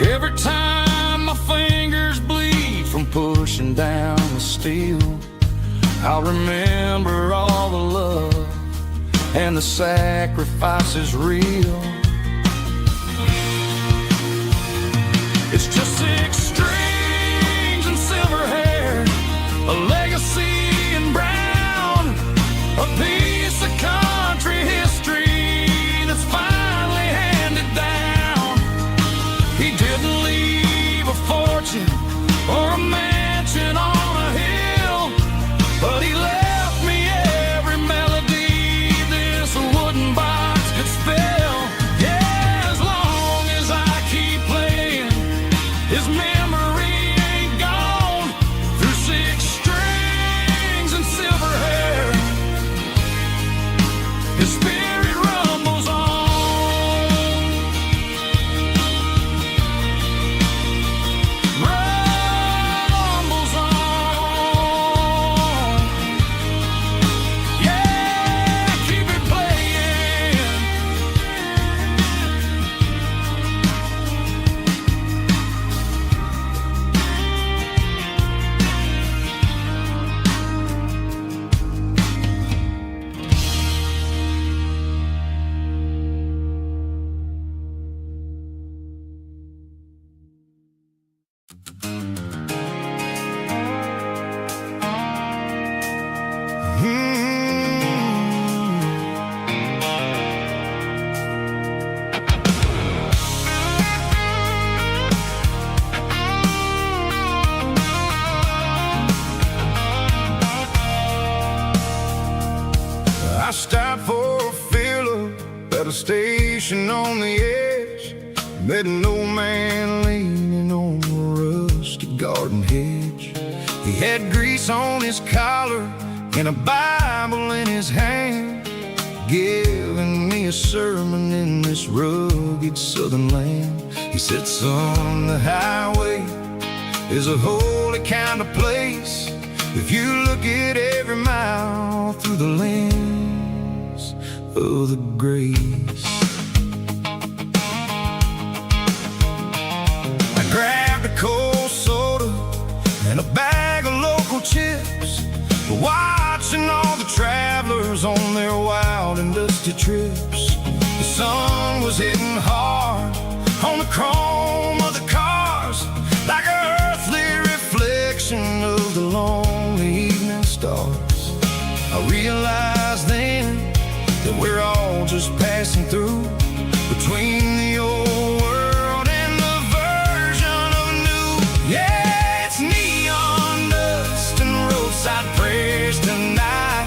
Speaker 2: Every time my fingers bleed from pushing down the steel, I'll remember all the love and the sacrifices real. It's just 6 strings and silver hair, a legacy in brown, a piece of country history that's finally handed down. He didn't leave a fortune or a mansion on a hill, but he left me every melody this wooden box could spell. Yeah, as long as I keep playing, his memory
Speaker 1: Met an old man leaning on a rusty garden hedge. He had grease on his collar and a Bible in his hand, giving me a sermon in this rugged southern land. He said, son, the highway is a holy kind of place if you look at every mile through the lens of the grace. I grabbed a cold soda and a bag of local chips, watching all the travelers on their wild and dusty trips. The sun was hitting hard on the chrome of the cars, like an earthly reflection of the lonely evening stars. I realized then that we're all just passing through between the old world and the version of new. Yeah, it's neon dust and roadside prayers tonight,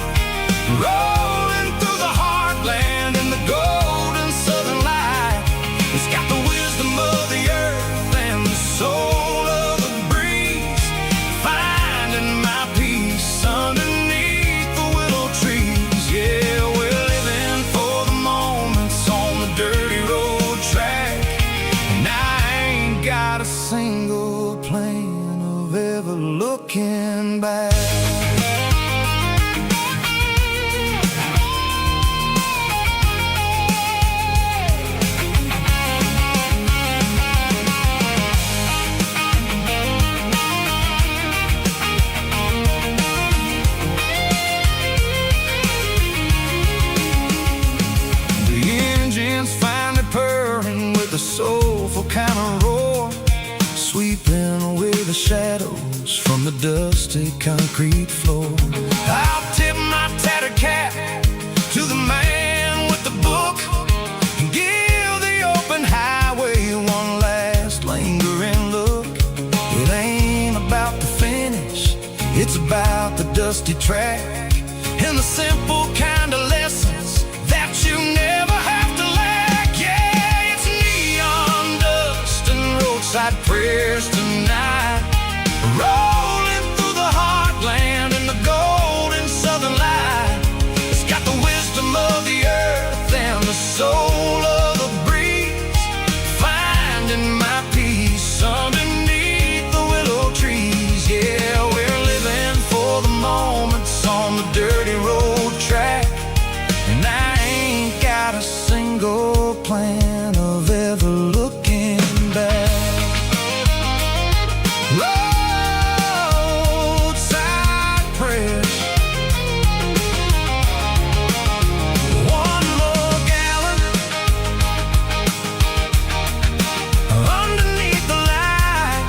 Speaker 1: rolling through the heartland in the golden southern light. It's got the wisdom of the earth and the soul of the breeze, finding my peace underneath the willow trees. Yeah, we're living for the moments on the dirty road track, and I ain't got a single plan of ever looking back. Finally purring with a soulful kind of roar, sweeping away the shadows from the dusty concrete floor. I'll tip my tattered cap to the man with the book and give the open highway one last lingering look. It ain't about the finish, it's about the dusty track and the simple kind of lessons that you never have to lack. Yeah, it's neon dust and roadside prayers tonight, rolling through the heartland in the golden southern light. It's got the wisdom of the earth and the soul of the breeze, finding my peace underneath the willow trees. Yeah, we're living for the moments on the dirty road track, and I ain't got a single plan of ever looking back. Roadside prayers, one more gallon underneath the light.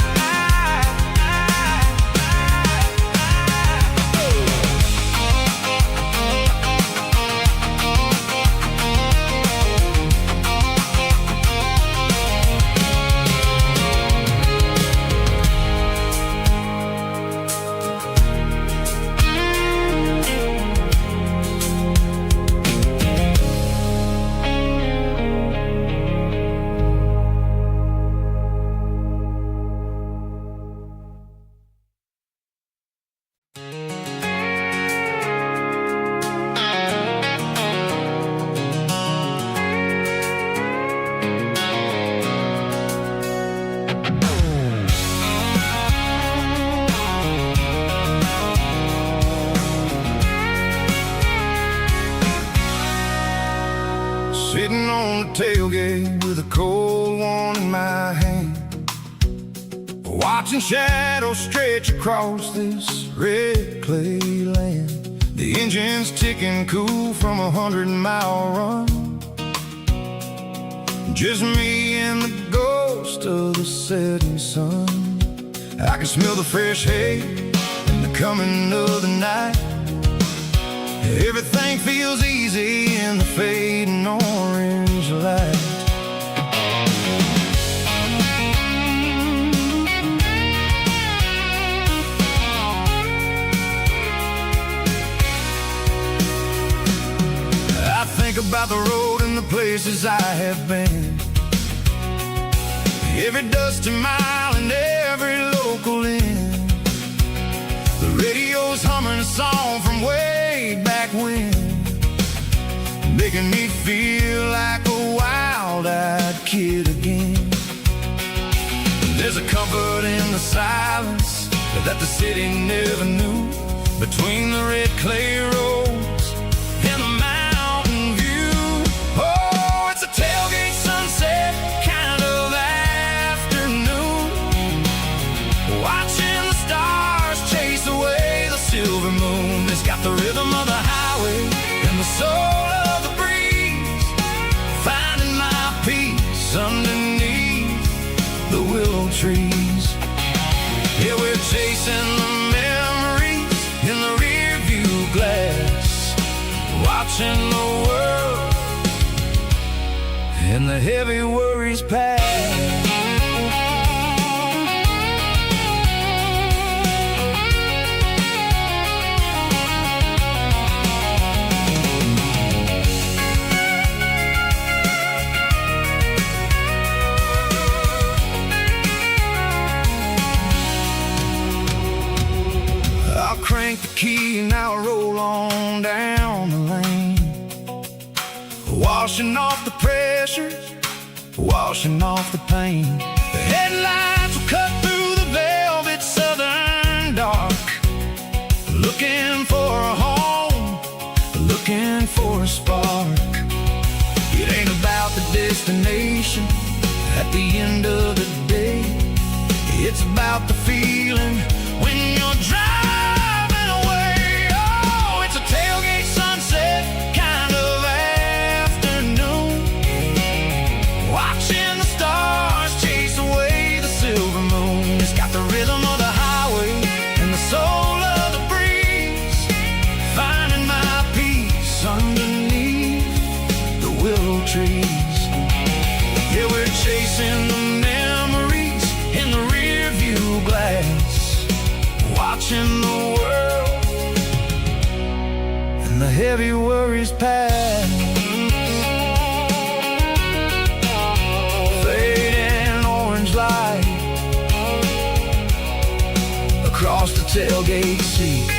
Speaker 1: Sitting on the tailgate with a cold one in my hand, watching shadows stretch across this red clay land. The engine's ticking cool from 100-mile run, just me and the ghost of the setting sun. I can smell the fresh hay and the coming of the night. Everything feels easy in the fading orange light. I think about the road and the places I have been, Every dusty mile and every local inn, the radio's humming a song from way back when, making me feel like a wild-eyed kid again. There's a comfort in the silence that the city never knew, between the red clay roads and the mountain view. Oh, it's a tailgate sunset kind of afternoon, watching the stars chase away the silver moon. It's got the rhythm of the highway and the soul of the breeze, finding my peace underneath the willow trees. Yeah, we're chasing the memories in the rear view glass, watching the world and the heavy worries pass. Crank the key and I'll roll on down the lane, washing off the pressure, washing off the pain. The headlights will cut through the velvet southern dark, looking for a home, looking for a spark. It ain't about the destination at the end of the day, it's about the feeling when you're driving. Tailgate sunset kind of afternoon, watching the stars chase away the silver moon. It's got the rhythm of the highway and the soul of the breeze, finding my peace underneath the willow trees. Yeah, we're chasing the memories in the rear view glass, watching the world and the heavy worries pass. Fading orange light across the tailgate seat.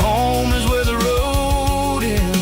Speaker 1: Home is where the road ends.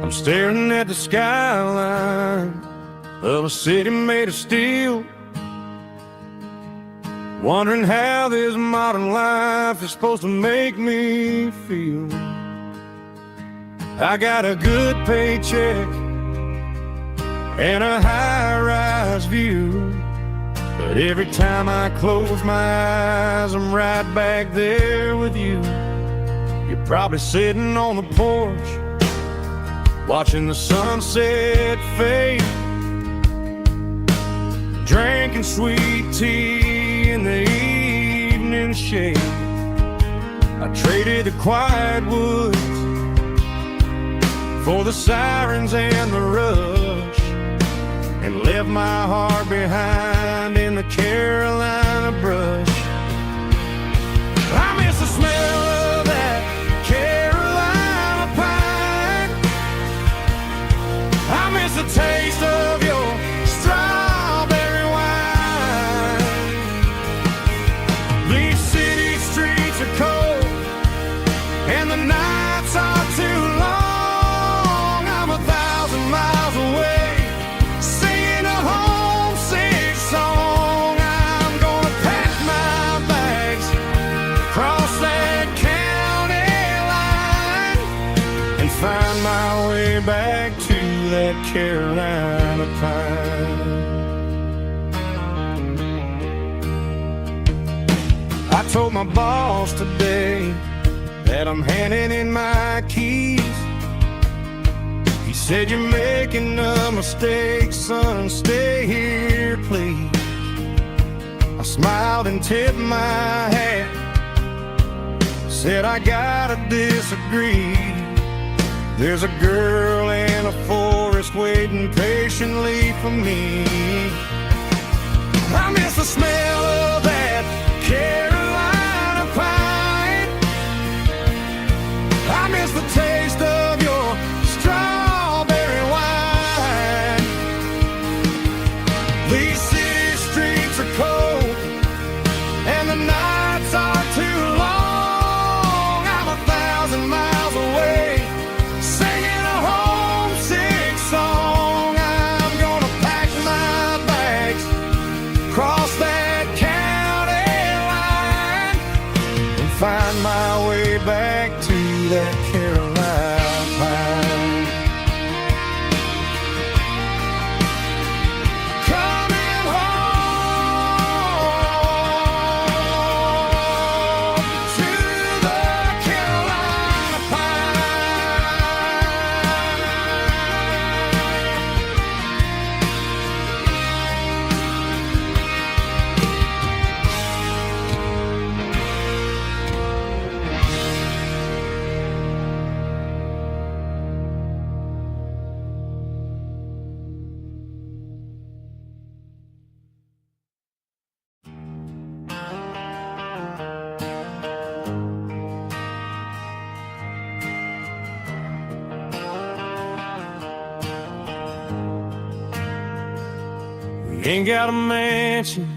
Speaker 2: I'm staring at the skyline of a city made of steel, wondering how this modern life is supposed to make me feel. I got a good paycheck and a high-rise view, but every time I close my eyes, I'm right back there with you. You're probably sitting on the porch, watching the sunset fade, drinking sweet tea in the evening shade. I traded the quiet woods for the sirens and the rush, and left my heart behind in the Carolina brush. I miss the smell of that Carolina pine. I miss the taste of your strawberry wine. These city streets are cold and the nights are too long. I'm 1,000 miles away, singing a homesick song. I'm gonna pack my bags, cross that county line, and find my way back to that Carolina pine.
Speaker 3: I told my boss today that I'm handing in my keys. He said, "You're making a mistake, son, stay here, please." I smiled and tipped my hat, said, "I gotta disagree. There's a girl in a forest waiting patiently for me. I miss the smell of that Carolina pine. I miss the taste of your strawberry wine. These city streets are cold and the nights are too long. I'm 1,000 miles away, singing a homesick song. I'm gonna pack my bags, cross that county line, and find my way back to that Carolina pine. Coming home to the Carolina pine. We ain't got a mansion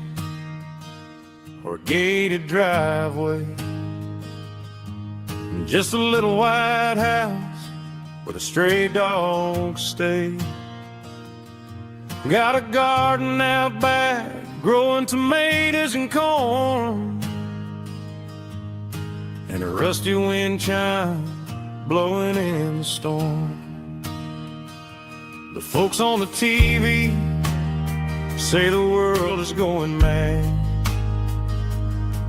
Speaker 3: or a gated driveway, just a little white house where the stray dogs stay. Got a garden out back, growing tomatoes and corn, and a rusty wind chime blowing in the storm. The folks on the TV say the world is going mad,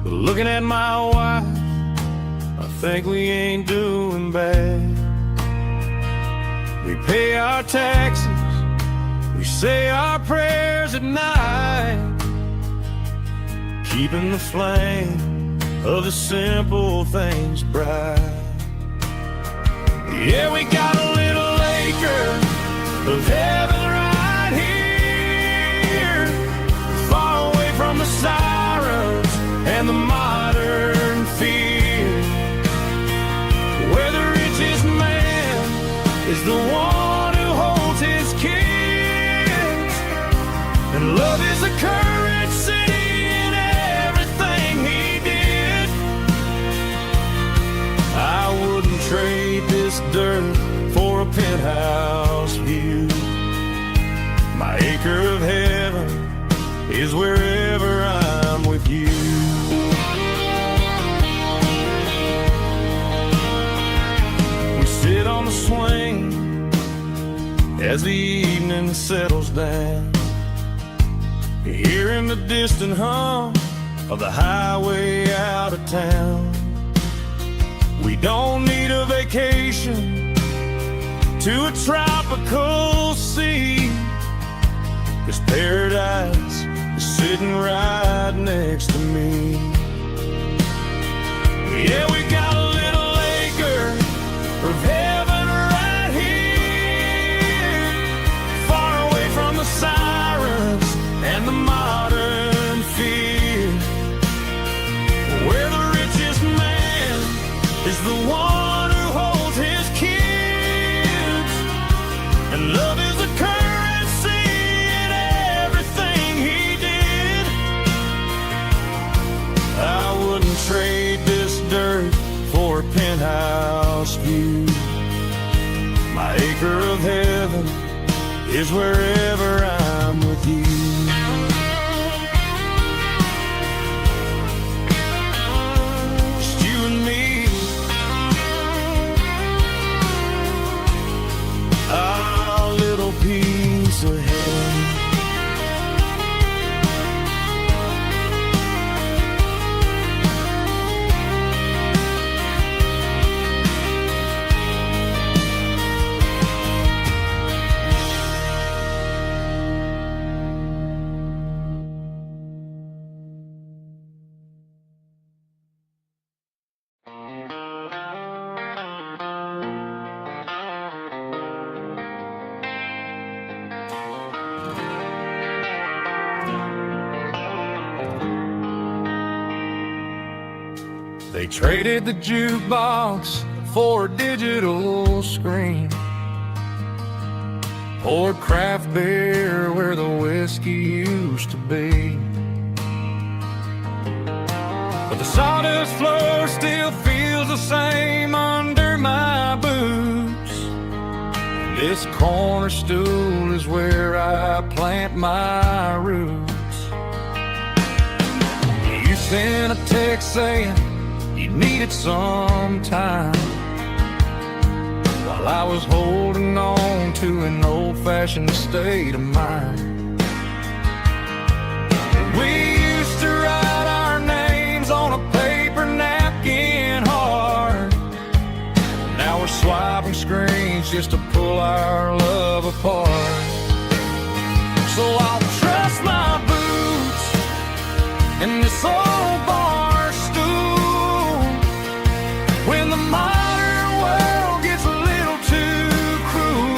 Speaker 3: but looking at my wife, I think we ain't doing bad. We pay our taxes, we say our prayers at night, keeping the flame of the simple things bright. Yeah, we got a little acre of heaven right here, far away from the sirens and the modern fear, where the richest man is the one who holds his kids, and love is the currency in everything he did. I wouldn't trade this dirt for a penthouse view. My acre of heaven is wherever I'm with you. We sit on the swing as the evening settles down, hearing the distant hum of the highway out of town. We don't need a vacation to a tropical sea, 'cause paradise is sitting right next to me. Yeah, we got a little acre of heaven right here, far away from the sirens and the modern fear, where the richest man is the one who holds his kids, and love is the currency in everything he did. I wouldn't trade this dirt for a penthouse view. My acre of heaven is wherever I'm with you. Just you and me, our little piece of heaven. They traded the jukebox for a digital screen, poured craft beer where the whiskey used to be. But the sawdust floor still feels the same under my boots. This corner stool is where I plant my roots. You sent a text saying you needed some time, while I was holding on to an old-fashioned state of mind. We used to write our names on a paper napkin hard. Now we're swiping screens just to pull our love apart. So I'll trust my boots in this old bar stool when the modern world gets a little too cruel.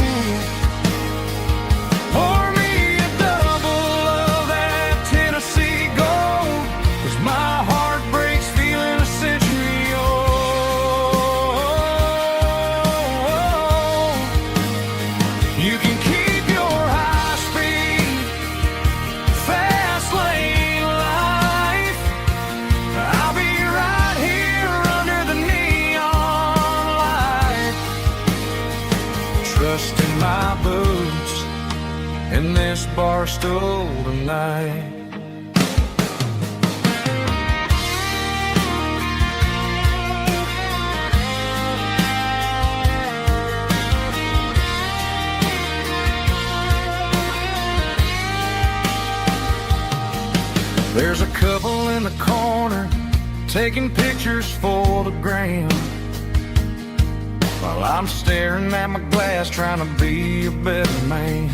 Speaker 3: Pour me a double of that Tennessee Gold, 'cause my heart breaks feeling a century old. You can keep your high-speed fast lane life. I'll be right here under the neon light, trusting my boots in this bar stool tonight. There's a couple in the corner taking pictures for the gram, while I'm staring at my glass trying to be a better man.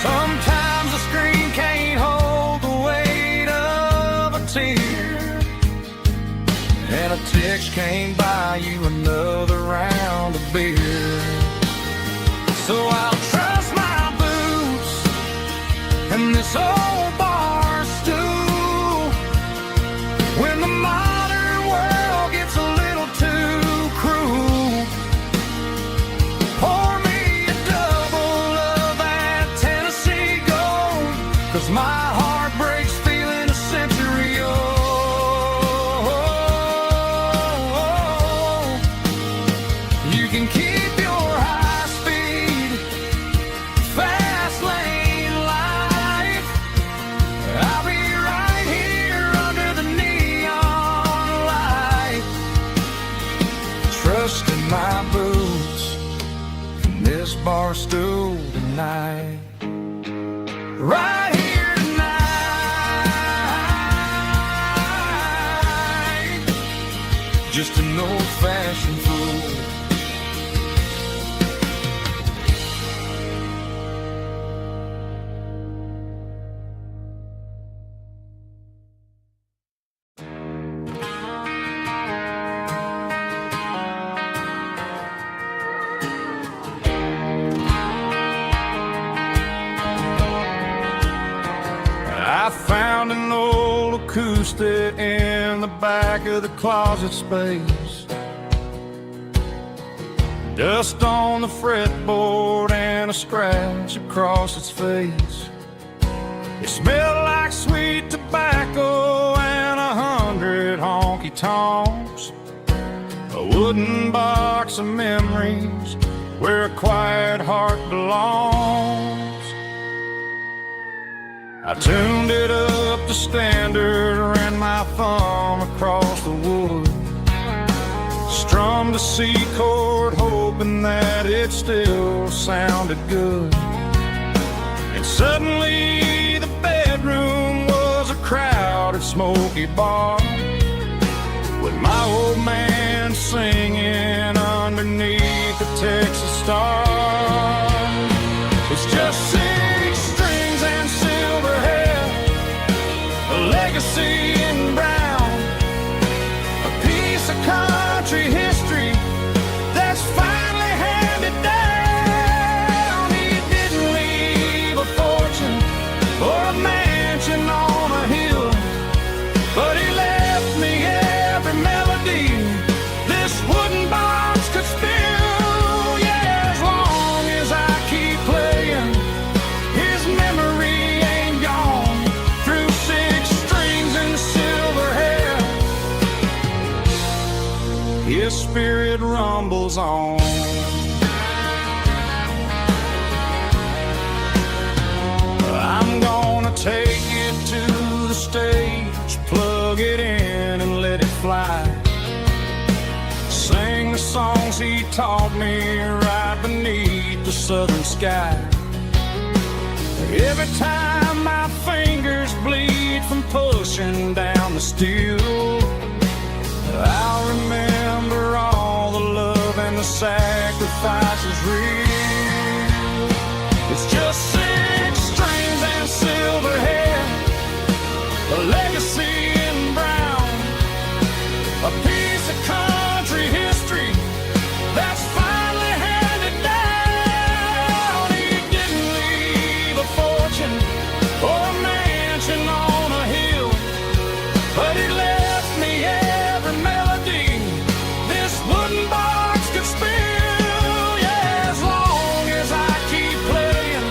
Speaker 3: Sometimes the screen can't hold the weight of a tear, and a text can't buy you another round of beer. So I'll trust my boots and this old bar stool when the modern world gets a little too cruel. Pour me a double of that Tennessee Gold, 'cause my heart breaks feeling a century old. You can keep your high-speed fast lane life. I'll be right here under the neon light, trusting my boots in this bar stool tonight. Right here tonight, just an old-fashioned fool. I found an old acoustic in the back of the closet space. Dust on the fretboard and a scratch across its face. It smelled like sweet tobacco and 100 honky-tonks. A wooden box of memories where a quiet heart belongs. I tuned it up to standard, ran my thumb across the wood, strummed a C chord hoping that it still sounded good. And suddenly the bedroom was a crowded smoky bar, with my old man singing underneath the Texas star. It's just 6 strings and silver hair, a legacy in brown, a piece of country history that's finally handed down. He didn't leave a fortune or a mansion on a hill, but he spirit rumbles on. I'm gonna take it to the stage, plug it in and let it fly. Sing the songs he taught me right beneath the southern sky. Every time my fingers bleed from pushing down the steel, I'll remember all the love and the sacrifices real. It's just 6 strings and silver hair, a legacy in brown, a piece of country history that's finally handed down. He didn't leave a fortune or a mansion on a hill, but he left me every melody this wooden box could spill. Yeah, as long as I keep playing,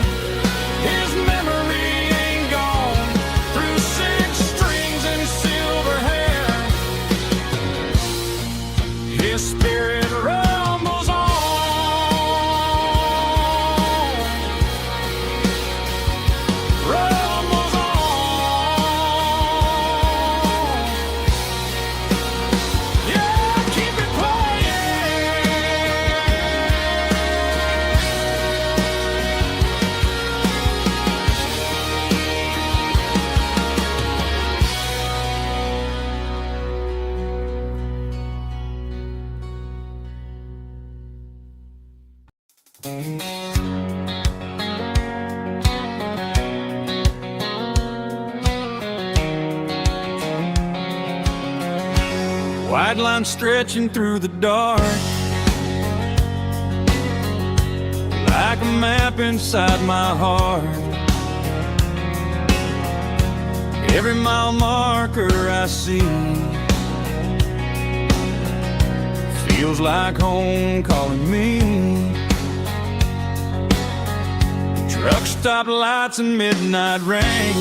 Speaker 3: his memory ain't gone. Through 6 strings and silver hair, his spirit rumbles on. Rumbles on. Yeah, keep it playing. White line stretching through the dark, like a map inside my heart. Every mile marker I see feels like home calling me. Truck stop lights and midnight rain,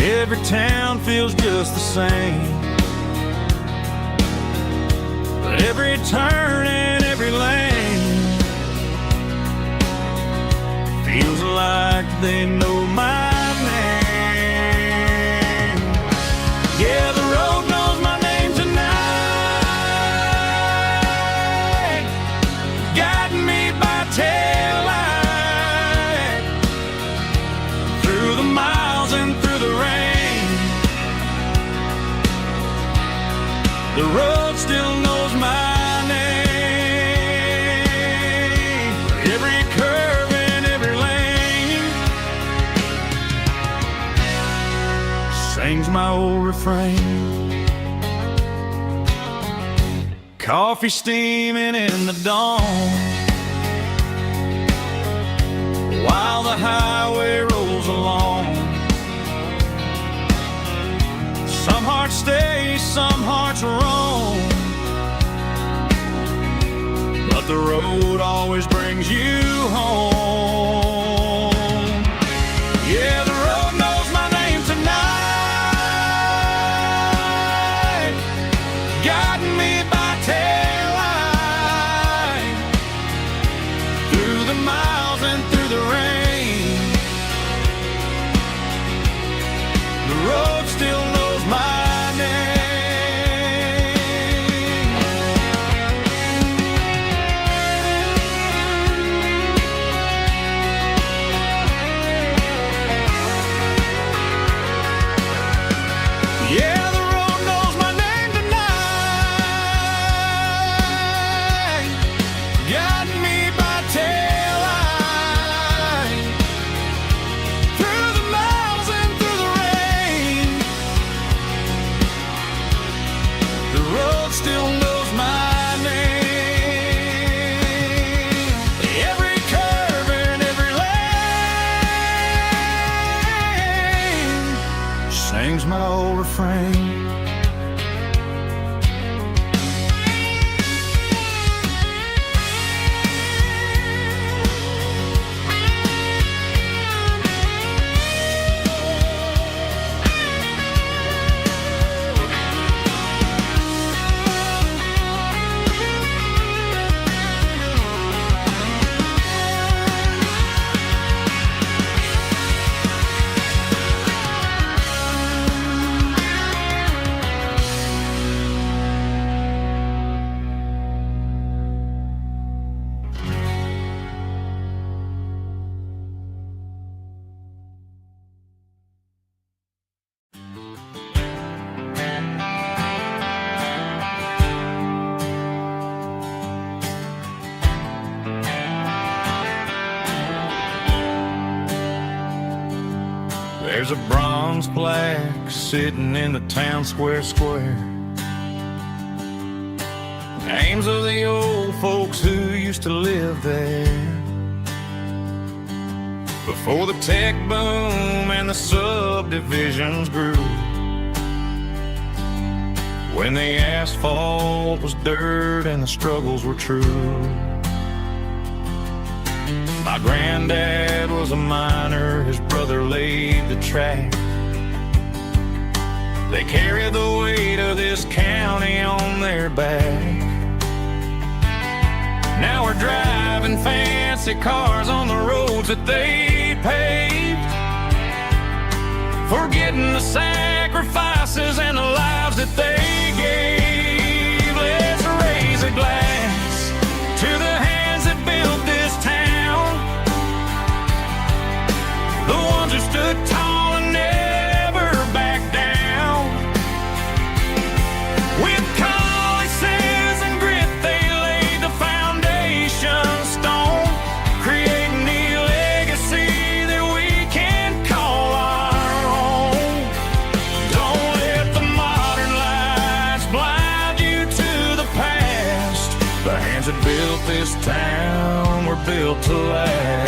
Speaker 3: every town feels just the same. But every turn and every lane feels like they know my name. Yeah, the road knows my name tonight, guiding me by taillight through the miles and through the rain. The road still knows my name. Every curve and every lane sings my old refrain. Coffee steaming in the dawn, while the highway rolls along. Some hearts stay, some hearts roam, but the road always brings you home. Yeah, the road knows my name tonight, guiding me by taillight through the miles and through the rain. The road still knows my name. Yeah, the road knows my name tonight, guiding me by taillight through the miles and through the rain. The road still knows my name. Every curve and every lane sings my old refrain.
Speaker 2: There's a bronze plaque sitting in the town square. Names of the old folks who used to live there before the tech boom and the subdivisions grew. When the asphalt was dirt and the struggles were true. My granddad was a miner, his brother laid the track. They carried the weight of this county on their back. Now we're driving fancy cars on the roads that they paved, forgetting the sacrifices and the lives that they gave. Let's raise a glass to the hands that built this town, the ones who stood tall and never backed down. With calluses and grit they laid the foundation stone, creating the legacy that we can call our own. Don't let the modern lights blind you to the past. The hands that built this town were built to last.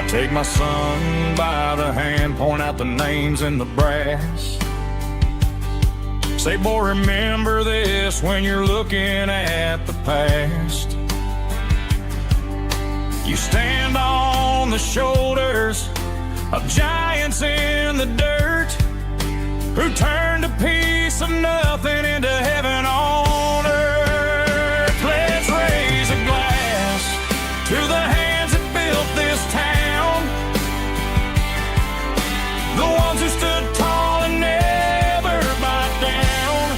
Speaker 2: Take my son by the hand, point out the names in the brass. Say, boy, remember this when you're looking at the past. You stand on the shoulders of giants in the dirt, who turned a piece of nothing into heaven on earth. Let's raise a glass to the hands that built this town, the ones who stood tall and never backed down.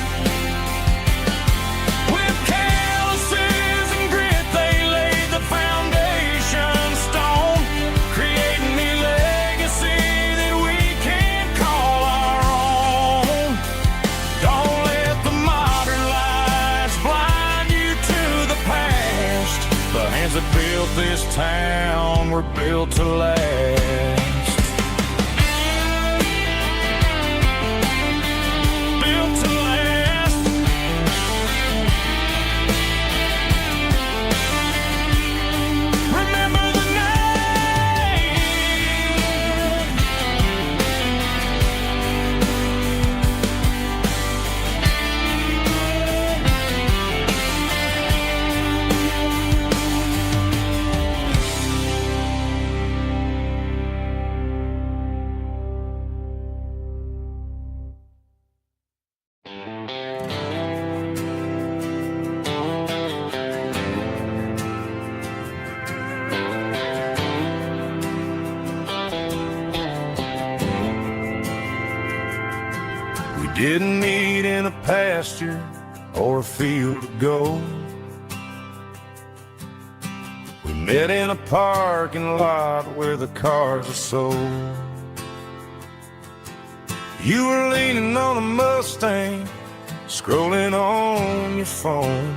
Speaker 2: With calluses and grit they laid the foundation stone, creating the legacy that we can call our own. Don't let the modern lights blind you to the past. The hands that built this town were built to last. Didn't meet in a pasture or a field of gold. We met in a parking lot where the cars are sold. You were leaning on a Mustang, scrolling on your phone.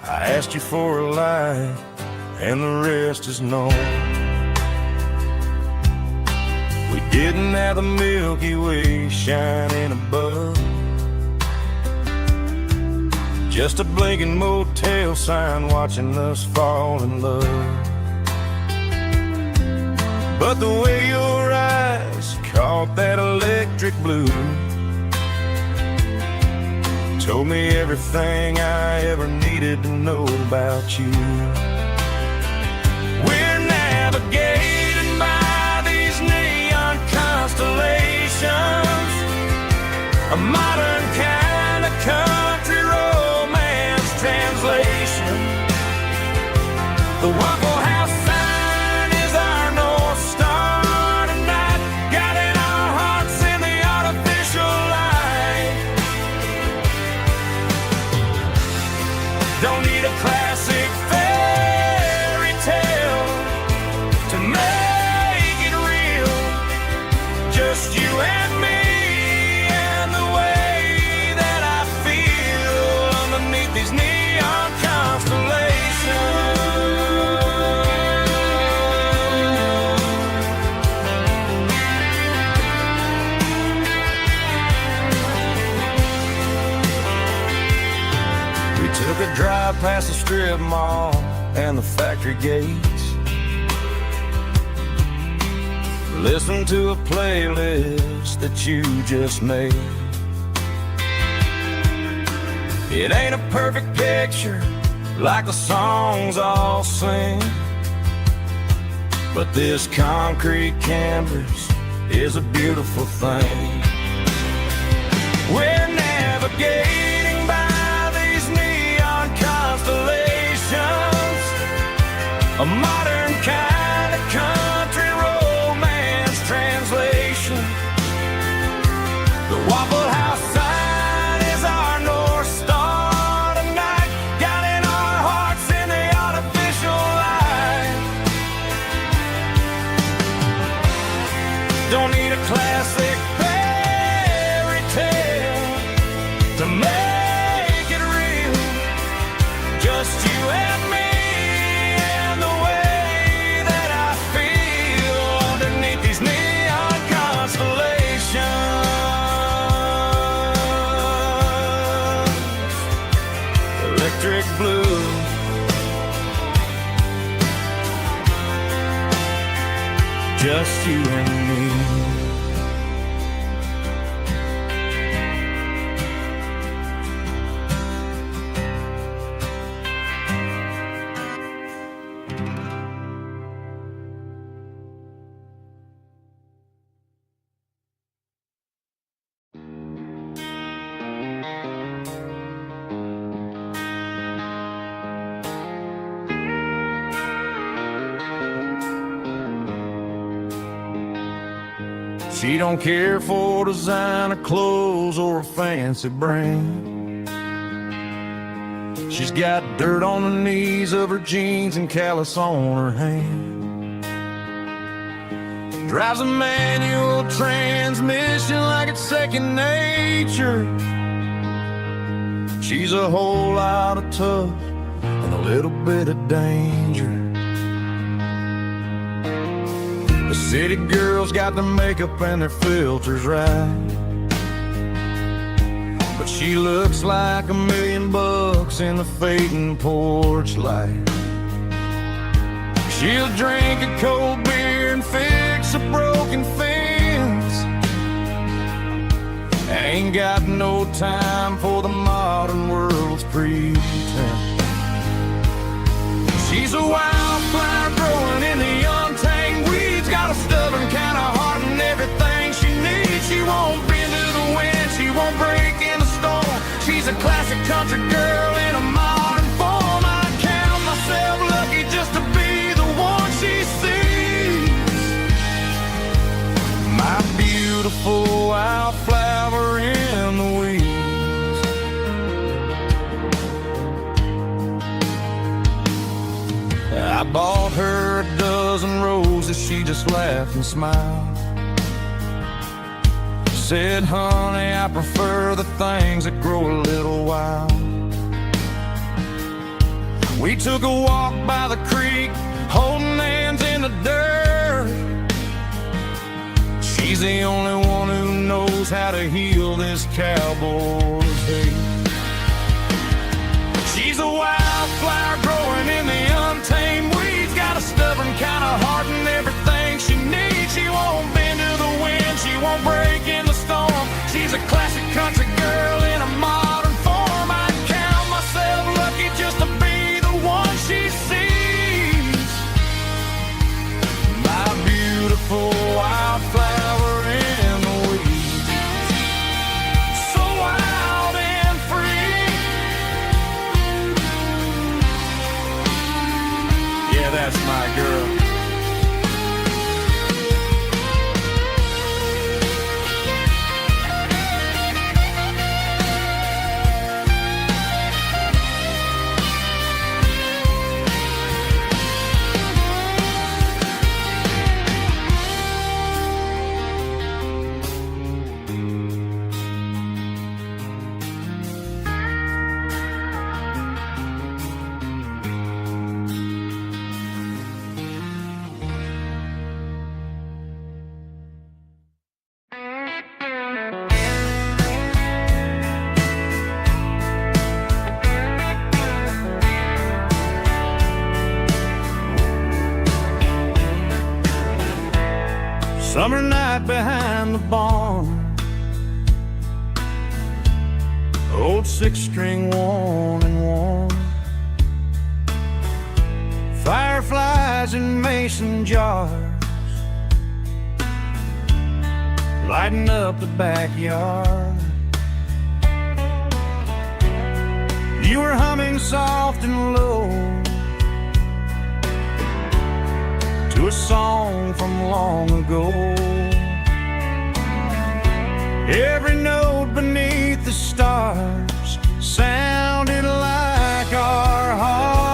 Speaker 2: I asked you for a light, and the rest is known. We didn't have the Milky Way shining above, just a blinking motel sign watching us fall in love. But the way your eyes caught that electric blue told me everything I ever needed to know about you. We're navigating by these neon constellations, a modern kind of country romance translation. The Waffle House sign is our North Star tonight, guiding our hearts in the artificial light. Don't need a classic fairy tale to make it real. Just Just you and me and the way that I feel underneath these neon constellations. We took a drive past the strip mall and the factory gates. Listen to a playlist that you just made. It ain't a perfect picture like the songs all sing, but this concrete canvas is a beautiful thing. We're navigating by these neon constellations, a modern kind of country romance translation. The Waffle House sign is our North Star tonight, guiding our hearts in the artificial light. Don't need a classic fairy tale to make it real. Just you and me and the way that I feel underneath these neon constellations. Electric blue, just you and me. She don't care for designer clothes or a fancy brand. She's got dirt on the knees of her jeans and callus on her hand. Drives a manual transmission like it's second nature. She's a whole lot of tough and a little bit of danger. The city girls got their makeup and their filters right, but she looks like $1,000,000 in the fading porch light. She'll drink a cold beer and fix a broken fence. Ain't got no time for the modern world's pretense. She's a wildflower growing in the untamed weeds, got a stubborn kind of heart and everything she needs. She won't bend to the wind, she won't break in the storm. She's a classic country girl in a modern form. I count myself lucky just to be the one she sees. My beautiful wildflower in the weeds. I bought her a dozen roses, she just laughed and smiled. Said, honey, I prefer the things that grow a little wild. We took a walk by the creek, holding hands in the dirt. She's the only one who knows how to heal this cowboy's hate. She's a wildflower growing in the untamed weeds, got a stubborn kind of heart and everything she needs. She won't bend to the wind, she won't break in the storm. She's a classic country girl in a modern form. I count myself lucky just to be the one she sees. My beautiful wildflower in the weeds, so wild and free. Yeah, that's my girl.
Speaker 3: Summer night behind the barn, old six-string worn and worn, fireflies in mason jars, lighting up the backyard. You were humming soft and low to a song from long ago. Every note beneath the stars sounded like our hearts.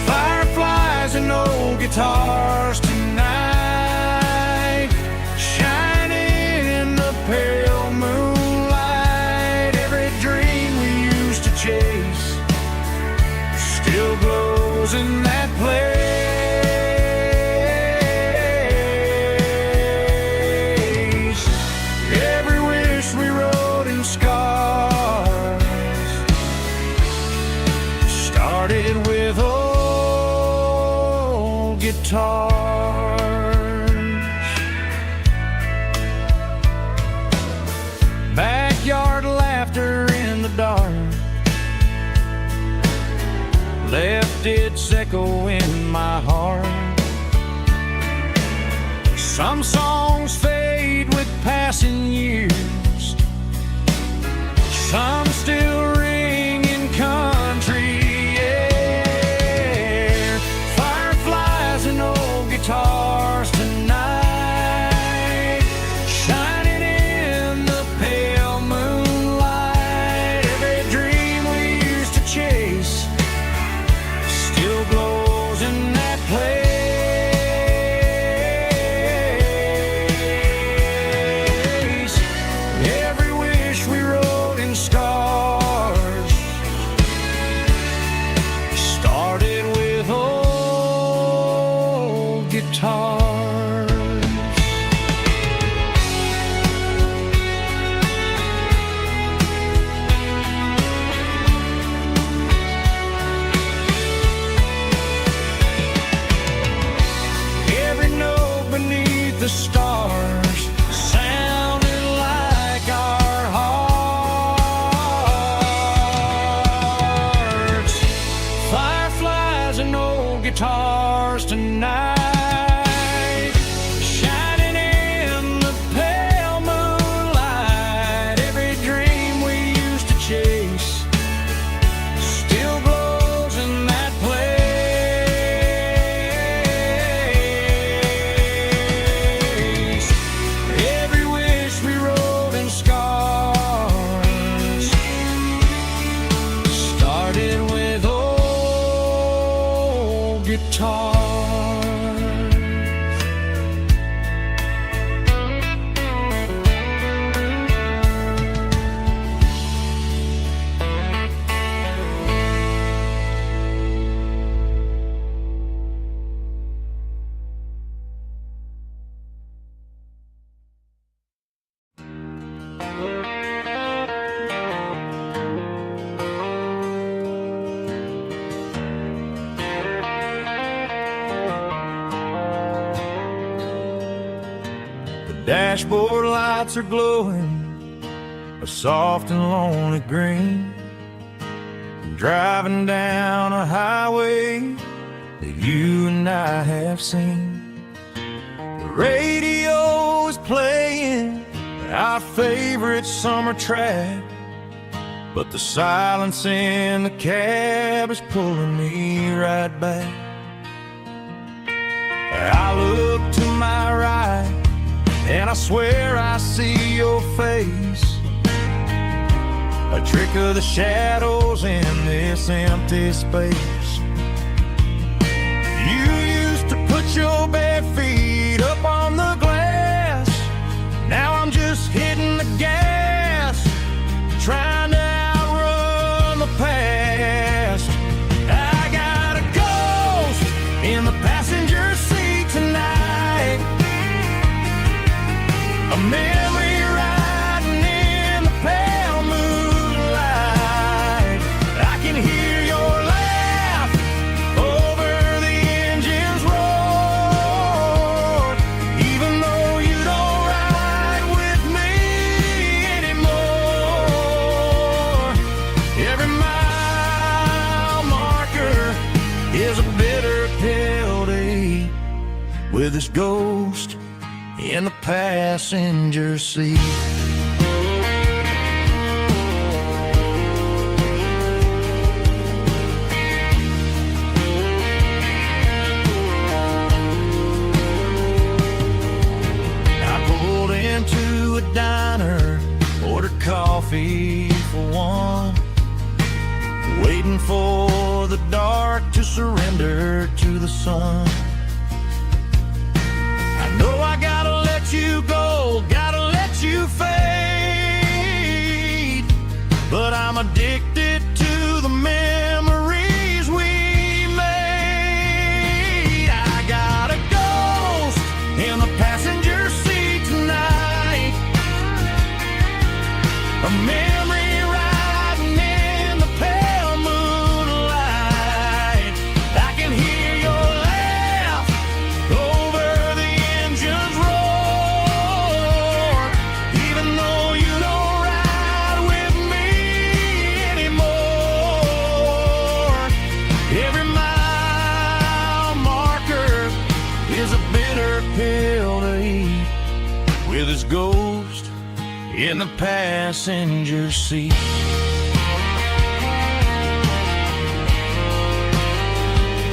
Speaker 3: Fireflies and old guitars tonight, shining in the pale moonlight. Every dream we used to chase still glows in that place. Every wish we wrote in scars started with old guitars. Backyard laughter in the dark left its echo in my heart. Some songs fade with passing years, some still ring in country air. Fireflies and old guitars tonight, shining in the pale moonlight. Every dream we used to chase still glows in that place. Every wish we wrote in scars started with old guitars. Every note beneath the stars sounded like our hearts. Fireflies and old guitars tonight, shining in the pale moonlight. Every dream we used to chase still glows in that place. Every wish we wrote in scars started with old guitars. The dashboard lights are glowing a soft and lonely green. I'm driving down a highway that you and I have seen. The radio is playing our favorite summer track, but the silence in the cab is pulling me right back. I look to my right and I swear I see your face, a trick of the shadows in this empty space. You used to put your bare feet up on the glass. Now I'm just hitting the gas, trying to outrun the past. I got a ghost in the passenger seat tonight, a memory riding in the pale moonlight. I can hear your laugh over the engine
Speaker 1: ghost in the passenger seat. I pulled into a diner, ordered coffee for one, waiting for the dark to surrender to the sun. I know I gotta let you go, gotta let you fade, but I'm addicted to the memories we made. I got a ghost in the passenger seat tonight, a memory riding in the pale moonlight. I can hear your laugh over the engine's roar, even though you don't ride with me anymore. Every mile marker is a bitter pill to eat, with his ghost in the passenger seat.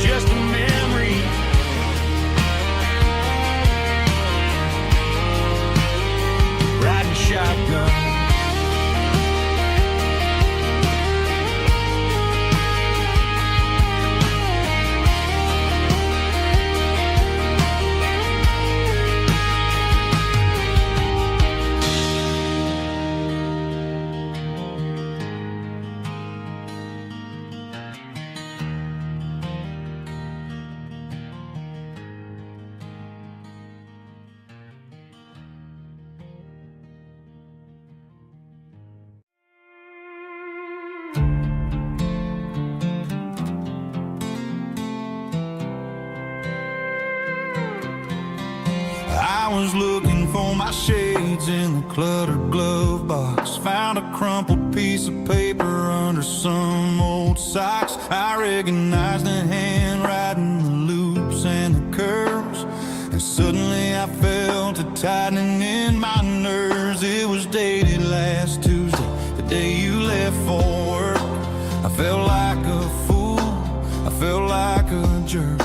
Speaker 1: Just a memory, riding shotgun. I was looking for my shades in the cluttered glove box, found a crumpled piece of paper under some old socks. I recognized the handwriting, the loops and the curves, and suddenly I felt a tightening in my nerves. It was dated last Tuesday, the day you left for work. I felt like a fool, I felt like a jerk.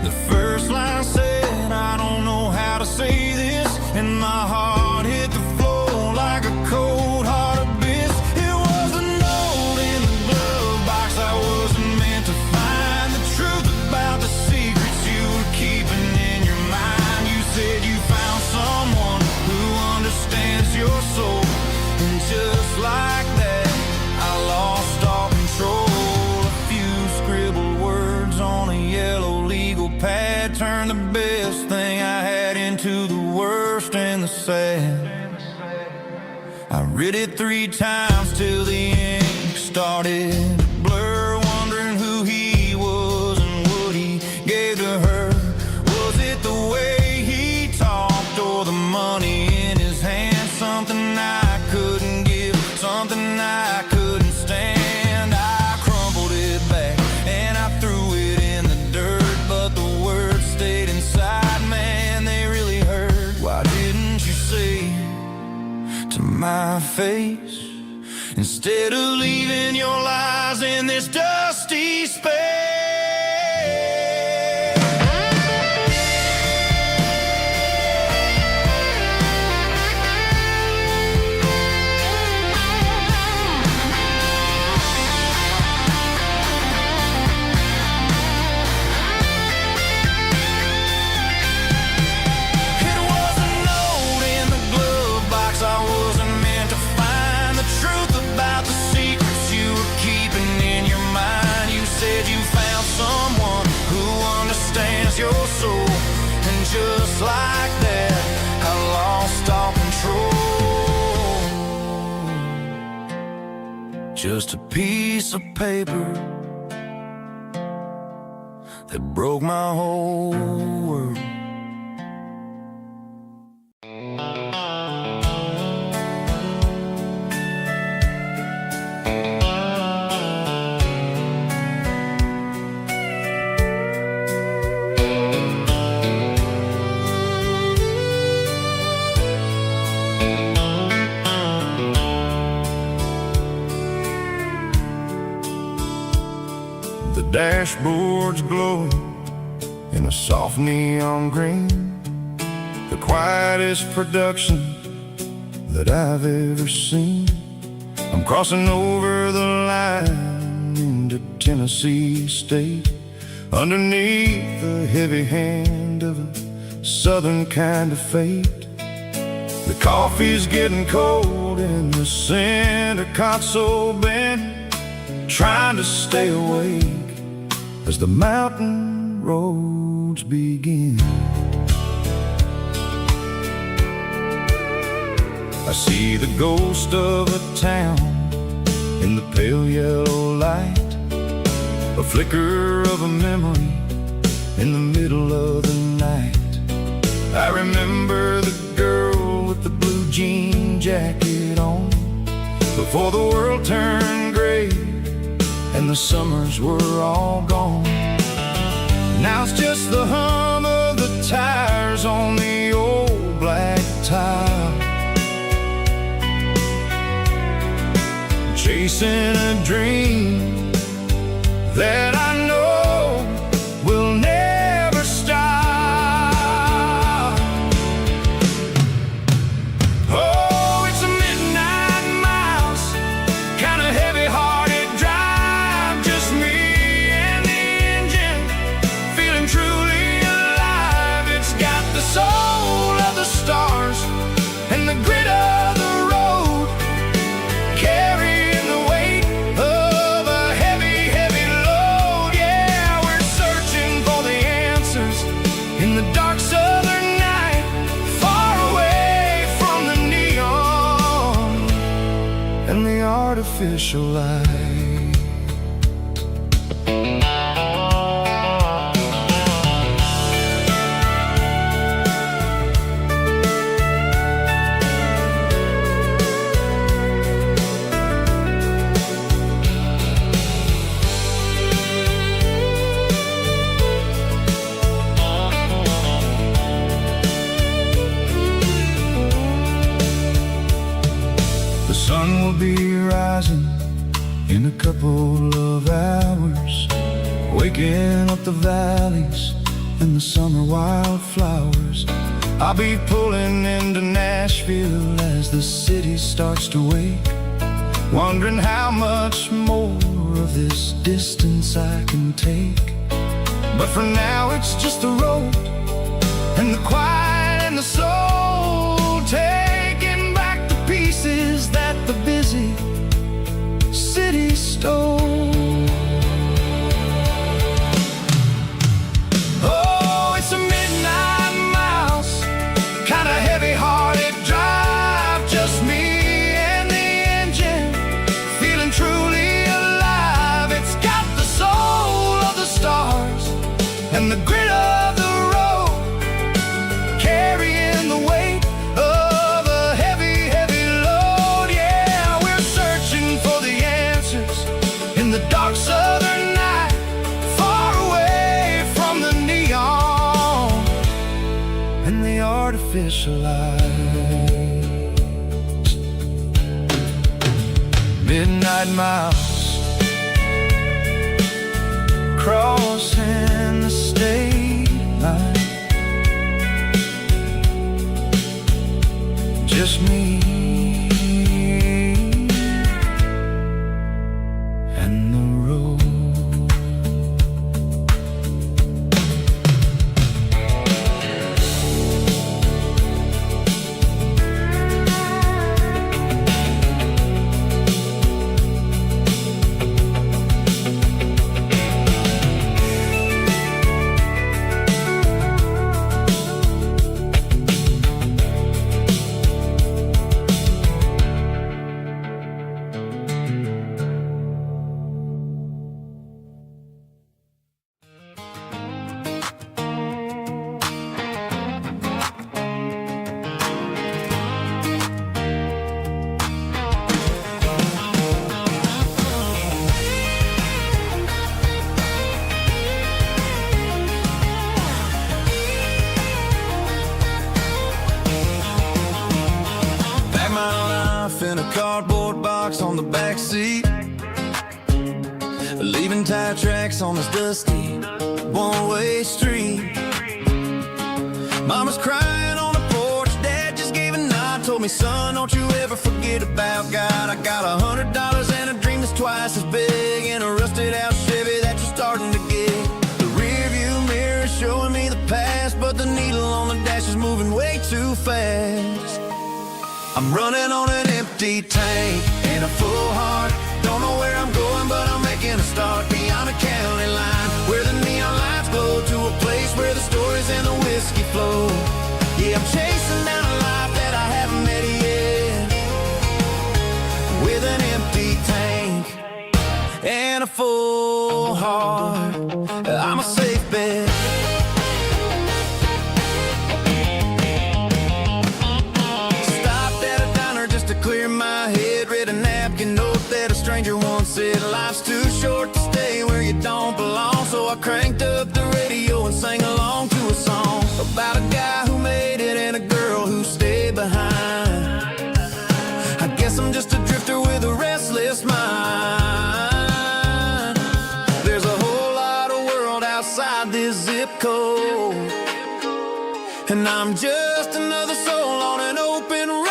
Speaker 1: The first line said, I don't know how to say this, and my heart hit the floor like a cold heart abyss. It was a note in the glove box I wasn't meant to find, the truth about the secrets you were keeping in your mind. You said you found someone who understands your soul, and just like that I lost all control. A few scribbled words on a yellow legal pad turned the best thing I had into the worst and the sad. I read it 3 times till the ink started to blur, wondering who he was and what he gave to her. Was it the way he talked or the money in his hand? Something I couldn't give, something I couldn't stand. I crumpled it back and I threw it in the dirt, but the words stayed inside, man, they really hurt. Why didn't you say to my face, instead of leaving your lies in this dusty space? It was a note in the glove box I wasn't meant to find, the truth about the secrets you were keeping in your mind. You said you found someone who understands your soul, and just like that I lost all control. Just a piece of paper that broke my whole world. dashboard's glowing in a soft neon green, the quietest production that I've ever seen. I'm crossing over the line into Tennessee State, underneath the heavy hand of a southern kind of fate. The coffee's getting cold in the center console bin, trying to stay awake as the mountain roads begin. I see the ghost of a town in the pale yellow light, a flicker of a memory in the middle of the night. I remember the girl with the blue jean jacket on, before the world turned gray and the summers were all gone. Now it's just the hum of the tires on the old black tile, chasing a dream that I know will never stop. Oh, it's a midnight miles, kind of heavy-hearted drive, just me and the engine, feeling truly alive. It's got the soul of the stars and the grit of the road, carrying the weight of a heavy, heavy load. Yeah, we're searching for the answers in the dark southern night, far away from the neon and the artificial light. The sun will be rising in a couple of hours, waking up the valleys and the summer wildflowers. I'll be pulling into Nashville as the city starts to wake, wondering how much more of this distance I can take. But for now it's just the road and the quiet and the soul, taking back the pieces that the busy city stole. Oh, it's a midnight miles, kind of heavy-hearted drive, just me and the engine, feeling truly alive. It's got the soul of the stars and the grit of the road, carrying the weight of a heavy, heavy load. Yeah, we're searching for the answers in the dark southern night, far away from the neon and the artificial lights. Midnight miles, crossing the state line, just me and the road. tire tracks on this dusty one-way street. Mama's crying on the porch, Dad just gave a nod, told me, son, don't you ever forget about God. I got $100 and a dream that's twice as big, and a rusted out Chevy that you're starting to get. The rear view mirror is showing me the past, but the needle on the dash is moving way too fast. I'm running on an empty tank and a full heart. Don't know where I'm going, but I'm making a start beyond a county line, where the neon lights glow, to a place where the stories and the whiskey flow. Yeah, I'm chasing down a life that I haven't met yet, with an empty tank and a full heart. I'm a safe bet. Stopped at a diner just to clear my head, read a napkin note that a stranger once said, life's too short to stay where you don't belong. So I cranked up the radio and sang along to a song about a guy who made it and a girl who stayed behind. I guess I'm just a drifter with a restless mind. There's a whole lot of world outside this zip code, and I'm just another soul on an open road.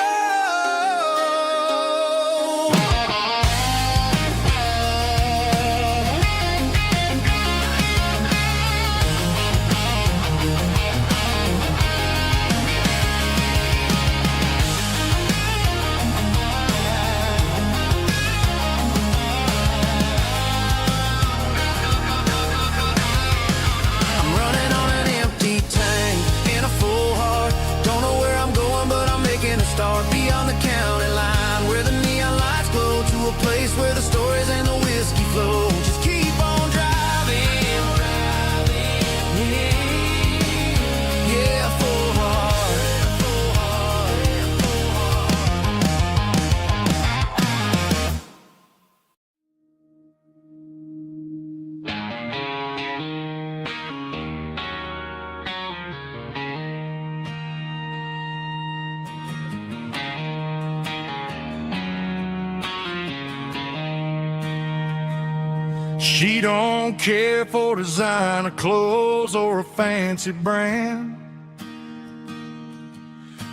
Speaker 1: Beyond the county line, where the neon lights glow, to a place where the stories and the whiskey flow. Just keep on driving, yeah, full heart.
Speaker 3: She don't care for designer clothes or a fancy brand.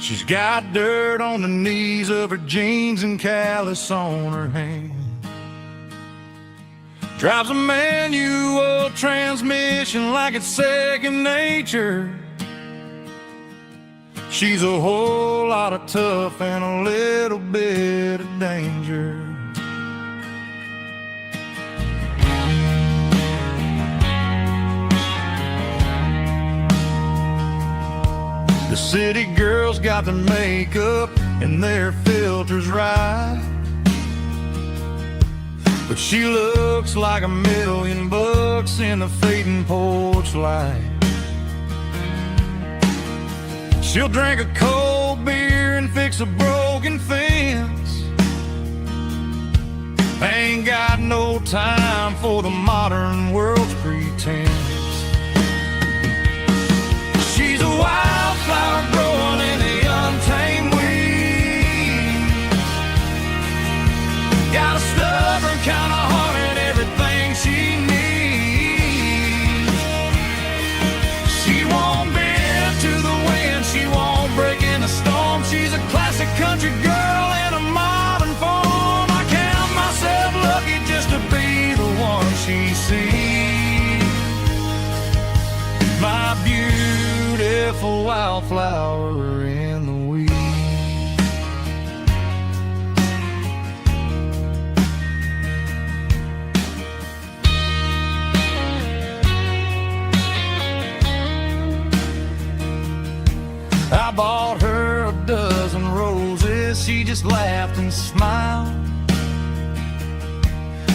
Speaker 3: She's got dirt on the knees of her jeans and callus on her hand. Drives a manual transmission like it's second nature. She's a whole lot of tough and a little bit of danger. The city girls got their makeup and their filters right, but she looks like $1,000,000 in the fading porch light. She'll drink a cold beer and fix a broken fence. Ain't got no time for the modern world's pretense. She's a wildflower growing in the untamed weeds. Got a stubborn kind of heart and everything she needs. She won't bend to the wind, she won't break in the storm. She's a classic country girl in a modern form. I count myself lucky just to be the one she sees. My beautiful wildflower in the weeds. I bought her a dozen roses, she just laughed and smiled.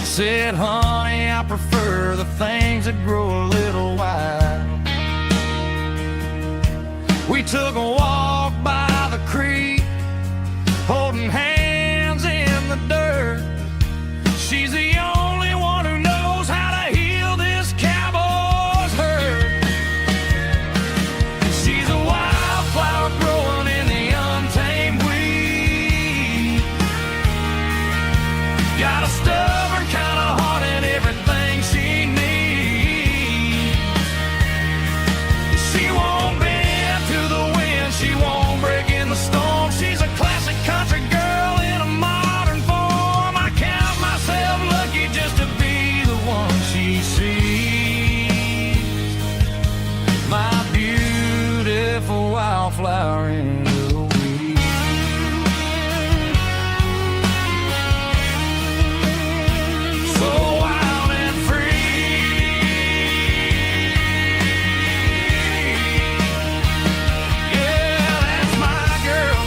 Speaker 3: Said, honey, I prefer the things that grow a little wild. We took a walk by the creek, holding hands in the dirt. She's the only one who knows how to heal this cowboy's hurt. She's a wildflower growing in the untamed weed. Got a stubborn kind of heart and everything she
Speaker 2: she won't break in the storm. She's a classic country girl in a modern form. I count myself lucky just to be the one she sees. My beautiful wildflower in the weed. So wild and free. Yeah, that's my girl.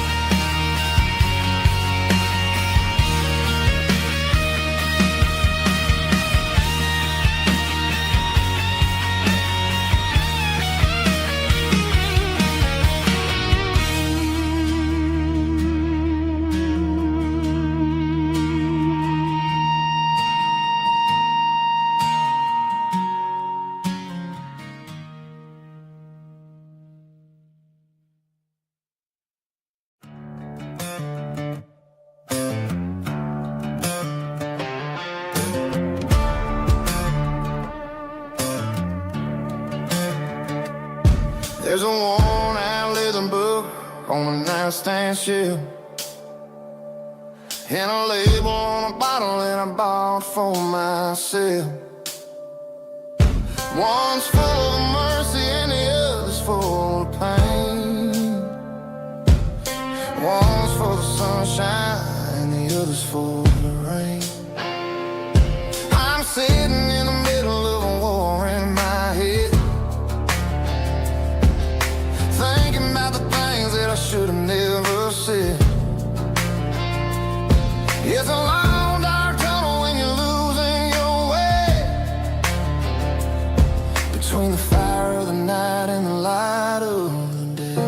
Speaker 1: There's a worn-out leather book on a nightstand shelf, and a label on a bottle that I bought for myself. One's full of mercy and the other's full of pain. One's full of sunshine and the other's full of rain. I'm sitting in the middle of a war in my head, thinking about the things that I should have never said. It's a long dark tunnel when you're losing your way, between the fire of the night and the light of the day.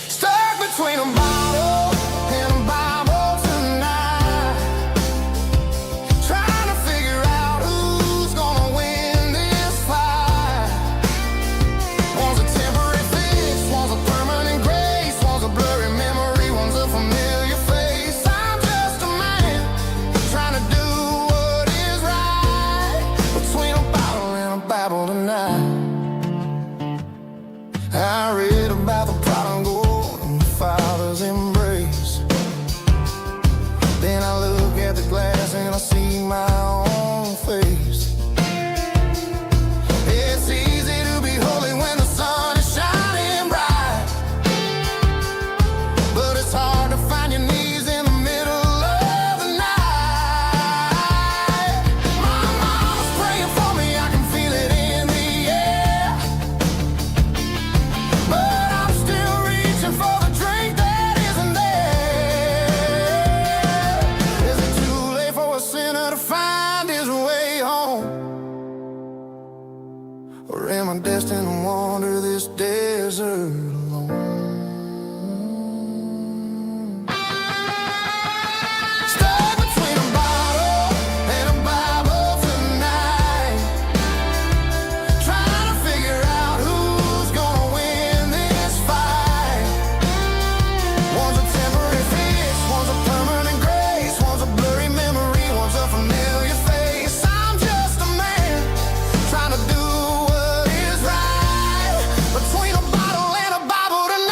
Speaker 1: Stuck between a bottle and a Bible tonight, trying to figure out who's gonna win this fight. One's a temporary fix, one's a permanent grace, one's a blurry memory, one's a familiar face. I'm just a man trying to do what is right, between a bottle and a Bible tonight. I read about the prodigal and the father's embrace. Then I look at the glass and I see my own face. It's easy to be holy when the sun is shining bright, but it's hard to find your knees in the middle of the night. My mama's praying for me, I can feel it in the air, but I'm still reaching for the drink that isn't there. Is it too late for a sinner to find his way home? Or am I destined to wander this desert alone? Stuck between a bottle and a Bible tonight, trying to figure out who's gonna win this fight. One's a temporary fix, one's a permanent grace, one's a blurry memory, one's a familiar face. I'm just a man trying to do what is right, between a bottle and a Bible tonight.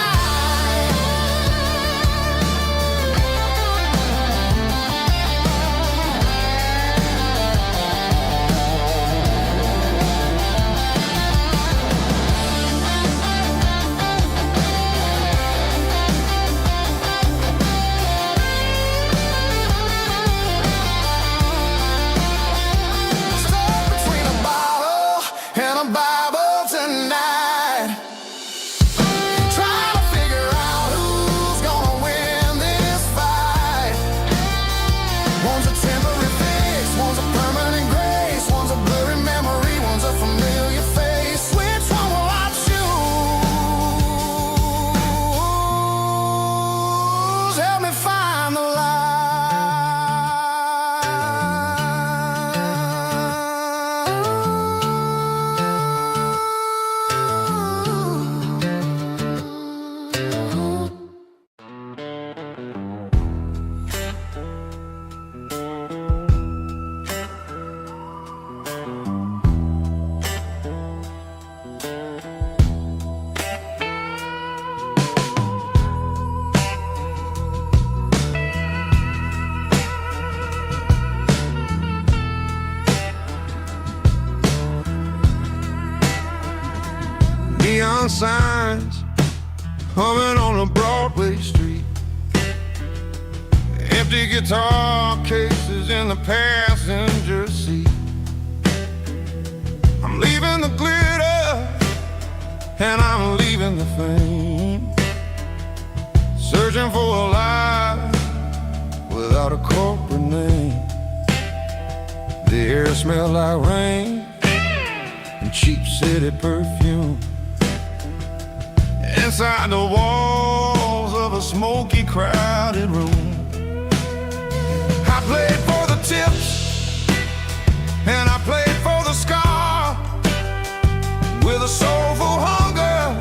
Speaker 1: humming on a Broadway street. Empty guitar cases in the passenger seat. I'm leaving the glitter and I'm leaving the fame, searching for a life without a corporate name. The air smells like rain and cheap city perfume. Inside the walls of a smoky, crowded room, I played for the tips and I played for the scar, with a soulful hunger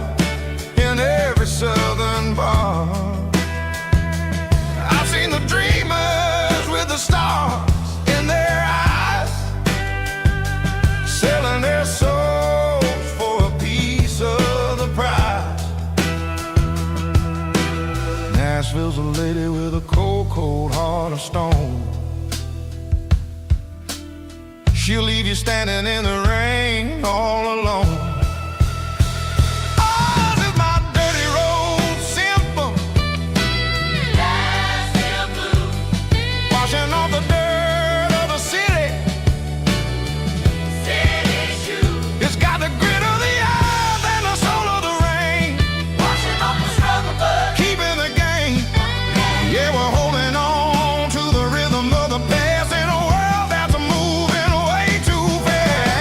Speaker 1: in every southern bar. I've seen the dreamers with the stars in their eyes, selling their souls for a piece of the prize. Nashville's a lady with a cold, cold heart of stone. She'll leave you standing in the rain all alone. Oh, this is my dirty road symphony, Nashville blues, washing off the dirt of the city, city shoes. It's got the grit of the earth and the soul of the rain, washing off the struggle but keeping the game. Yeah, we're holding on to the rhythm of the past in a world that's moving way too fast.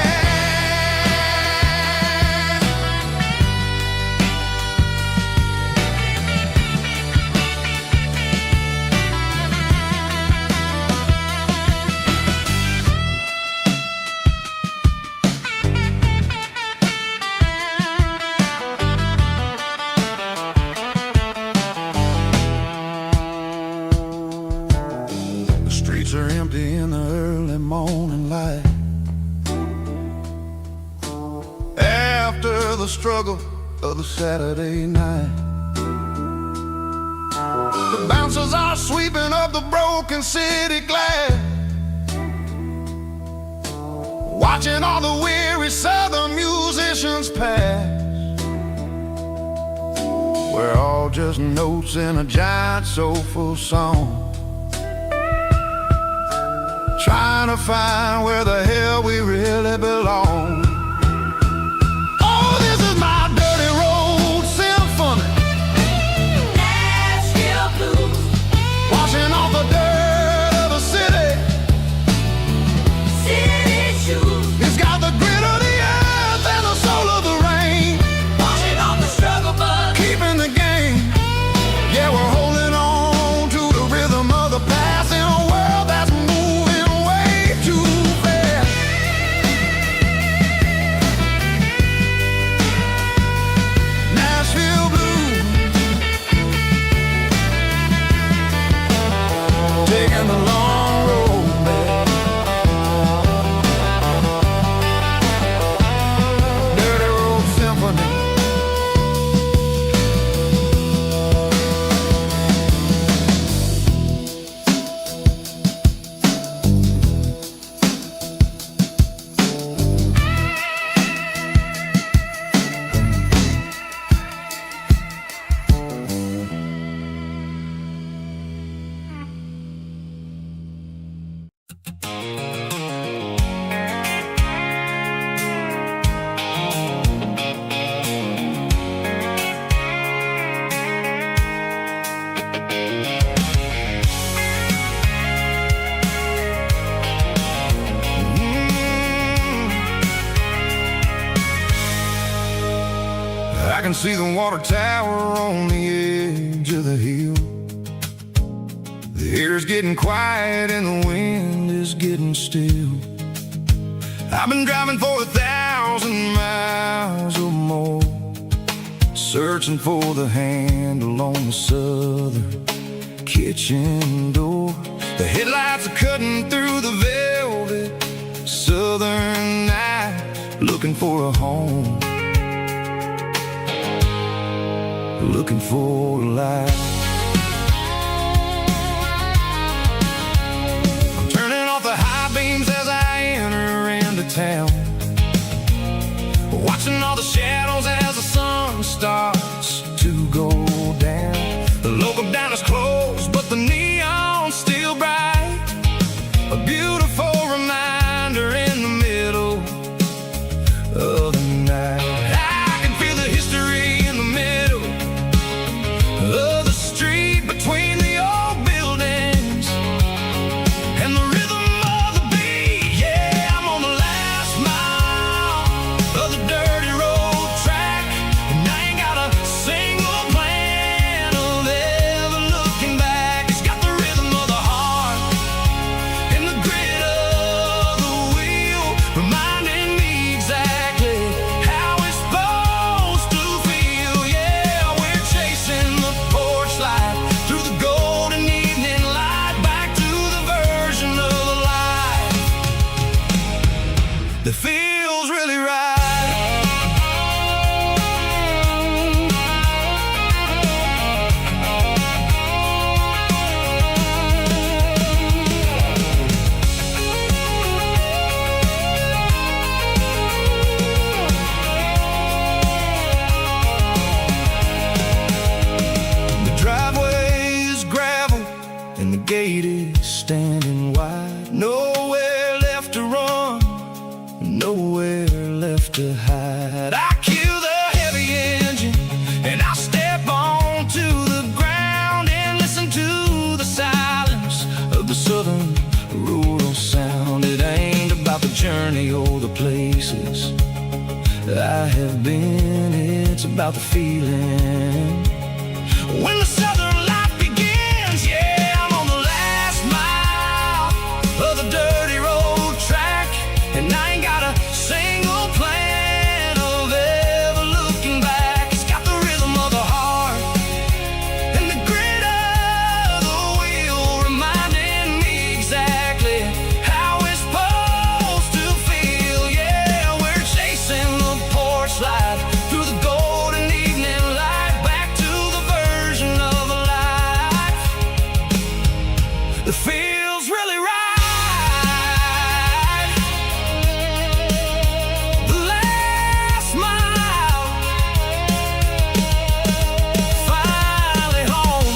Speaker 1: The streets are empty in the early morning light, after the struggle of the Saturday night. The bouncers are sweeping up the broken city glass, watching all the weary southern musicians pass. We're all just notes in a giant soulful song, trying to find where the hell we really belong. Oh, this is my dirty road symphony, Nashville blues, washing off the dirt of the city, city shoes. It's got the grit of the earth and the soul of the rain, washing off the struggle but keeping the game. Yeah, we're holding on to the rhythm of the past in a world that's moving way too fast. Nashville blues, taking the long road back. Dirty road symphony. I can see the water tower on the edge of the hill. The air's getting quiet and the wind is getting still. I've been driving for 1,000 miles or more, searching for the handle on the southern kitchen door. The headlights are cutting through the velvet southern night, looking for a home, looking for a life. I'm turning off the high beams as I enter into town, watching all the shadows as the sun starts to go gate is standing wide. Nowhere left to run, nowhere left to hide. I kill the heavy engine and I step onto the ground and listen to the silence of the southern rural sound. It ain't about the journey or the places I have been, it's about the feeling when the southern life begins. Yeah, I'm on the last mile of the dirty road track, and I ain't got a single plan of ever looking back. It's got the rhythm of the heart and the grit of the wheel, reminding me exactly how it's supposed to feel. Yeah, we're chasing the porch light through the golden evening light, back to the version of a life that feels really right. The last mile, finally home.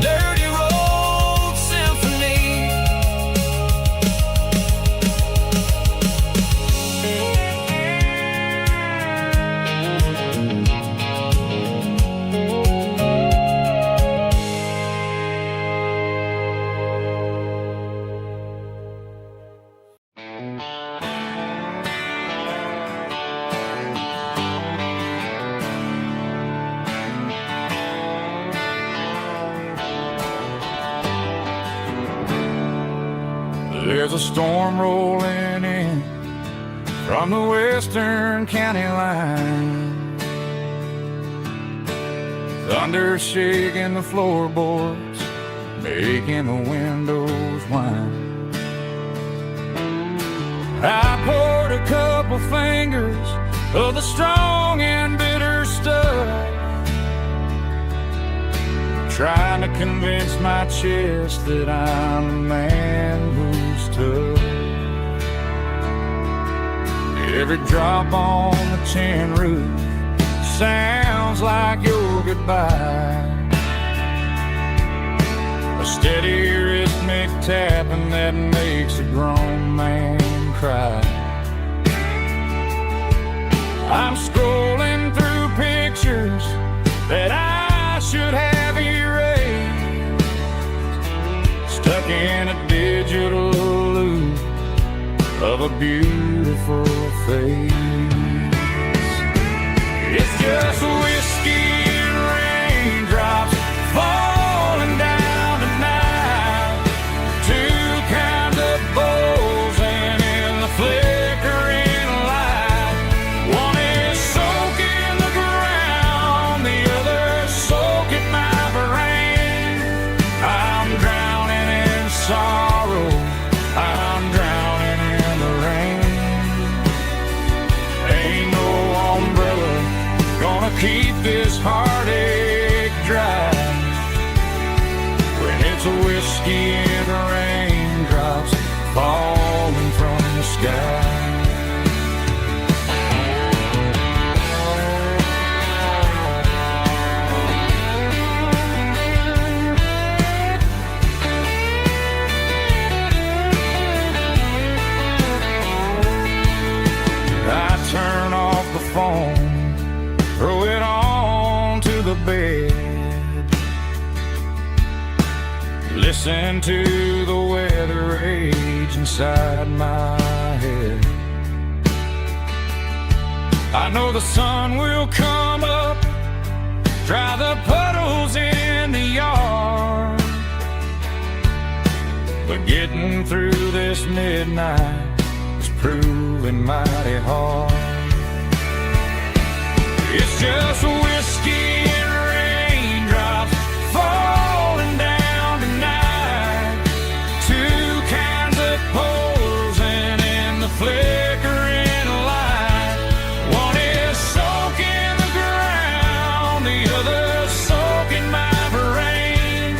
Speaker 1: Dirty road symphony.
Speaker 3: There's a storm rolling in from the western county line. Thunder shaking the floorboards, making the windows whine. I poured a couple fingers of the strong and bitter stuff, trying to convince my chest that I'm a man who's tough. Every drop on the tin roof sounds like your goodbye, a steady rhythmic tapping that makes a grown man cry. I'm scrolling through pictures that I should have erased, stuck in a digital loop of a beautiful face. It's just whiskey and raindrops falling down tonight, two kinds of bowls and in the flickering light. One is soaking the ground, the other soaking my brain. I'm drowning in sorrow, I'm drowning in the rain. Ain't no umbrella gonna keep this heartache dry when it's a whiskey and raindrops falling from the sky. I turn off the phone, throw it on to the bed, listen to the weather rage inside my head. I know the sun will come up, dry the puddles in the yard, but getting through this midnight is proving mighty hard. It's just whiskey and raindrops falling down tonight, two kinds of poles and in the flickering light. One is soaking the ground, the other soaking my brain.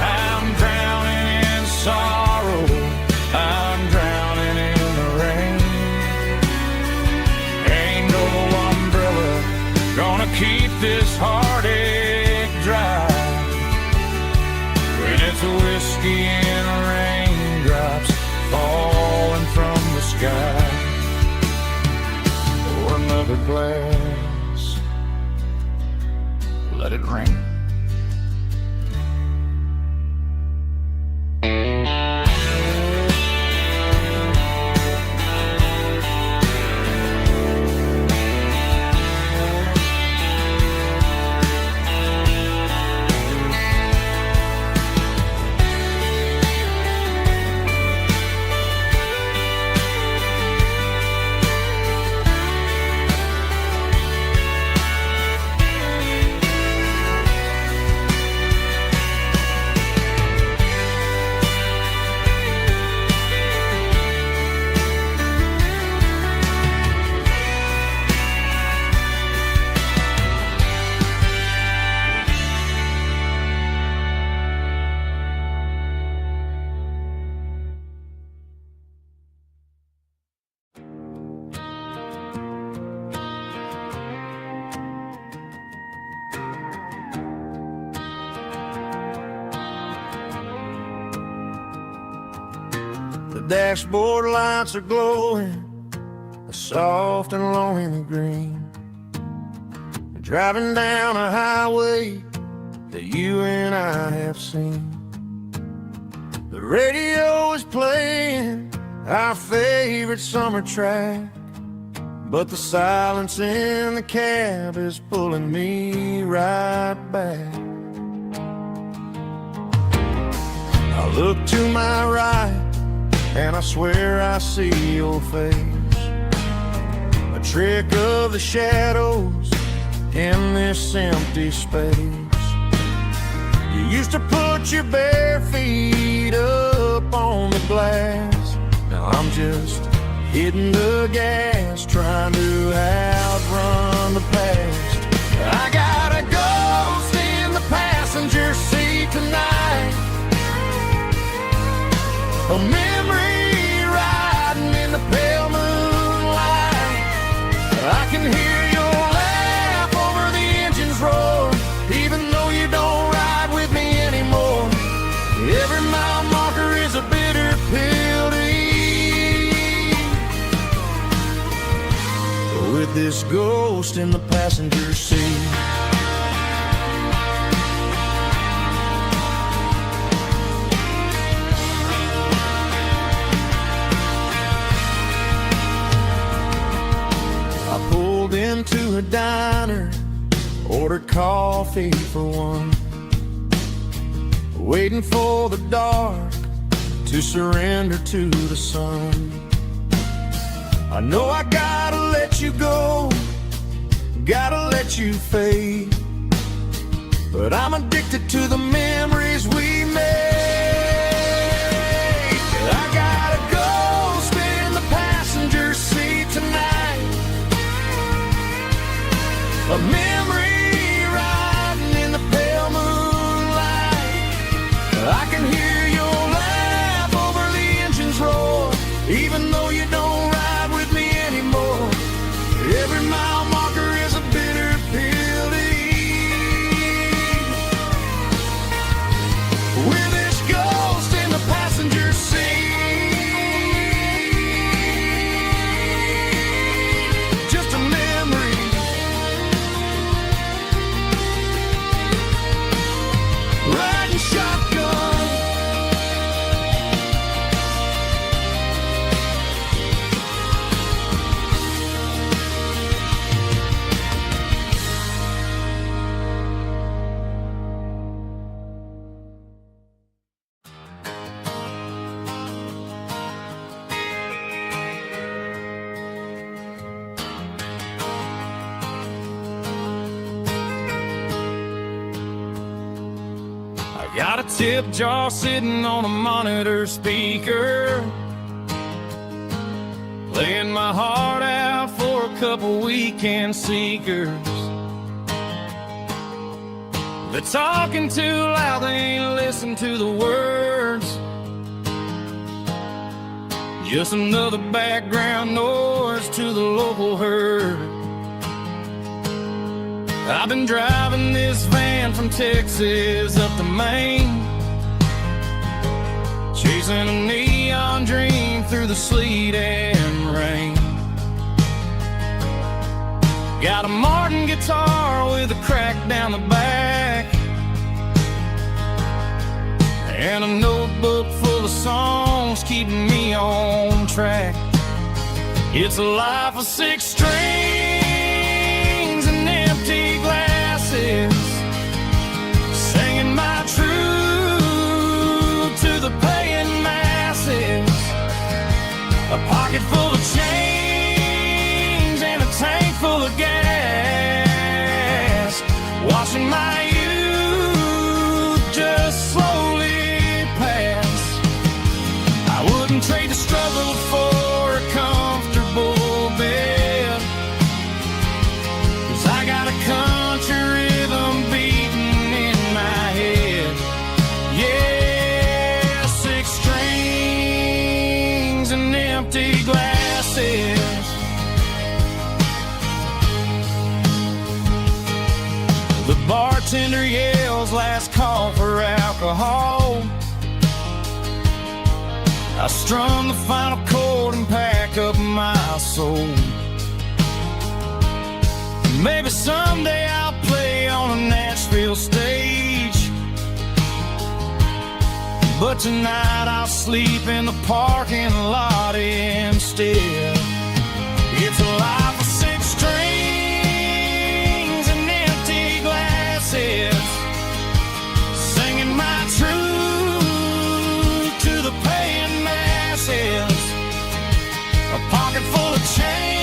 Speaker 3: I'm drowning in sorrow, I'm drowning in the rain. Ain't no umbrella gonna keep this heartache dry
Speaker 2: of whiskey and raindrops falling from the sky. Pour another glass, let it rain.
Speaker 1: The dashboard lights are glowing, a soft and lonely green. Driving down a highway that you and I have seen. The radio is playing our favorite summer track, but the silence in the cab is pulling me right back. I look to my right and I swear I see your face, a trick of the shadows in this empty space. You used to put your bare feet up on the glass. Now I'm just hitting the gas, trying to outrun the past. I got a ghost in the passenger seat tonight, a memory riding in the pale moonlight. I can hear your laugh over the engine's roar, even though you don't ride with me anymore. Every mile marker is a bitter pill to eat, with this ghost in the passenger seat. Into a diner, ordered coffee for one, waiting for the dark to surrender to the sun. I know I gotta let you go, gotta let you fade, but I'm addicted to the memories we made. I got a ghost in the passenger seat tonight, a memory riding in the pale moonlight. I can hear your laugh over the engine's roar, even though you don't ride with me anymore. Every mile marker is a bitter pill to eat, with this ghost in the passenger seat. Just a memory, riding shotgun.
Speaker 2: Got a tip jar sitting on a monitor speaker, playing my heart out for a couple weekend seekers. They're talking too loud, they ain't listen to the words. Just another background noise to the local herd. I've been driving this van from Texas up to Maine,
Speaker 3: chasing a neon dream through the sleet and rain. Got a Martin guitar with a crack down the back, and a notebook full of songs keeping me on track. It's a life of 6 strings and empty glasses, singing my truth to the paying masses. A pocket full of change and a tank full of gas, watching my youth just slowly pass. I wouldn't trade the struggle for a comfortable bed, 'cause I got a country rhythm beating in my head. Yeah, 6 strings and empty glasses. The bartender yells last call for alcohol. I strum the final chord and pack up my soul. Maybe someday I'll play on a Nashville stage, but tonight I'll sleep in the parking lot instead. It's a life of 6 strings and empty glasses, singing my truth to the paying masses. A pocket full of change